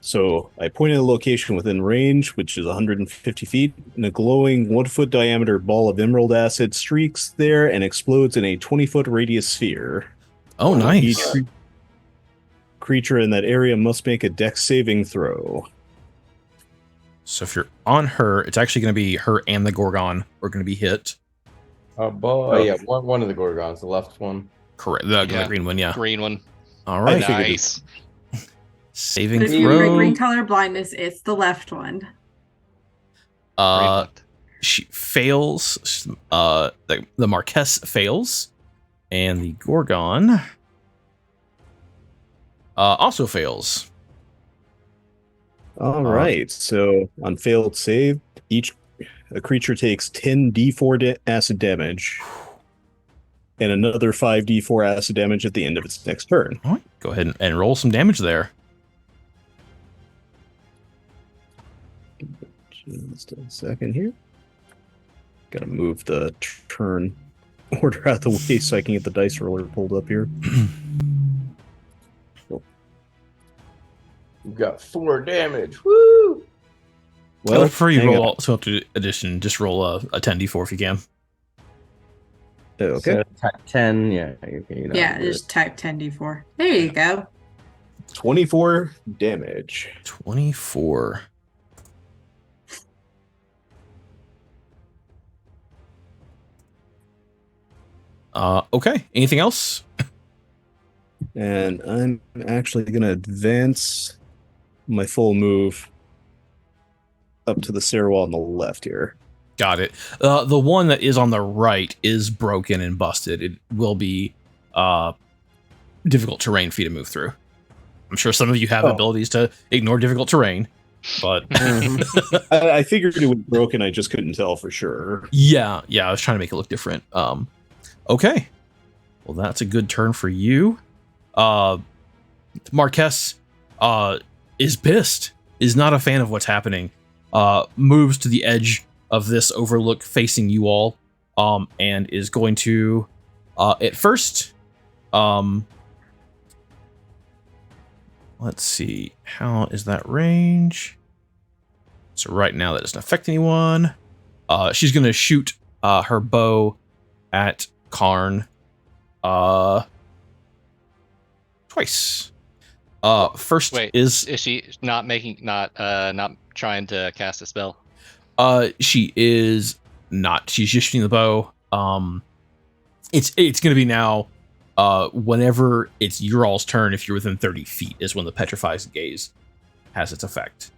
S5: So I point at a location within range, which is 150 feet, and a glowing 1-foot diameter ball of emerald acid streaks there and explodes in a 20-foot radius sphere.
S1: Oh,
S5: Each
S1: nice.
S5: creature in that area must make a dex saving throw.
S1: So if you're on her, it's actually going to be her and the Gorgon are going to be hit.
S2: Oh boy, yeah, one of the Gorgons, the left one.
S1: Correct. The
S3: Yeah.
S1: green one, yeah.
S3: Green one.
S1: All right.
S5: figured it-
S3: Nice.
S1: Saving
S4: But if you have
S1: throw.
S4: green color blindness, it's the left one.
S3: Green
S1: Uh,
S3: one.
S1: she fails. The Marquess fails, and the Gorgon also fails.
S5: All right. So on failed save, a creature takes 10 d4 acid damage and another 5 d4 acid damage at the end of its next turn.
S1: All right, go ahead and roll some damage there.
S5: Just a second here. Gotta move the turn order out of the way so I can get the dice roller pulled up here.
S2: You've got 4 damage. Woo!
S1: Well, before you
S5: hang
S1: roll
S5: on.
S1: also up to addition, just roll a 10d4 if you can.
S5: Okay.
S2: So, 10, yeah. You know,
S4: Yeah, just type 10d4. There you go.
S5: 24 damage.
S1: 24. Okay. Anything else?
S5: And I'm actually going to advance my full move up to the stairwell on the left here.
S1: Got it. The one that is on the right is broken and busted. It will be difficult terrain for you to move through. I'm sure some of you have abilities to ignore difficult terrain, but
S5: I figured it was broken. I just couldn't tell for sure.
S1: yeah, I was trying to make it look different. Okay. Well, that's a good turn for you. Marquess is pissed, is not a fan of what's happening, moves to the edge of this overlook facing you all, and is going to, at first, let's see, how is that range? So right now that doesn't affect anyone. She's going to shoot her bow at Karn twice. First
S3: Wait,
S1: is
S3: she not trying to cast a spell?
S1: she is not. She's just shooting the bow. It's going to be now. Whenever it's your all's turn, if you're within 30 feet, is when the Petrify's Gaze has its effect.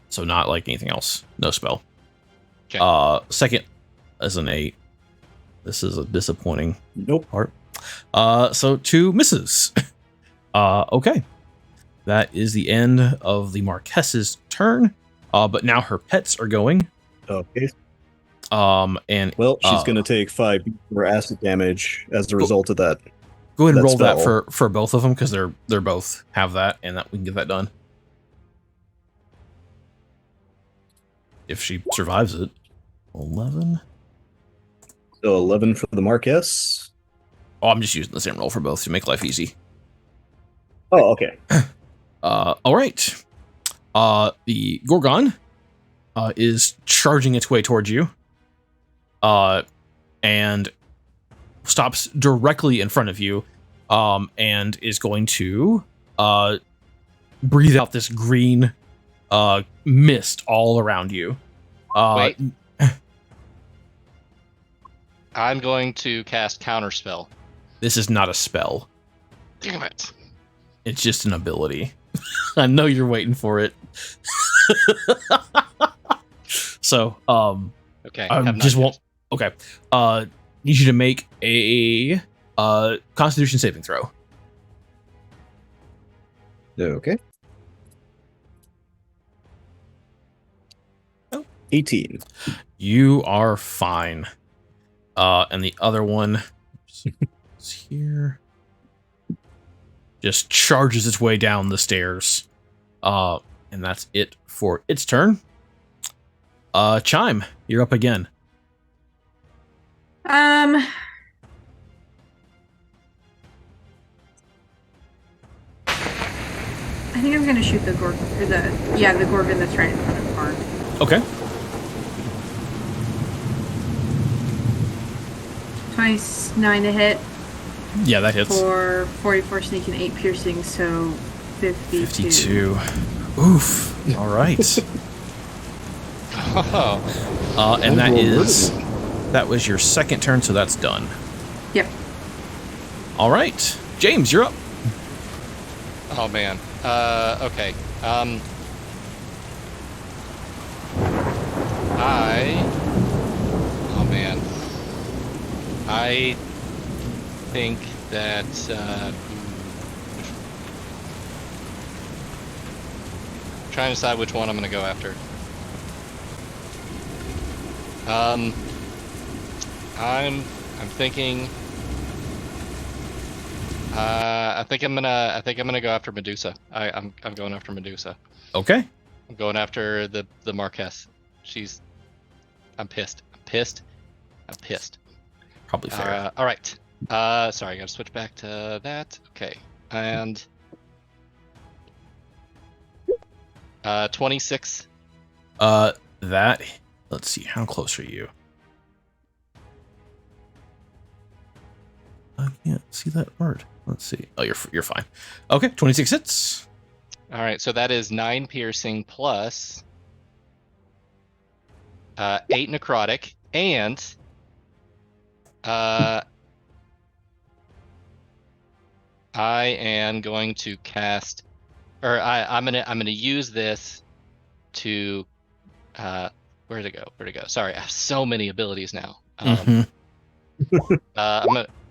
S1: So not like anything else. No spell.
S3: Okay.
S1: Second is an 8. This is a disappointing
S5: Nope.
S1: part. So 2 misses. Okay. That is the end of the Marquess's turn. But now her pets are going.
S5: Okay.
S1: And
S5: Well, she's going to take 5 more acid damage as a result of that.
S1: go ahead and
S5: that
S1: roll that
S5: spell.
S1: for both of them because they're both have that, and that we can get that done. If she survives it. 11.
S5: So 11 for the Marquess.
S1: Oh, I'm just using the same roll for both to make life easy.
S5: Oh, okay.
S1: All right. The Gorgon is charging its way towards you. And stops directly in front of you. And is going to breathe out this green mist all around you.
S3: Wait. I'm going to cast Counterspell.
S1: This is not a spell.
S3: Damn it.
S1: It's just an ability. I know you're waiting for it. So,
S3: Okay.
S1: I
S3: have not
S1: just
S3: yet.
S1: won't. Okay. Need you to make a Constitution saving throw.
S5: Okay.
S1: Oh.
S5: 18.
S1: You are fine. And the other one is here. Just charges its way down the stairs. And that's it for its turn. Chime, you're up again.
S4: I think I'm gonna shoot the Gorgon, or the Gorgon that's right in front of Karn.
S1: Okay.
S4: 29 to hit
S1: Yeah, that hits.
S4: for 44 sneak and 8 piercing, so 52.
S1: 52. Oof. All right.
S3: Oh,
S1: And that was your second turn, so that's done.
S4: Yep.
S1: All right, James, you're up.
S3: oh man. Okay. Oh man. I think that trying to decide which one I'm gonna go after. I'm thinking. I think I'm gonna go after Medusa. I'm going after Medusa.
S1: Okay.
S3: I'm going after the Marquess. I'm pissed. I'm pissed.
S1: Probably fair.
S3: All right. Sorry, I gotta switch back to that. Okay, and 26.
S1: That. Let's see. How close are you? I can't see that word. Let's see. Oh, you're fine. Okay, 26 hits.
S3: All right, so that is 9 piercing plus 8 necrotic, and I am going to cast, or I'm gonna use this to where'd it go? Sorry, I have so many abilities now.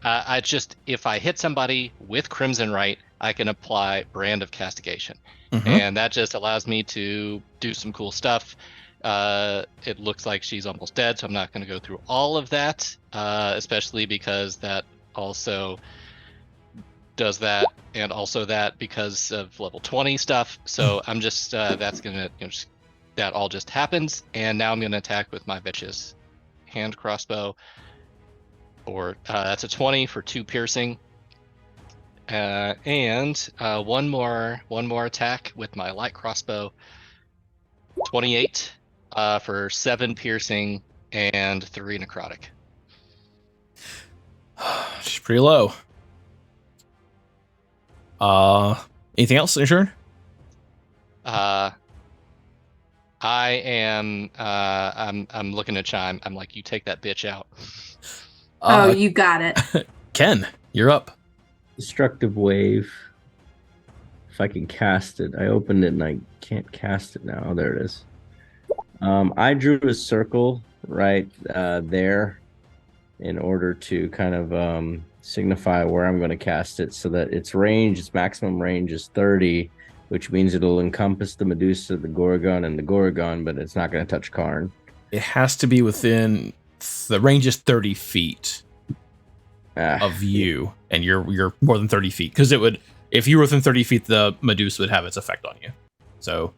S3: I just, if I hit somebody with Crimson Right, I can apply Brand of Castigation, and that just allows me to do some cool stuff. It looks like she's almost dead, so I'm not going to go through all of that, especially because that also does that, and also that because of level 20 stuff. So I'm just that's gonna that all just happens, and now I'm gonna attack with my vicious hand crossbow. Or that's a 20 for 2 piercing, and one more attack with my light crossbow. 28 for 7 piercing and 3 necrotic.
S1: She's pretty low. Anything else in your turn?
S3: I am. I'm looking at Chime. I'm like, you take that bitch out.
S4: Oh, you got it.
S1: Ken, you're up.
S2: Destructive Wave. If I can cast it. I opened it and I can't cast it now. Oh, there it is. I drew a circle right there in order to kind of signify where I'm going to cast it, so that its maximum range is 30, which means it'll encompass the Medusa, the Gorgon, and the Gorgon, but it's not going to touch Karn.
S1: It has to be within the range is 30 feet of you, and you're more than 30 feet, because it would, if you were within 30 feet, the Medusa would have its effect on you. So,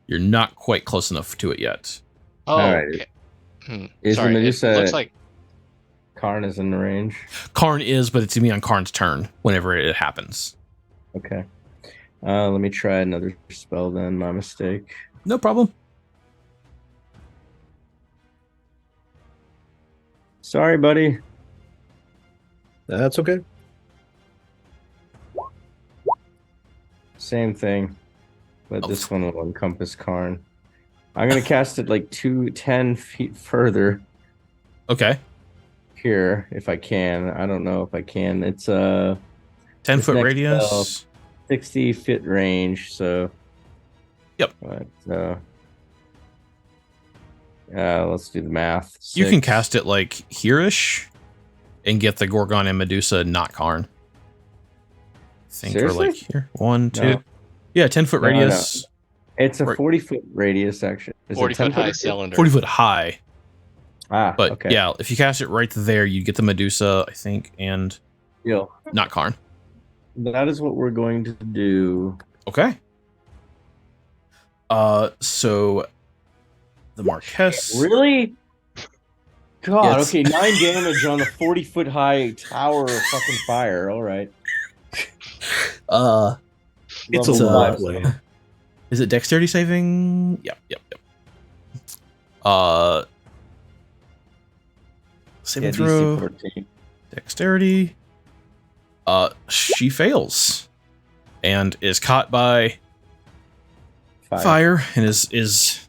S1: you're not quite close enough to it yet.
S3: Oh,
S2: right.
S3: Okay.
S2: Is
S3: Sorry,
S2: the Medusa?
S3: it looks like
S2: Karn is in the range.
S1: Karn is, but it's gonna be on Karn's turn whenever it happens.
S2: Okay. Let me try another spell then. My mistake.
S1: No problem.
S2: Sorry, buddy.
S5: That's okay.
S2: Same thing. but this one will encompass Karn. I'm gonna cast it like 10 feet further
S1: Okay.
S2: here if I can. I don't know if I can. It's
S1: 10-foot
S2: next
S1: radius.
S2: 60-foot range. So
S1: Yep.
S2: But let's do the math.
S1: You can
S2: 6.
S1: cast it like here-ish and get the Gorgon and Medusa, not Karn. I think or
S2: Seriously?
S1: like here. 1, 2.
S2: No.
S1: Yeah, 10-foot
S2: No,
S1: radius.
S2: It's a
S1: Right.
S2: 40-foot radius, actually. Is it
S3: 40-foot
S2: 10
S3: high
S2: radius?
S3: cylinder.
S1: 40-foot high.
S2: Ah,
S1: But
S2: okay.
S1: yeah, if you cast it right there, you'd get the Medusa, I think, and
S2: Deal.
S1: not Karn.
S2: That is what we're going to do.
S1: Okay. So the Marquess.
S2: Really? God,
S1: Yes.
S2: okay, 9 damage on a 40-foot high tower of fucking fire. All right.
S5: It's a
S2: Level
S5: lot,
S2: 5.
S5: Lane.
S1: Is it dexterity saving? Yep. Saving
S2: Yeah,
S1: throw.
S2: DC 14.
S1: Dexterity. She fails and is caught by fire and is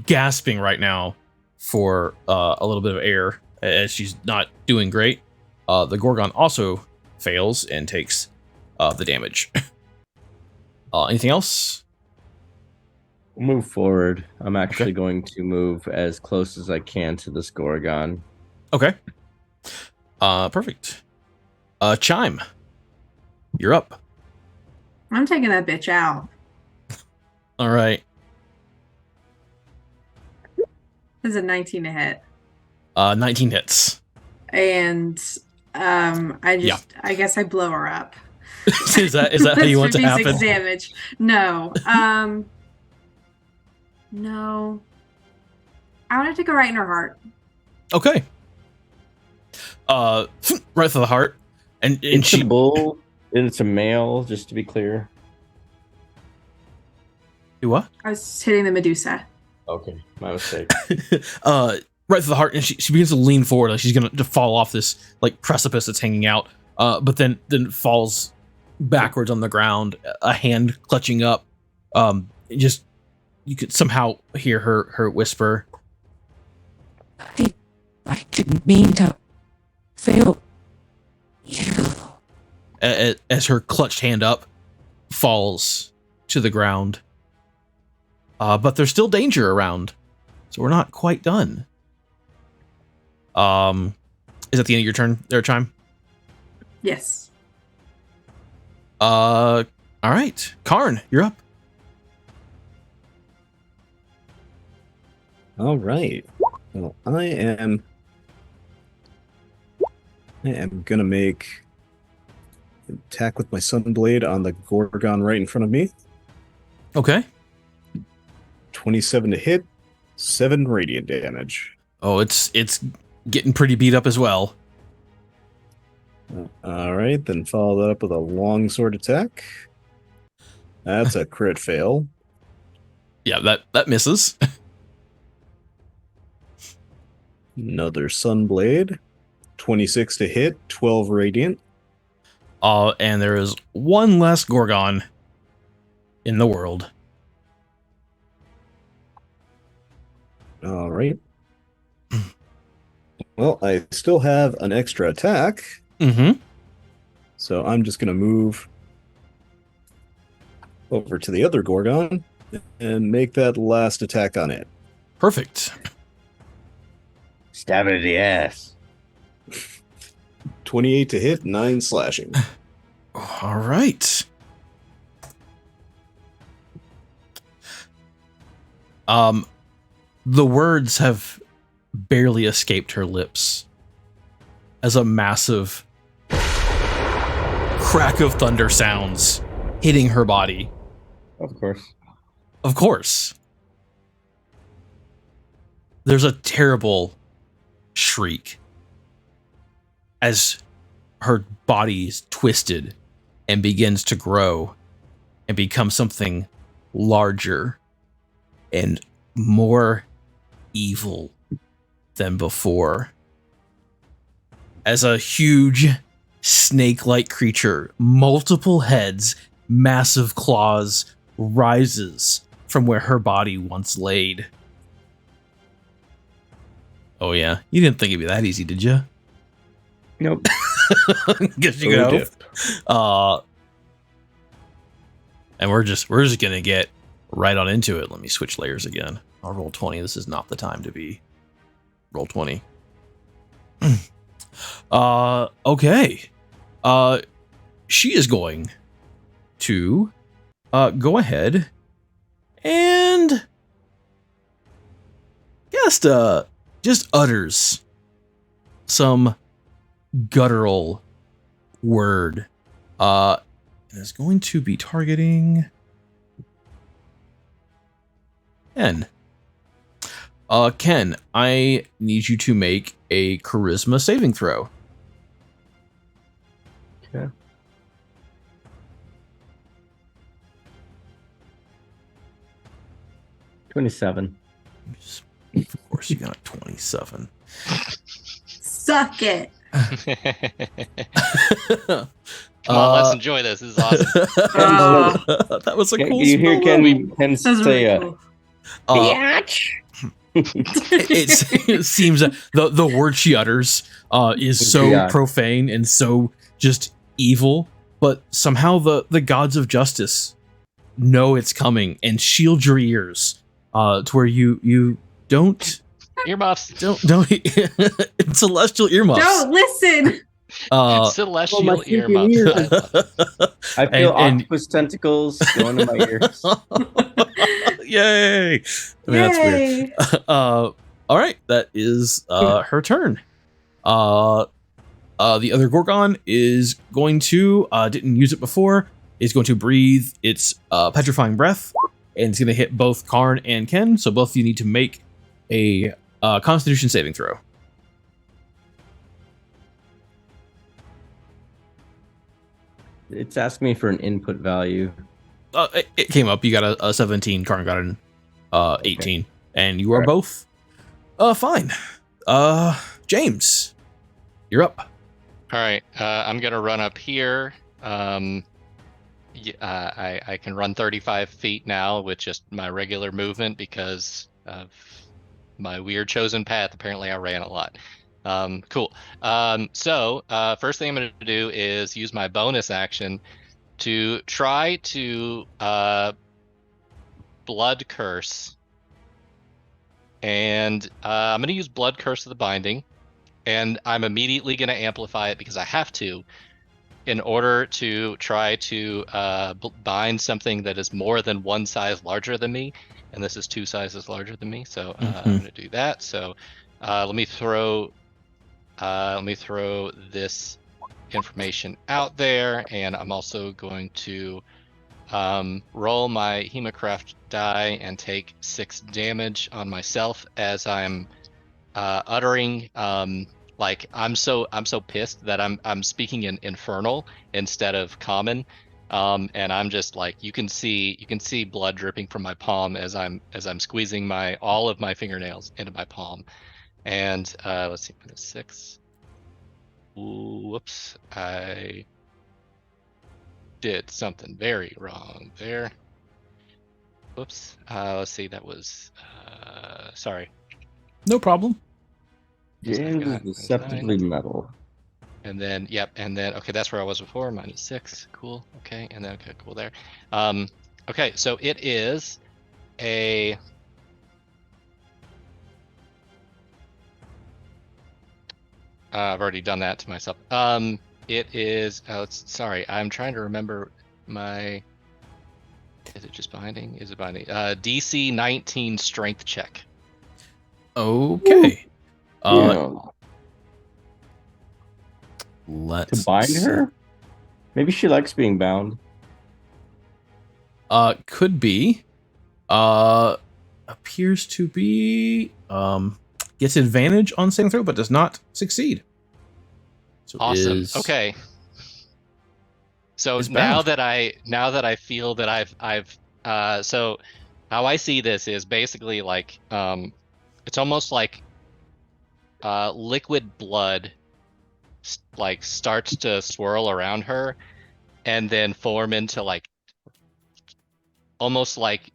S1: gasping right now for a little bit of air as she's not doing great. The Gorgon also fails and takes the damage. Anything else?
S2: Move forward. I'm actually going to move as close as I can to this Gorgon.
S1: Okay. Perfect. Chime. You're up.
S4: I'm taking that bitch out.
S1: All right.
S4: This is a 19 to hit.
S1: 19 hits.
S4: And I guess I blow her up.
S1: is that how you want to
S4: That's 56
S1: happen?
S4: damage. No. No. I want it to go right in her heart.
S1: Okay. Right through the heart. And
S2: It's
S1: she
S2: a bull and it's a male, just to be clear.
S1: do what?
S4: I was hitting the Medusa.
S2: Okay, my mistake.
S1: Right through the heart, and she begins to lean forward, like she's gonna to fall off this like precipice that's hanging out. But then falls backwards on the ground, a hand clutching up. Just you could somehow hear her whisper.
S6: I didn't mean to fail you.
S1: As her clutched hand up falls to the ground. But there's still danger around, so we're not quite done. Is that the end of your turn there, Chime?
S4: Yes.
S1: All right, Karn, you're up.
S5: All right. Well, I am gonna make an attack with my Sunblade on the Gorgon right in front of me.
S1: Okay.
S5: 27 to hit, 7 radiant damage.
S1: Oh, it's getting pretty beat up as well.
S5: All right, then follow that up with a longsword attack. That's a crit fail.
S1: Yeah, that misses.
S5: Another Sunblade, 26 to hit, 12 radiant.
S1: And there is one less Gorgon in the world.
S5: All right. Well, I still have an extra attack,
S1: Mm-hmm.
S5: so I'm just going to move over to the other Gorgon and make that last attack on it.
S1: Perfect.
S2: Stab it in the ass.
S5: 28 to hit, 9 slashing.
S1: All right. The words have barely escaped her lips as a massive crack of thunder sounds hitting her body.
S2: Of course.
S1: Of course. There's a terrible shriek as her body is twisted and begins to grow and become something larger and more evil than before. As a huge snake-like creature, multiple heads, massive claws, rises from where her body once laid. Oh yeah, you didn't think it'd be that easy, did you?
S2: Nope.
S1: Guess you
S5: Oh,
S1: go.
S5: dip.
S1: And we're just gonna get right on into it. Let me switch layers again. I'll roll 20. This is not the time to be roll 20. Okay. She is going to go ahead and just utters some guttural word. And is going to be targeting Ken. Ken, I need you to make a charisma saving throw.
S2: Okay. $27.
S1: Of course, you got 27.
S4: Suck it.
S3: Come on, let's enjoy this. This is awesome.
S1: That was a cool
S2: Do you hear
S1: spell.
S2: Ken
S4: This is
S2: say,
S4: really cool.
S2: biatch?
S1: It seems that the word she utters is so
S2: Yeah.
S1: profane and so just evil, but somehow the gods of justice know it's coming and shield your ears to where you don't
S3: Earmuffs.
S1: celestial earmuffs.
S4: Don't listen.
S3: Celestial
S2: freaking
S3: earmuffs.
S2: ears.
S3: I love it.
S2: I feel
S1: And-
S2: octopus tentacles going in my ears.
S1: Yay! I mean, that's weird.
S4: Yay.
S1: All right, that is her turn. The other Gorgon is going to didn't use it before. Is going to breathe its petrifying breath, and it's going to hit both Karn and Ken. So both of you need to make a Constitution saving throw.
S2: It's asking me for an input value.
S1: It came up. You got a 17. Karn got an 18, and you are
S2: Alright.
S1: both fine. James, you're up.
S3: All right, I'm gonna run up here. I can run 35 feet now with just my regular movement because of my weird chosen path. Apparently, I ran a lot. Cool. So first thing I'm gonna do is use my bonus action to try to blood curse, and I'm gonna use blood curse of the binding. And I'm immediately going to amplify it because I have to, in order to try to bind something that is more than one size larger than me. And this is 2 sizes larger than me, so I'm going to do that. So let me throw this information out there, and I'm also going to roll my Hemocraft die and take 6 damage on myself as I'm uttering like I'm so pissed that I'm speaking in infernal instead of common, and I'm just like you can see blood dripping from my palm as I'm squeezing all of my fingernails into my palm. And let's see, 6. Whoops, I did something very wrong there. Whoops. Let's see, that was sorry.
S1: No problem.
S2: James is deceptively metal.
S3: And then, yep, and then, okay, that's where I was before, -6, cool, okay, and then, okay, cool there. Okay, so it is a... I've already done that to myself. It is, sorry, I'm trying to remember my... Is it just binding? Is it binding? DC 19 strength check.
S1: Okay.
S2: Yeah.
S1: Let's
S2: To bind
S1: see.
S2: her? Maybe she likes being bound.
S1: Could be. Appears to be. Gets advantage on saving throw, but does not succeed. So
S3: Awesome.
S1: is-
S3: Okay. So
S1: is
S3: now
S1: bound.
S3: that I feel that I've so how I see this is basically like it's almost like liquid blood like starts to swirl around her and then form into like almost like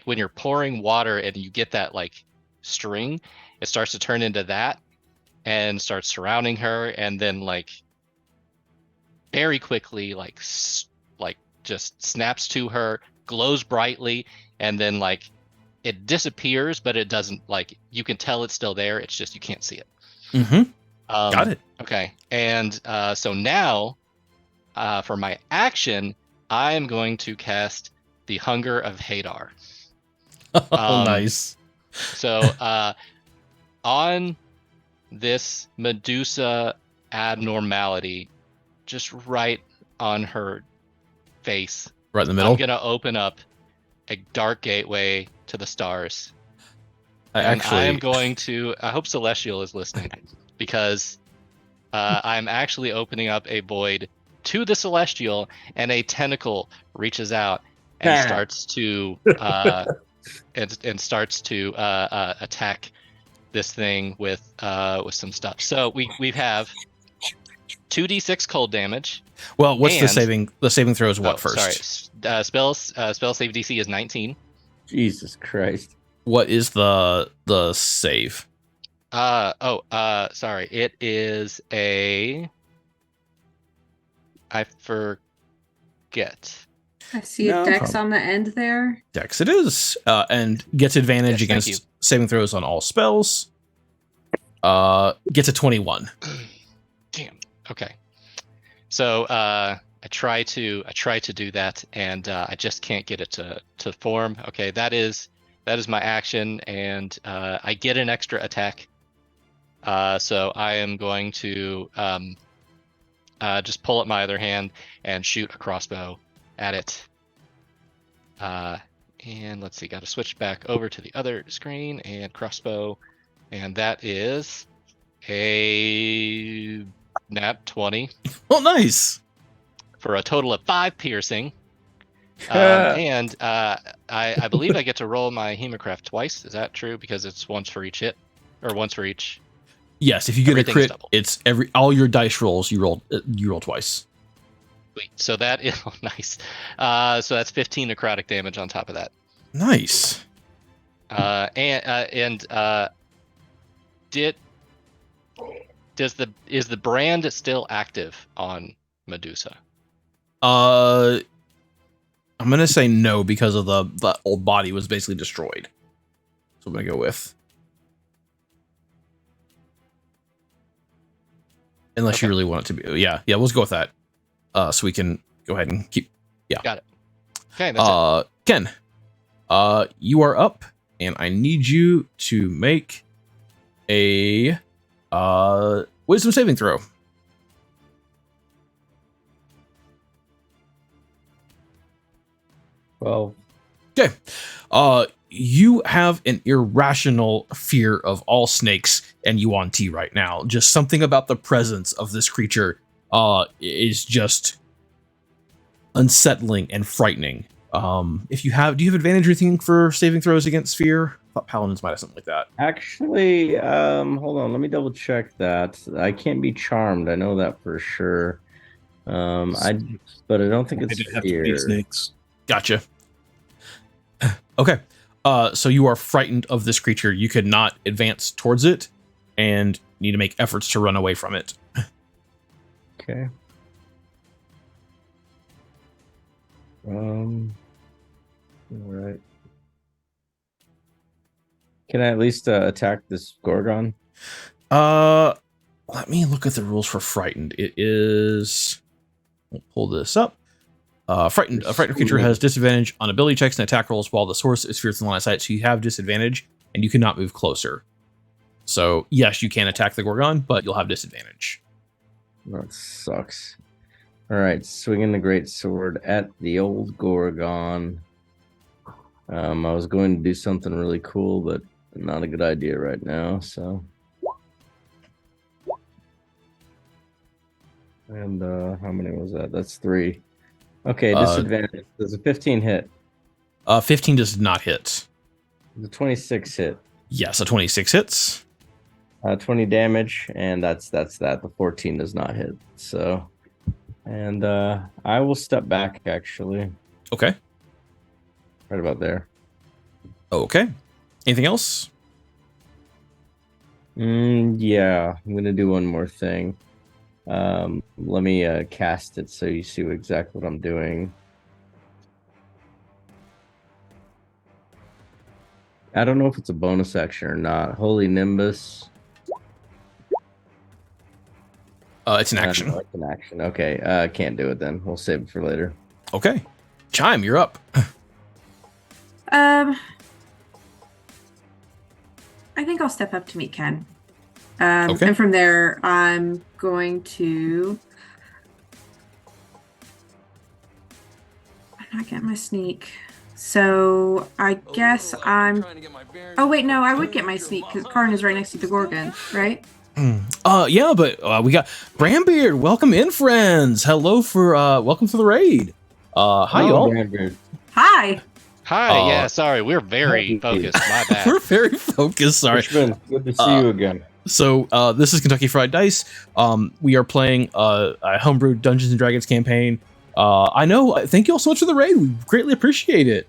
S3: when you're pouring water and you get that like string, it starts to turn into that and starts surrounding her, and then like very quickly like just snaps to her, glows brightly, and then like it disappears, but it doesn't, like, you can tell it's still there, it's just you can't see it.
S1: Mm-hmm. Got it.
S3: Okay, and so now for my action, I am going to cast the Hunger of Hadar.
S1: Oh, nice.
S3: So on this Medusa abnormality, just right on her face,
S1: Right in the middle.
S3: I'm gonna open up a dark gateway to the stars. I am going to. I hope Celestial is listening, because I'm actually opening up a void to the Celestial, and a tentacle reaches out and starts to attack this thing with some stuff. So we have 2d6 cold damage.
S1: Well, what's the saving throw is what first?
S3: Sorry, spell save DC is 19.
S2: Jesus Christ.
S1: What is the save?
S3: Sorry. It is a, I forget.
S4: I see a dex on the end there.
S1: Dex it is. And gets advantage against saving throws on all spells. Gets a 21.
S3: Damn. Okay. So I try to do that, and I just can't get it to form. Okay, that is my action, and I get an extra attack. So I am going to just pull up my other hand and shoot a crossbow at it. And let's see, got to switch back over to the other screen and crossbow, and that is a nat 20.
S1: Oh, nice.
S3: For a total of 5 piercing. And I believe I get to roll my Hemocraft twice. Is that true? Because it's once for each hit, or once for each.
S1: Yes, if you get a crit, it's all your dice rolls you roll twice.
S3: Sweet. So that is nice. So that's 15 necrotic damage on top of that.
S1: Nice.
S3: Is the brand still active on Medusa?
S1: I'm gonna say no, because of the old body was basically destroyed. So I'm gonna go with. Unless you really want it to be. Yeah, let's go with that. So we can go ahead and keep. Yeah.
S3: Got it. Okay, that's it.
S1: Ken, you are up, and I need you to make a wisdom saving throw.
S2: Well,
S1: okay. You have an irrational fear of all snakes and Yuan-Ti right now. Just something about the presence of this creature is just unsettling and frightening. Do you have advantage or anything for saving throws against fear? I thought paladins might have something like that.
S2: Actually, hold on, let me double check that. I can't be charmed. I know that for sure. But I don't think it's fear.
S5: Snakes.
S1: Gotcha. Okay. So you are frightened of this creature. You could not advance towards it and need to make efforts to run away from it.
S2: Okay. All right. Can I at least attack this Gorgon?
S1: Let me look at the rules for frightened. It is. We'll pull this up. A frightened creature has disadvantage on ability checks and attack rolls while the source is fierce in line of sight, so you have disadvantage and you cannot move closer. So yes, you can attack the Gorgon, but you'll have disadvantage.
S2: That sucks. All right, swinging the great sword at the old Gorgon. I was going to do something really cool, but not a good idea right now. So, and how many was that? That's 3. Okay, disadvantage. Does a 15 hit?
S1: 15 does not hit.
S2: The 26 hit.
S1: Yes, a 26 hits.
S2: 20 damage, and that's that. The 14 does not hit. So, and I will step back actually.
S1: Okay.
S2: Right about there.
S1: Okay. Anything else?
S2: Yeah, I'm gonna do one more thing. Let me cast it so you see exactly what I'm doing. I don't know if it's a bonus action or not. Holy Nimbus.
S1: It's an action.
S2: No, it's an action. Okay, can't do it then. We'll save it for later.
S1: Okay. Chime, you're up.
S4: I think I'll step up to meet Ken.
S1: Okay.
S4: And from there, I'm going to. I'm not getting my sneak. So I guess I'm. Oh, wait, no, I would get my sneak because Karn is right next to the Gorgon, right?
S1: Yeah, but we got Brambeard. Welcome in, friends. Hello for welcome for the raid. Hi, y'all.
S2: Brandon.
S4: Hi.
S3: Hi. Yeah. Sorry, we're very focused. My bad.
S1: We're very focused. Sorry.
S2: Richmond, good to see you again.
S1: So this is Kentucky Fried Dice. We are playing a homebrew Dungeons and Dragons campaign. I know. Thank you all so much for the raid. We greatly appreciate it.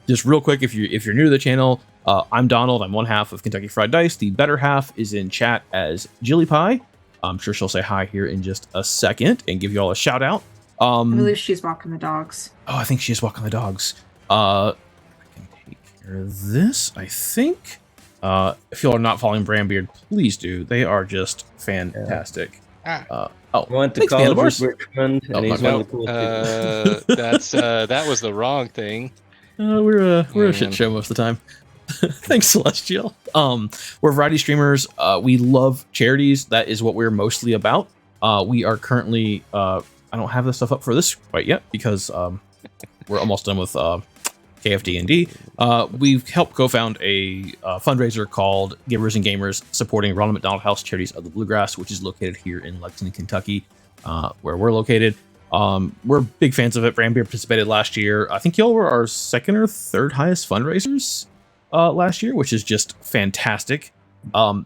S1: Just real quick, if you're new to the channel, I'm Donald. I'm one half of Kentucky Fried Dice. The better half is in chat as Jilly Pie. I'm sure she'll say hi here in just a second and give you all a shout out.
S4: I believe she's walking the dogs.
S1: Oh, I think she's walking the dogs. I can take care of this, I think. If you are not following Brambeard, please do. They are just fantastic.
S2: I went to
S1: thanks,
S2: college
S1: Handlebars.
S2: with Richmond, and he's one of the coolest people.
S3: That was the wrong thing.
S1: We're a shit show most of the time. Thanks, Celestial. We're variety streamers. We love charities. That is what we're mostly about. We are currently I don't have this stuff up for this quite yet because we're almost done with KFD&D. We've helped co-found a fundraiser called Givers and Gamers, supporting Ronald McDonald House Charities of the Bluegrass, which is located here in Lexington, Kentucky, where we're located. We're big fans of it. Brambeard participated last year. I think y'all were our second or third highest fundraisers last year, which is just fantastic.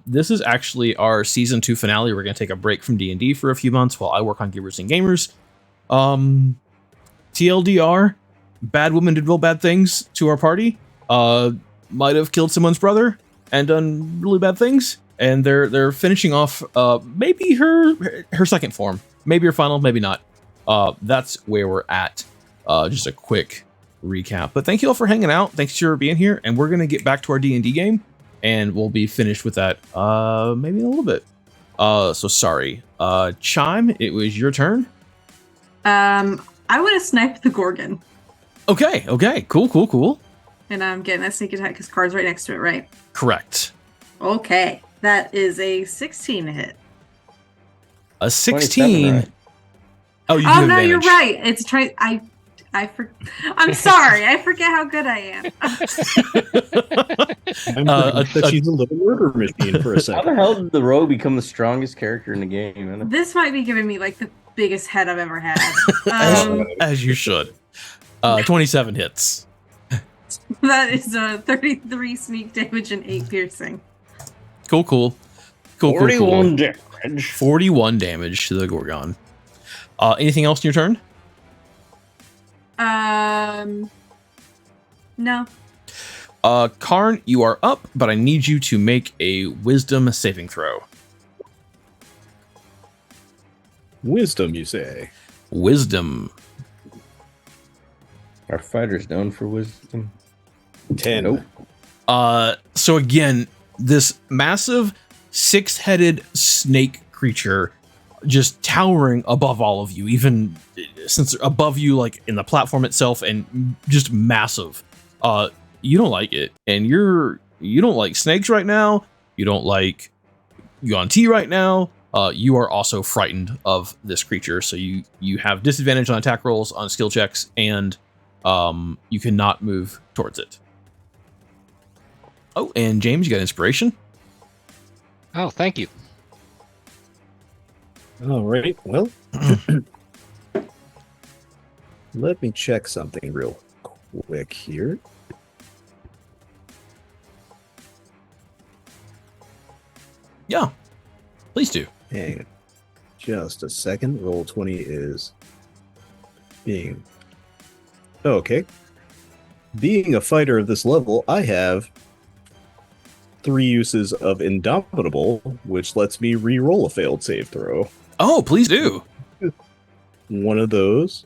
S1: This is actually our season 2 finale. We're going to take a break from D&D for a few months while I work on Givers and Gamers. TLDR, bad woman did real bad things to our party. Might have killed someone's brother and done really bad things. And they're finishing off maybe her second form, maybe her final, maybe not. That's where we're at. Just a quick recap. But thank you all for hanging out. Thanks for being here. And we're gonna get back to our D&D game, and we'll be finished with that maybe in a little bit. So sorry. Chime, it was your turn.
S4: I would have sniped the Gorgon.
S1: Okay. Cool.
S4: And I'm getting that sneak attack because Karn's right next to it, right?
S1: Correct.
S4: Okay. That is a 16 to hit.
S1: A 16.
S2: Right?
S1: Oh, you
S4: Oh no, you're right. It's I'm sorry. I forget how good I am.
S5: That she's a little murder machine for a
S2: How
S5: second.
S2: the hell did the rogue become the strongest character in the game?
S4: This might be giving me like the biggest head I've ever had.
S1: As you should. 27 hits.
S4: That is 33 sneak damage and 8 piercing.
S1: Cool.
S2: 41 damage.
S1: 41 damage to the Gorgon. Anything else in your turn?
S4: No.
S1: Karn, you are up, but I need you to make a wisdom saving throw.
S5: Wisdom, you say?
S1: Wisdom.
S2: Are fighters known for wisdom?
S5: 10.
S2: Nope.
S1: So again, this massive 6-headed snake creature just towering above all of you, even since above you, like in the platform itself, and just massive. You don't like it, and you don't like snakes right now. You don't like Yuan Ti right now. You are also frightened of this creature, so you have disadvantage on attack rolls, on skill checks, and you cannot move towards it. Oh, and James, you got inspiration.
S3: Oh, thank you.
S5: All right. Well, let me check something real quick here.
S1: Yeah, please do.
S5: Hang on just a second. Roll20 is being... Oh, okay. being a fighter of this level, I have 3 uses of Indomitable, which lets me re-roll a failed save throw.
S1: Oh, please do.
S5: One of those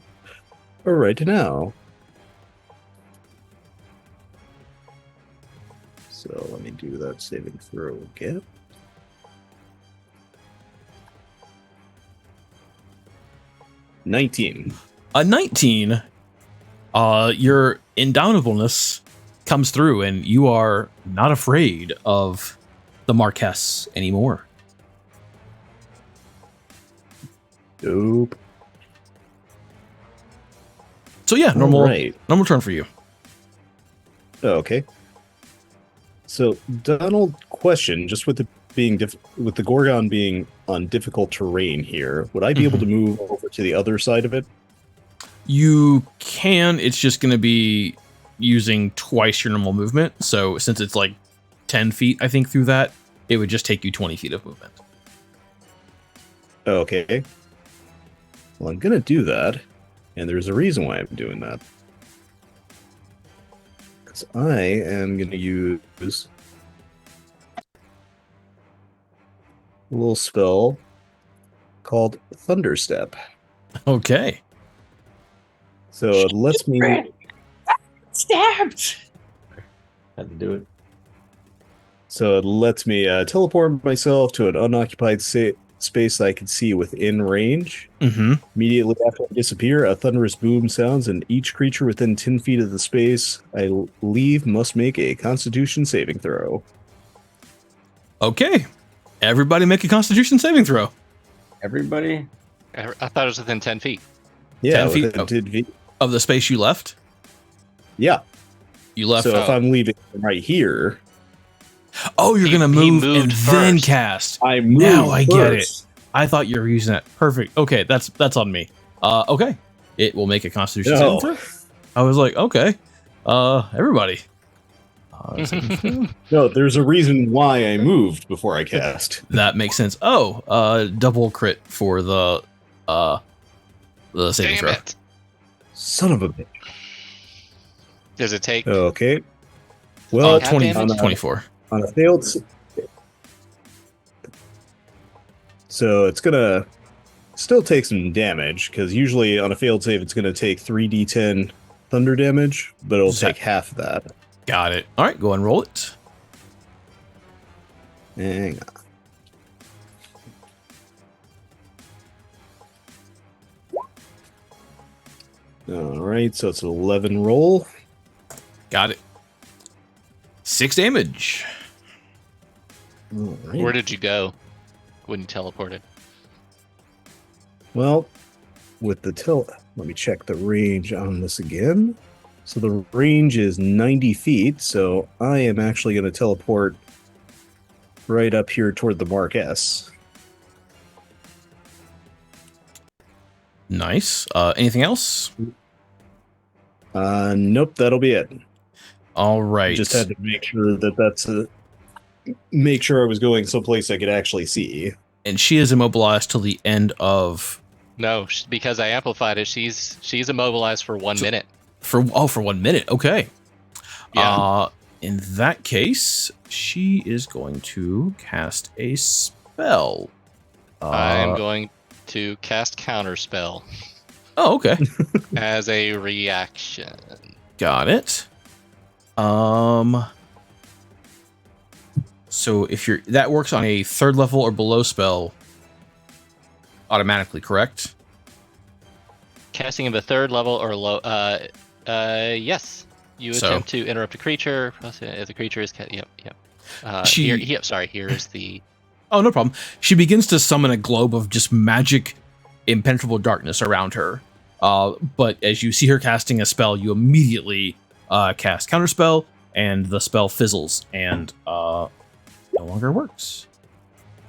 S5: right now. So let me do that saving throw again.
S1: A 19. Your indomitableness comes through, and you are not afraid of the Marquess anymore.
S5: Dope.
S1: So yeah, normal
S5: Right.
S1: normal turn for you.
S5: Okay. So Donald, question: just with the being with the Gorgon being on difficult terrain here, would I be able to move over to the other side of it?
S1: You can. It's just going to be using twice your normal movement. So since it's like 10 feet, I think, through that, it would just take you 20 feet of movement.
S5: Okay. Well, I'm gonna do that, and there's a reason why I'm doing that. Because I am gonna use a little spell called Thunderstep.
S1: Okay.
S5: So it lets me
S4: Stabbed.
S2: Had to do it.
S5: teleport myself to an unoccupied space that I can see within range.
S1: Mm-hmm.
S5: Immediately after I disappear, a thunderous boom sounds, and each creature within 10 feet of the space I leave must make a Constitution saving throw.
S1: Okay. Everybody make a Constitution saving throw.
S2: Everybody?
S3: I thought it was within 10 feet.
S5: Yeah,
S1: 10 feet?
S5: within 10 feet.
S1: Of the space you left?
S5: Yeah.
S1: You left.
S5: So if I'm leaving right here,
S1: Oh, you're
S3: He-
S1: going to
S3: he
S1: move
S3: moved
S1: and then
S3: first.
S1: cast.
S5: I move.
S1: Now I get it.
S5: first.
S1: I thought you were using that. Perfect. Okay, that's on me. Okay. It will make a Constitution saving throw. I was like, okay. Everybody. Saving throw.
S5: No, there's a reason why I moved before I cast.
S1: That makes sense. Oh, double crit for the saving
S3: Damn
S1: throw.
S3: it.
S5: Son of a bitch.
S3: Does it take?
S5: Okay. Well,
S1: 20,
S3: damage?
S1: 24.
S5: on a failed. So it's gonna still take some damage because usually on a failed save it's gonna take 3d10 thunder damage, but it'll
S1: Zap.
S5: take half of that.
S1: Got it. All right, go ahead and roll it.
S5: Hang on. All right, so it's an 11 roll.
S1: Got it. 6 damage.
S5: All right.
S3: Where did you go when you teleported?
S5: Well, with the let me check the range on this again. So the range is 90 feet, so I am actually going to teleport right up here toward the Mark S.
S1: Nice. Anything else?
S5: Nope, that'll be it.
S1: All right.
S5: Just had to make sure make sure I was going someplace I could actually see.
S1: And she is immobilized till the end of
S3: No, because I amplified it. She's immobilized for 1 minute.
S1: for 1 minute. Okay.
S3: Yeah.
S1: In that case, she is going to cast a spell.
S3: I'm going to cast Counterspell
S1: Oh, okay.
S3: as a reaction.
S1: Got it. So if that works on a 3rd level or below spell automatically, correct?
S3: Casting of a 3rd level or low. Yes. You
S1: So-
S3: attempt to interrupt a creature. If the creature is. Yep.
S1: She-
S3: Here is the.
S1: Oh, no problem. She begins to summon a globe of just magic, impenetrable darkness around her. But as you see her casting a spell, you immediately cast Counterspell, and the spell fizzles and no longer works.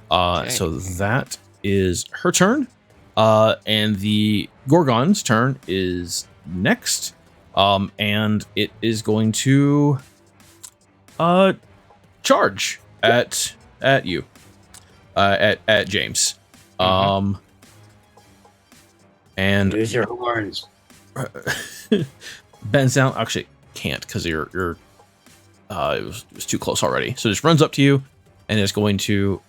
S3: Okay.
S1: So that is her turn. And the Gorgon's turn is next. And it is going to charge at you. At James. And
S2: Use your horns.
S1: bends down. Actually, can't because you're it was too close already. So it just runs up to you and is going to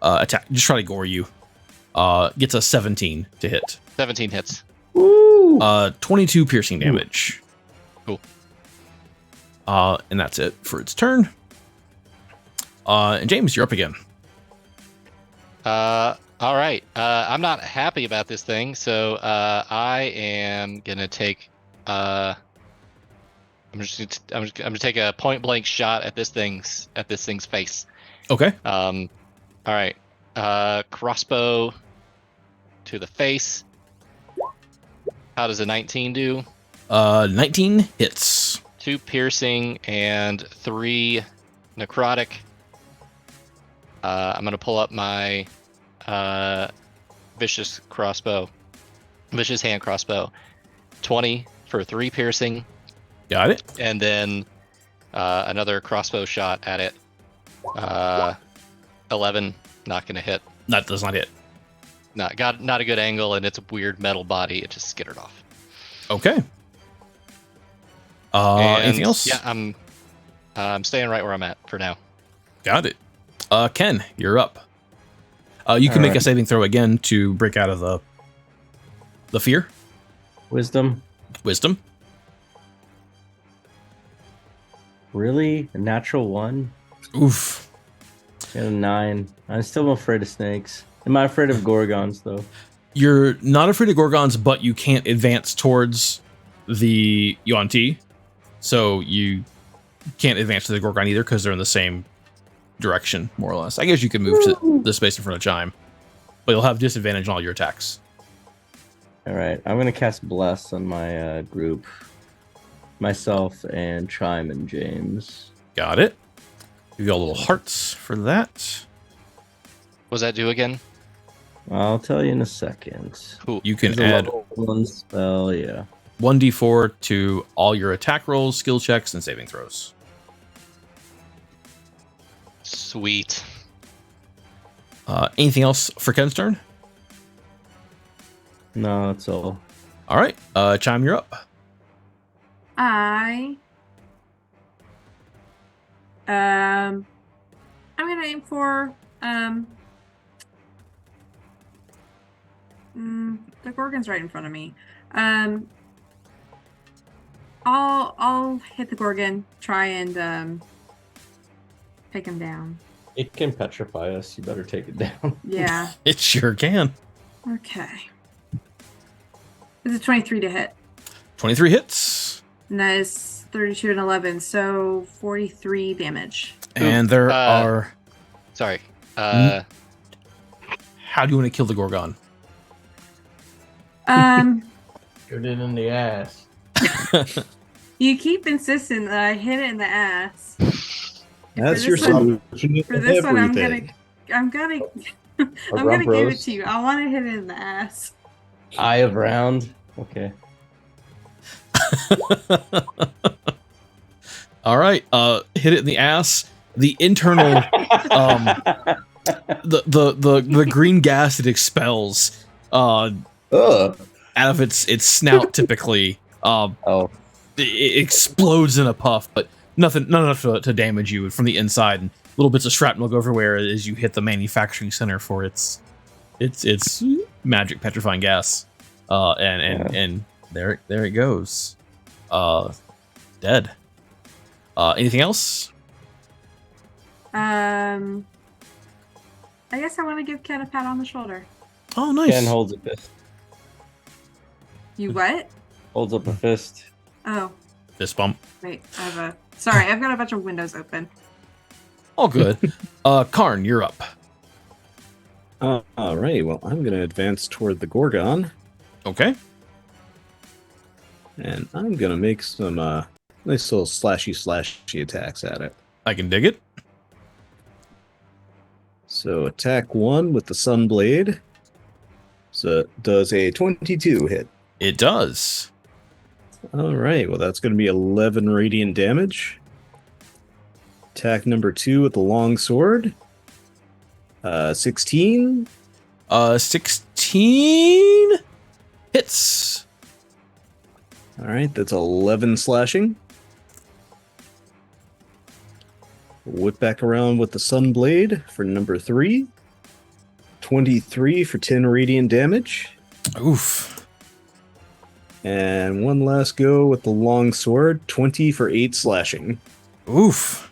S1: attack. Just try to gore you. Gets a 17 to hit.
S3: 17 hits.
S2: Woo!
S1: 22 piercing damage.
S3: Cool.
S1: And that's it for its turn. And James, you're up again.
S3: All right. I'm not happy about this thing, so I am gonna take. I'm gonna take a point blank shot at this thing's face.
S1: Okay.
S3: All right. Crossbow to the face. How does a 19 do?
S1: 19 hits.
S3: 2 piercing and 3 necrotic. I'm gonna pull up my vicious hand crossbow. 20 for 3 piercing,
S1: Got it.
S3: and then another crossbow shot at it. 11, not gonna hit.
S1: That does not hit.
S3: Not a good angle, and it's a weird metal body. It just skittered off.
S1: Okay.
S3: And,
S1: Anything else?
S3: Yeah, I'm staying right where I'm at for now.
S1: Got it. Ken, you're up. You can make a
S2: Alright.
S1: saving throw again to break out of the fear.
S2: Wisdom.
S1: Wisdom.
S2: Really? A natural 1?
S1: Oof.
S2: And a 9. I'm still afraid of snakes. Am I afraid of Gorgons, though?
S1: You're not afraid of Gorgons, but you can't advance towards the Yuan-Ti. So you can't advance to the Gorgon either because they're in the same direction, more or less. I guess you can move to the space in front of Chime, but you'll have disadvantage on all your attacks.
S2: Alright, I'm going to cast Bless on my group. Myself and Chime and James.
S1: Got it. Give you all little hearts for that.
S3: What does that do again?
S2: I'll tell you in a second.
S3: Cool.
S1: You can
S2: It's a
S1: add
S2: level 1 spell, yeah.
S1: 1d4 to all your attack rolls, skill checks, and saving throws.
S3: Sweet.
S1: Anything else for Ken's turn?
S2: No, that's all.
S1: All right. Chime, you're up.
S4: I'm gonna aim for the Gorgon's right in front of me. I'll hit the Gorgon, try and take him down.
S2: It can petrify us. You better take it down.
S4: Yeah.
S1: It sure can.
S4: Okay. This is 23 to hit.
S1: 23 hits.
S4: And that is 32 and 11, so 43 damage.
S1: And there are...
S3: Sorry.
S1: How do you want to kill the Gorgon?
S2: Shoot it in the ass.
S4: You keep insisting that I hit it in the ass.
S5: That's
S4: For
S5: your
S4: this one-
S5: solution.
S4: For this one, I'm
S5: everything.
S4: gonna I'm
S2: A
S4: gonna
S2: rump
S4: give it
S2: roast.
S4: to you. I want to hit it in the ass.
S2: Eye of round. Okay.
S1: All right. Hit it in the ass. The internal, the green gas it expels,
S2: Ugh.
S1: out of its snout typically,
S2: Oh.
S1: it explodes in a puff, but not enough to damage you from the inside. And little bits of shrapnel go everywhere as you hit the manufacturing center for its magic petrifying gas. And there it goes. Dead. Anything else?
S4: I guess I want to give Ken a pat on the shoulder.
S1: Oh, nice.
S2: Ken holds a fist.
S4: You what?
S2: Holds up a fist.
S4: Oh,
S1: Fist bump.
S4: wait. Sorry, I've got a bunch of windows open.
S1: All good. Karn, you're up.
S5: All right. Well, I'm going to advance toward the Gorgon,
S1: Okay.
S5: and I'm going to make some nice little slashy attacks at it.
S1: I can dig it.
S5: So attack 1 with the Sunblade. So it does a 22 hit.
S1: It does.
S5: All right. Well, that's going to be 11 radiant damage. Attack number 2 with the longsword. 16.
S1: 16 hits.
S5: All right, that's 11 slashing. Whip back around with the Sunblade for number 3. 23 for 10 radiant damage.
S1: Oof.
S5: And one last go with the long sword, 20 for 8 slashing.
S1: Oof.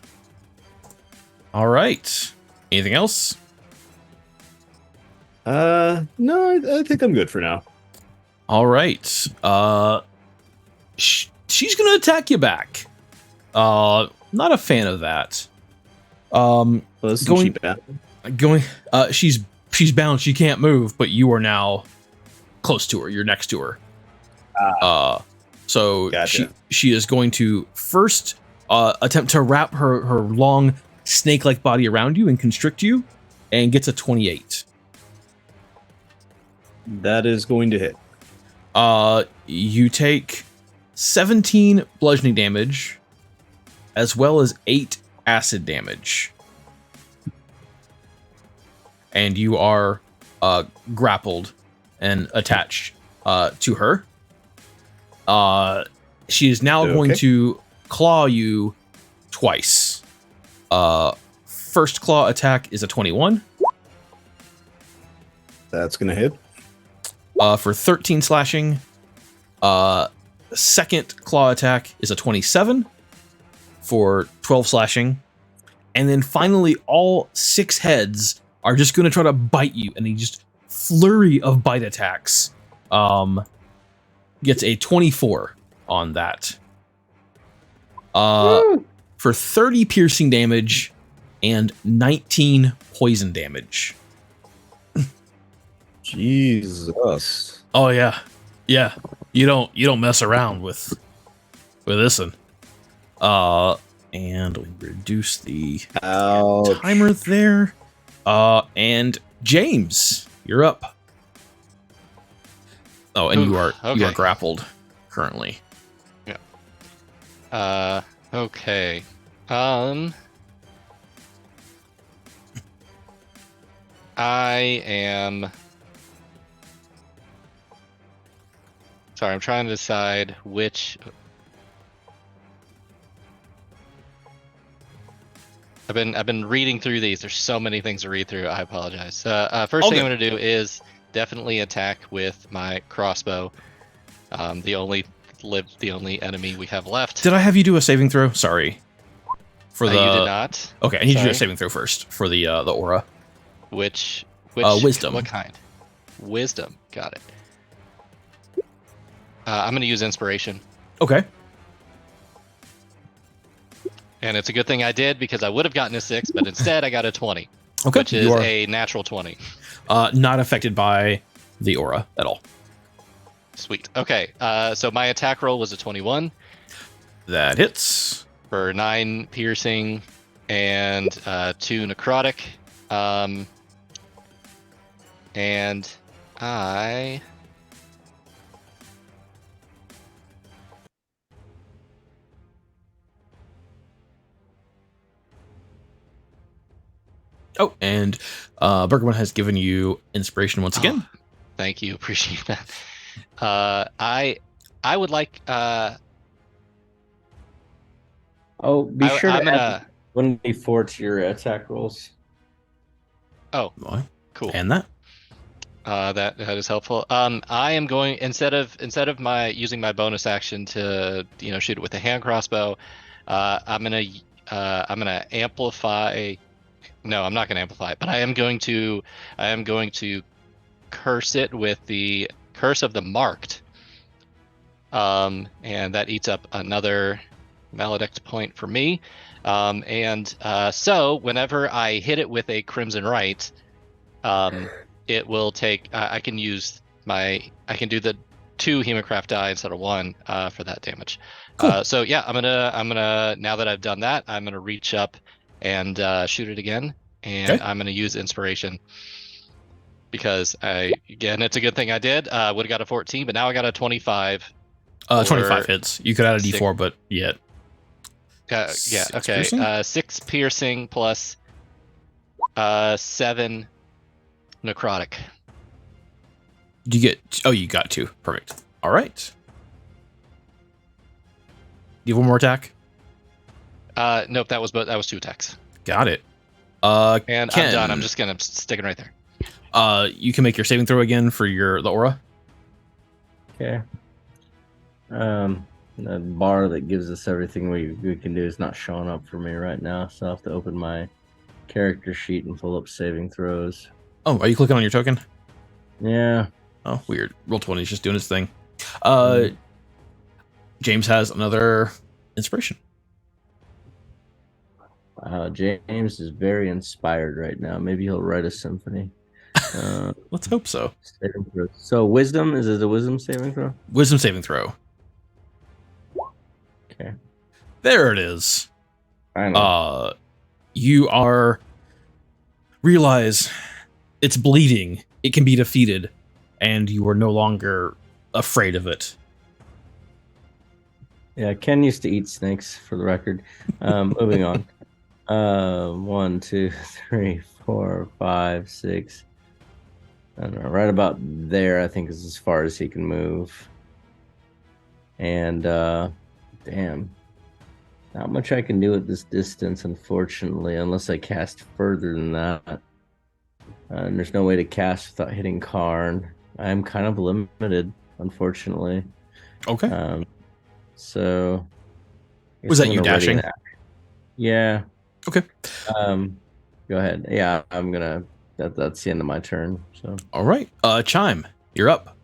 S1: All right. Anything else?
S5: No, I think I'm good for now.
S1: All right. She's gonna attack you back. Not a fan of that.
S5: Well, isn't
S1: Going-
S5: she bad?
S1: She's bound. She can't move, but you are now close to her. You're next to her. So
S5: Gotcha.
S1: she is going to first attempt to wrap her long snake-like body around you and constrict you, and gets a 28.
S5: That is going to hit.
S1: You take 17 bludgeoning damage, as well as 8 acid damage. And you are grappled and attached to her. She is now going
S5: Okay.
S1: to claw you twice. First claw attack is a 21
S5: That's going to hit.
S1: for 13 slashing. Second claw attack is a 27 for 12 slashing. And then finally, all 6 heads are just going to try to bite you, and he just flurry of bite attacks. Gets a 24 on that. For 30 piercing damage and 19 poison damage.
S5: Jesus.
S1: Oh yeah. Yeah. You don't mess around with this one. And we reduce the
S5: Ouch.
S1: timer there. And James, you're up. Oh, and
S3: Ooh,
S1: you are
S3: okay.
S1: grappled currently.
S3: Okay. I am. Sorry, I'm trying to decide which. I've been reading through these. There's so many things to read through. I apologize. First
S1: All
S3: thing I'm
S1: good.
S3: going to do is definitely attack with my crossbow. The only enemy we have left.
S1: Did I have you do a saving throw? Sorry. For the
S3: You did not.
S1: Okay, I need you to do a
S3: Sorry.
S1: saving throw first for the aura.
S3: Which
S1: Wisdom.
S3: What kind? Wisdom. Got it. I'm going to use inspiration,
S1: Okay.
S3: and it's a good thing I did because I would have gotten a 6, but instead I got a 20,
S1: Okay.
S3: which is
S1: You are
S3: a natural 20.
S1: not affected by the aura at all.
S3: Sweet. Okay. So my attack roll was a 21
S1: That hits.
S3: for 9 piercing and 2 necrotic. And I.
S1: Oh, and Bergman has given you inspiration once again.
S3: Oh, thank you. Appreciate that. I would like.
S2: Oh, be sure
S3: I'm
S2: to
S3: gonna.
S2: add 1d4 to your attack rolls.
S3: Oh,
S1: Boy,
S3: cool.
S1: and that.
S3: That is helpful. I am going instead of my using my bonus action to shoot it with a hand crossbow. I'm gonna amplify. No, I'm not gonna amplify it, but I am going to curse it with the curse of the marked. And that eats up another maledict point for me. So whenever I hit it with a crimson right, it will take. I can do the 2 hemocraft die instead of 1 for that damage.
S1: Cool.
S3: So yeah, I'm gonna now that I've done that, I'm gonna reach up and shoot it again, and
S1: Okay.
S3: I'm gonna use inspiration because it's a good thing I did. Would have got a 14, but now I got a 25.
S1: 25
S3: Or
S1: hits. You could add a
S3: six-
S1: d4, but yet.
S3: Yeah.
S1: 6
S3: Okay.
S1: piercing?
S3: 6 piercing plus 7 necrotic.
S1: You get. Oh, you got 2. Perfect. All right. you have one more attack?
S3: Nope, that was 2 attacks.
S1: Got it.
S3: And
S1: Ken,
S3: I'm done. I'm just gonna stick it right there.
S1: You can make your saving throw again for the aura.
S2: Okay. The bar that gives us everything we can do is not showing up for me right now, so I have to open my character sheet and pull up saving throws.
S1: Oh, are you clicking on your token?
S2: Yeah.
S1: Oh, weird. Roll20 is just doing his thing. James has another inspiration.
S2: James is very inspired right now. Maybe he'll write a symphony.
S1: Let's hope so.
S2: Saving throw. So wisdom, is it a wisdom saving throw?
S1: Wisdom saving throw.
S2: Okay.
S1: There it is.
S2: I know.
S1: You realize it's bleeding. It can be defeated, and you are no longer afraid of it.
S2: Yeah, Ken used to eat snakes, for the record. Moving on. 1, 2, 3, 4, 5, 6. I don't know, right about there, I think, is as far as he can move. And damn, not much I can do at this distance, unfortunately, unless I cast further than that. And there's no way to cast without hitting Karn. I'm kind of limited, unfortunately.
S1: Okay.
S2: So I
S1: Was
S2: guess
S1: that
S2: I'm
S1: you
S2: gonna ready
S1: dashing?
S2: an action. Yeah.
S1: Okay.
S2: Go ahead. Yeah, I'm gonna. That's the end of my turn. So.
S1: All right. Chime, you're up.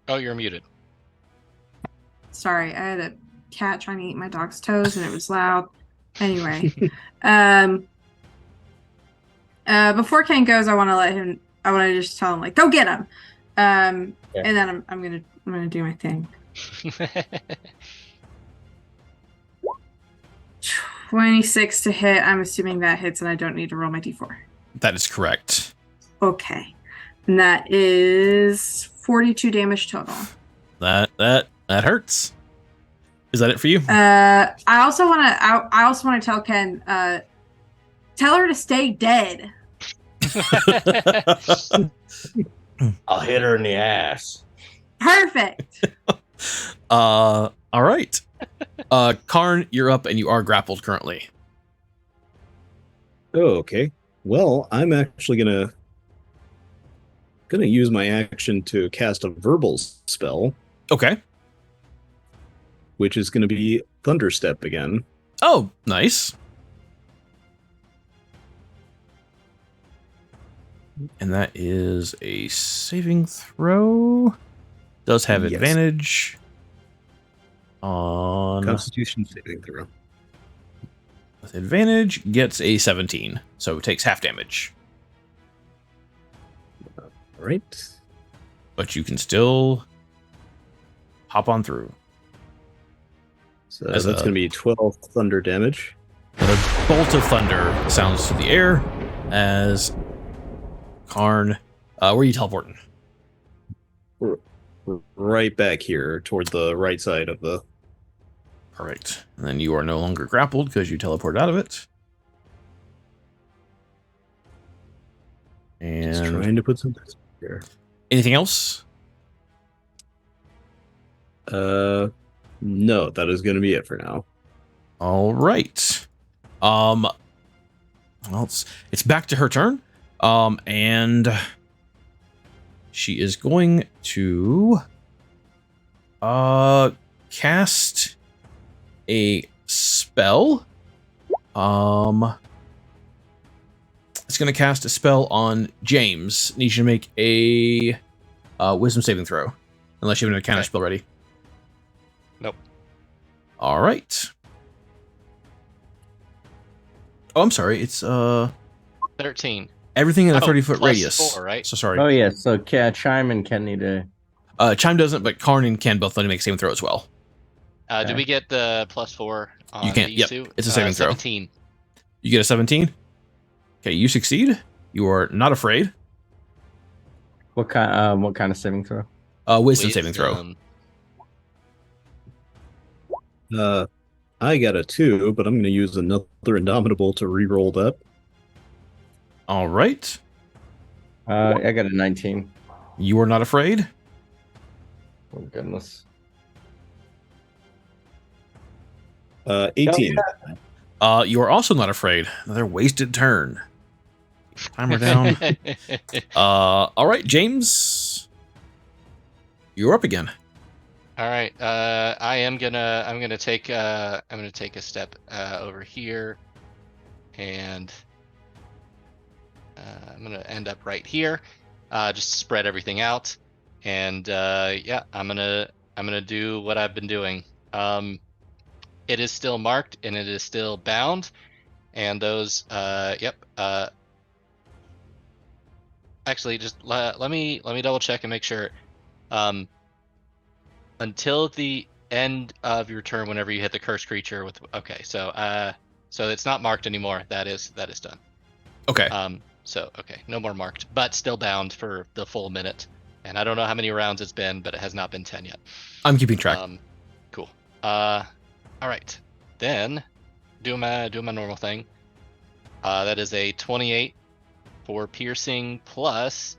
S3: Oh, you're muted.
S4: Sorry, I had a cat trying to eat my dog's toes and it was loud. Anyway, before Ken goes, I want to just tell him, like, go get him. And then I'm gonna do my thing. 26 to hit. I'm assuming that hits, and I don't need to roll my d4.
S1: That is correct.
S4: Okay, and that is 42 damage total.
S1: That hurts. Is that it for you?
S4: I also want to tell Ken, tell her to stay dead.
S2: I'll hit her in the ass.
S4: Perfect.
S1: All right. Karn, you're up, and you are grappled currently.
S5: Oh, okay. Well, I'm actually gonna use my action to cast a verbal spell,
S1: Okay.
S5: which is gonna be Thunderstep again.
S1: Oh, nice. And that is a saving throw. Does have
S5: Yes.
S1: advantage on
S5: Constitution saving throw.
S1: with advantage, gets a 17, so it takes half damage.
S5: All right.
S1: But you can still hop on through.
S5: So
S1: As
S5: that's
S1: a-
S5: gonna be 12 thunder damage.
S1: And a bolt of thunder sounds through the air as Karn. Where are you teleporting?
S5: We're right back here toward the right side of the.
S1: Perfect. And then you are no longer grappled because you teleported out of it.
S5: Just
S1: And
S5: trying to put some here.
S1: anything else?
S5: No, that is gonna be it for now.
S1: All right. Well, it's back to her turn. And she is going to cast a spell. It's going to cast a spell on James. Needs you to make a wisdom saving throw, unless you have a counter spell ready.
S3: Nope.
S1: All right. Oh, I'm sorry. It's
S3: 13.
S1: everything in a
S3: Oh,
S1: 30-foot
S3: plus
S1: radius.
S3: 4, right?
S1: So sorry.
S2: Oh yeah. So Chime and Ken need to.
S1: Chime doesn't, but Karn and Ken both let him make a saving throw as well.
S3: Did we get the +4 on
S1: You can't-
S3: these
S1: yep,
S3: two?
S1: it's a saving throw.
S3: 17.
S1: You get a 17. Okay, you succeed. You are not afraid.
S2: What kind of saving throw?
S1: Wisdom saving throw.
S5: I got a 2, but I'm gonna use another Indomitable to re-roll that.
S1: All right.
S2: I got a 19.
S1: You are not afraid?
S2: Oh goodness.
S5: 18.
S1: You are also not afraid. Another wasted turn. Timer down. All right, James. You're up again.
S3: All right. I'm gonna take a step over here, and I'm gonna end up right here. Just spread everything out, and yeah, I'm gonna do what I've been doing. It is still marked and it is still bound, and those actually just let me double check and make sure. Until the end of your turn, whenever you hit the cursed creature with so it's not marked anymore. That is done.
S1: Okay.
S3: So okay, no more marked, but still bound for the full minute. And I don't know how many rounds it's been, but it has not been 10 yet.
S1: I'm keeping track.
S3: Cool. All right. Then doing my normal thing. That is a 28 for piercing plus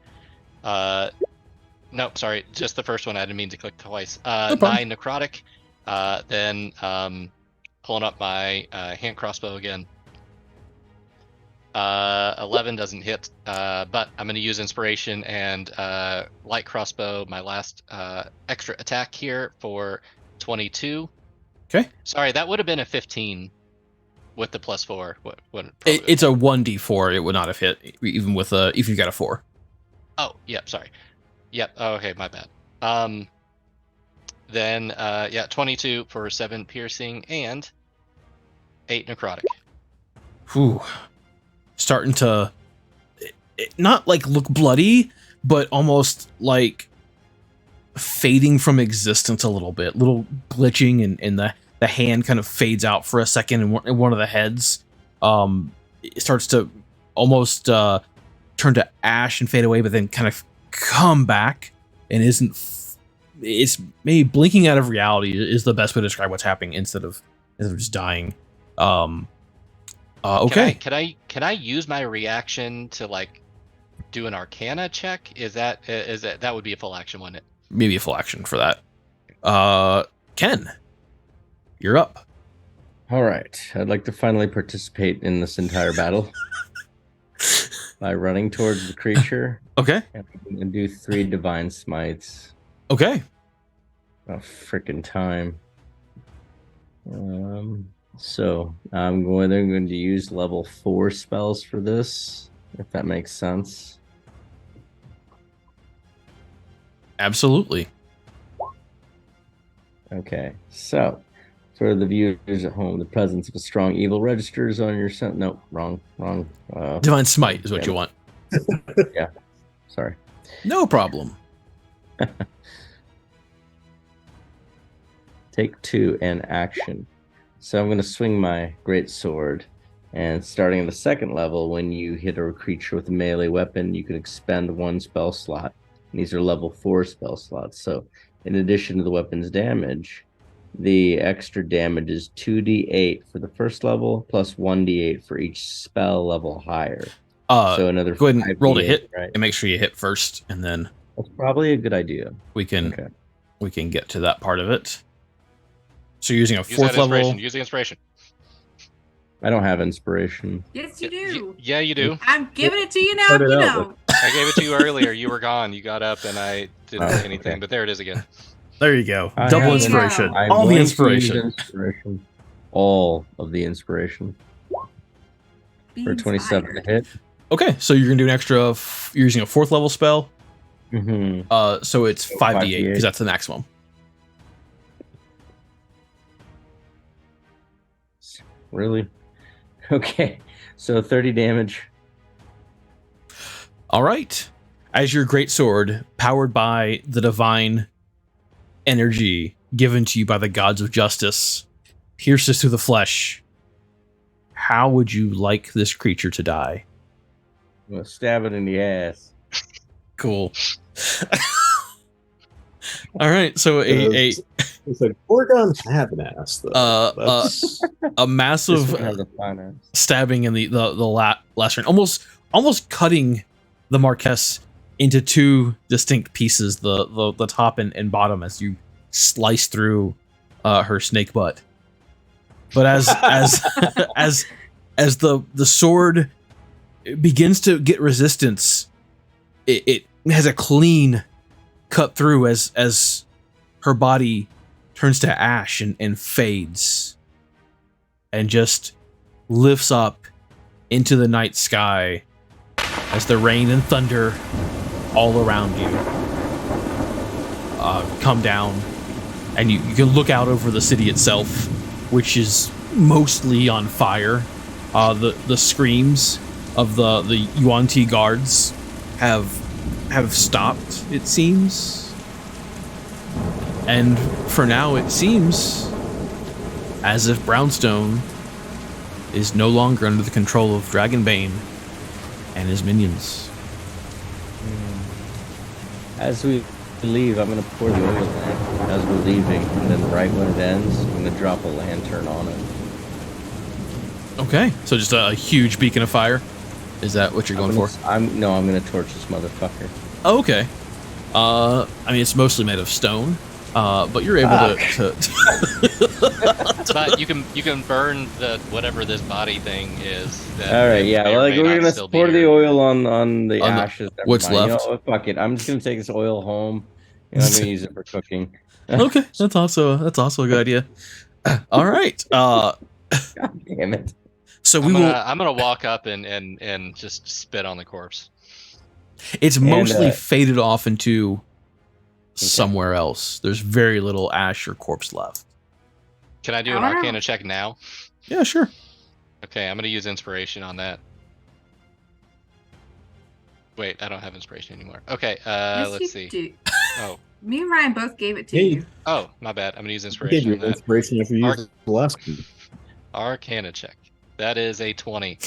S3: no, sorry, just the first one. I didn't mean to click twice.
S1: No
S3: 9 necrotic. Then pulling up my hand crossbow again. 11 doesn't hit, but I'm going to use inspiration and light crossbow, my last extra attack here for 22.
S1: Okay.
S3: Sorry, that would have been a 15 with the +4.
S1: It's a 1d4. It would not have hit even with if you got a 4.
S3: Oh, yep. Sorry. Yep. Oh, okay, my bad. Then 22 for 7 piercing and 8 necrotic.
S1: Whew. Starting to not like look bloody, but almost like fading from existence a little bit. Little glitching, and the hand kind of fades out for a second, and one of the heads it starts to almost turn to ash and fade away, but then kind of come back and it's maybe blinking out of reality is the best way to describe what's happening instead of just dying. Okay.
S3: Can I use my reaction to like do an Arcana check? Is that would be a full action, wouldn't it?
S1: Maybe a full action for that. Ken, you're up.
S2: All right. I'd like to finally participate in this entire battle by running towards the creature.
S1: Okay.
S2: And do 3 divine smites.
S1: Okay.
S2: A freaking time. So I'm going to use level 4 spells for this, if that makes sense.
S1: Absolutely.
S2: Okay, so for the viewers at home, the presence of a strong evil registers on your scent. No, wrong.
S1: Divine Smite is what you want.
S2: Yeah, sorry.
S1: No problem.
S2: Take 2 and action. So I'm going to swing my great sword, and starting at the 2nd level, when you hit a creature with a melee weapon, you can expend 1 spell slot. And these are level 4 spell slots. So in addition to the weapon's damage, the extra damage is 2d8 for the first level plus 1d8 for each spell level higher. So another
S1: go ahead and roll to hit,
S2: right?
S1: and make sure you hit first, and then
S2: That's probably a good idea.
S1: we can get to that part of it. So you're using a
S3: Use
S1: 4th
S3: that
S1: level.
S3: Use the inspiration.
S2: I don't have inspiration.
S4: Yes, you do.
S3: Yeah, you do.
S4: I'm giving it to you now.
S5: Start
S4: If
S5: it
S4: you
S5: out,
S4: don't.
S3: I gave it to you earlier. You were gone. You got up, and I didn't say anything.
S2: Okay.
S3: But there it is again.
S1: There you go.
S2: I
S1: Double
S2: have
S1: inspiration.
S2: I'm
S1: All the
S2: going to use
S1: inspiration.
S2: inspiration. All of the inspiration
S4: Be
S2: for 27
S4: inspired.
S2: to hit.
S1: Okay, so you're gonna do an extra. You're using a 4th level spell.
S2: Mm-hmm.
S1: So it's 5d8 because that's the maximum.
S2: Really? Okay. So 30 damage.
S1: All right. As your great sword, powered by the divine energy given to you by the gods of justice, pierces through the flesh. How would you like this creature to die?
S2: I'm gonna stab it in the ass.
S1: Cool. All right. So a
S5: It's like Gorgons have an ass, though. That's
S1: a
S2: This
S1: massive
S2: one has a fine ass.
S1: stabbing in the last round, almost cutting the Marquess into two distinct pieces, the top and bottom, as you slice through her snake butt. But as the sword begins to get resistance, it has a clean cut through as her body turns to ash and fades and just lifts up into the night sky as the rain and thunder all around you come down, and you can look out over the city itself, which is mostly on fire. The screams of the Yuan-Ti guards have stopped, it seems. And for now, it seems as if Brownstone is no longer under the control of Dragonbane and his minions.
S2: As we leave, I'm going to pour the oil in as we're leaving, and then right when it ends, I'm going to drop a lantern on it.
S1: Okay, so just a huge beacon of fire. Is that what you're going for?
S2: I'm going to torch this motherfucker.
S1: Oh, okay. I mean, it's mostly made of stone, but you're able to
S3: But you can burn the whatever this body thing is. That
S2: All right, yeah. Well, like, we're gonna pour the oil on the ashes.
S1: What's left?
S2: You know, fuck it. I'm just gonna take this oil home, and I'm gonna use it for cooking.
S1: Okay, that's also a good idea. All right.
S2: God damn it.
S1: So
S3: I'm gonna walk up and just spit on the corpse.
S1: It's mostly faded off into somewhere else. There's very little ash or corpse left.
S3: Can I do an Arcana check now?
S1: Yeah, sure.
S3: Okay, I'm gonna use inspiration on that. Wait, I don't have inspiration anymore. Okay, let's see.
S4: Do.
S3: Oh.
S4: Me and Ryan both gave it to you.
S3: Oh, my bad. I'm gonna use
S5: Gave
S3: inspiration
S5: you
S3: on that.
S5: inspiration after you used the last one.
S3: Arcana check. That is a 20.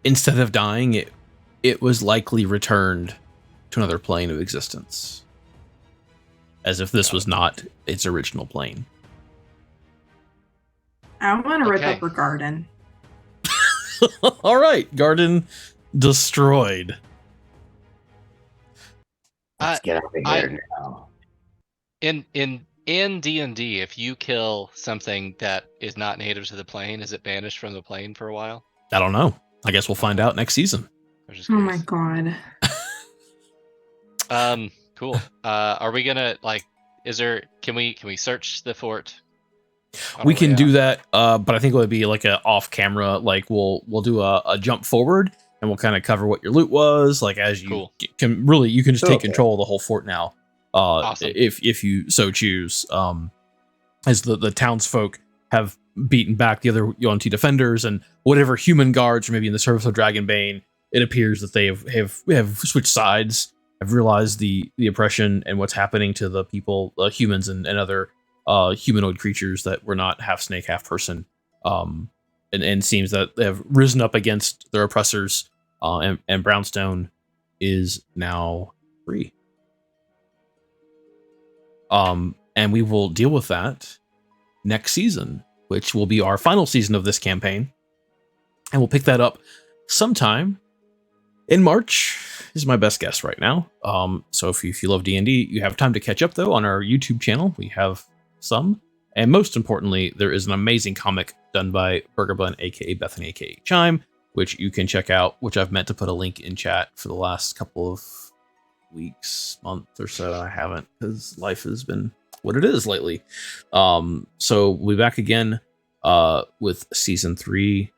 S1: Instead of dying, it was likely returned to another plane of existence. As if this was not its original plane.
S4: I want to rip up her garden.
S1: All right, garden destroyed.
S2: Let's get out of here now.
S3: In D&D, if you kill something that is not native to the plane, is it banished from the plane for a while?
S1: I don't know. I guess we'll find out next season.
S4: Oh my god.
S3: Cool. Are we gonna can we search the fort?
S1: We can do that, but I think it would be like a off camera, like we'll do a jump forward and we'll kind of cover what your loot was, like as you can just take control of the whole fort now.
S3: Awesome.
S1: If you so choose. As the townsfolk have beaten back the other Yuan-Ti defenders and whatever human guards are maybe in the service of Dragonbane, it appears that they have switched sides. I've realized the oppression and what's happening to the people, humans and other humanoid creatures that were not half snake, half person. And seems that they have risen up against their oppressors, and Brownstone is now free. And we will deal with that next season, which will be our final season of this campaign. And we'll pick that up sometime in March is my best guess right now. So if you love D&D, you have time to catch up, though, on our YouTube channel. We have some. And most importantly, there is an amazing comic done by Burger Bun, a.k.a. Bethany, a.k.a. Chime, which you can check out, which I've meant to put a link in chat for the last couple of weeks, month or so. I haven't, because life has been what it is lately. So we'll be back again with season 3.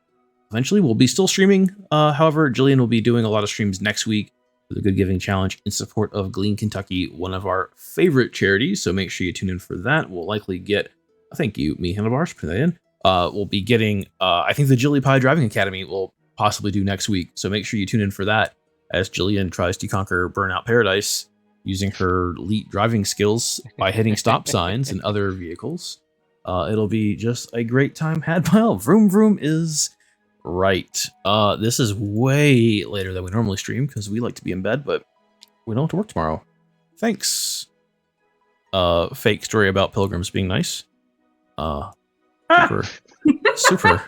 S1: Eventually, we'll be still streaming. However, Jillian will be doing a lot of streams next week for the Good Giving Challenge in support of Glean, Kentucky, one of our favorite charities. So make sure you tune in for that. We'll likely get, thank you, me, Handlebars, put that in. We'll be getting, I think the Jilly Pie Driving Academy will possibly do next week. So make sure you tune in for that as Jillian tries to conquer Burnout Paradise using her elite driving skills by hitting stop signs and other vehicles. It'll be just a great time had by all. Vroom Vroom is right. This is way later than we normally stream because we like to be in bed, but we don't have to work tomorrow. Thanks. Fake story about pilgrims being nice. Super.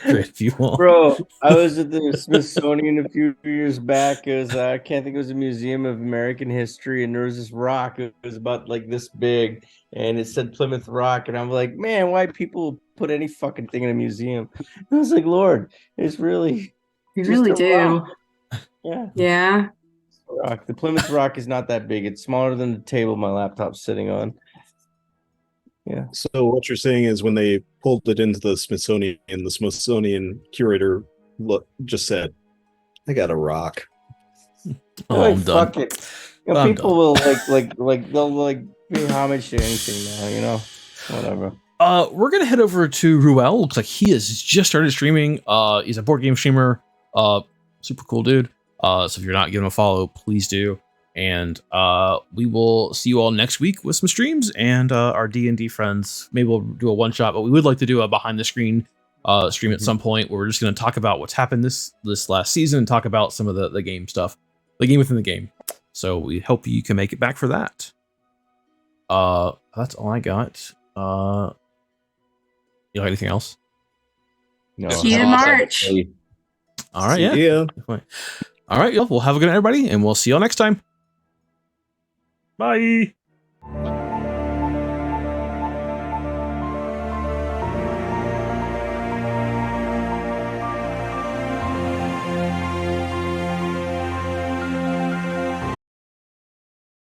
S1: Great if you want.
S2: Bro, I was at the Smithsonian a few years back. It was I can't think it was a Museum of American History, and there was this rock. It was about like this big, and it said Plymouth Rock, and I'm like, man, why people put any fucking thing in a museum? I was like, Lord, it's really
S4: You
S2: just
S4: really
S2: a
S4: do.
S2: rock. Yeah,
S4: Yeah.
S2: rock. The Plymouth Rock is not that big. It's smaller than the table my laptop's sitting on. Yeah.
S5: So what you're saying is when they pulled it into the Smithsonian curator just said, "I got a rock."
S1: Oh,
S2: Like,
S1: I'm done.
S2: fuck it. You know,
S1: I'm
S2: people will like they'll like pay homage to anything now, you know. Whatever.
S1: We're gonna head over to Ruel. Looks like he has just started streaming. He's a board game streamer. Super cool dude. So if you're not giving him a follow, please do. And we will see you all next week with some streams and our D&D friends. Maybe we'll do a one shot, but we would like to do a behind the screen stream at some point where we're just going to talk about what's happened this last season and talk about some of the game stuff, the game within the game. So we hope you can make it back for that. That's all I got. You got anything else?
S2: No.
S3: This
S4: See you in
S3: awesome.
S4: March.
S1: All right, yeah.
S5: Yeah.
S1: All right, y'all. Well, have a good night, everybody, and we'll see y'all next time. Bye.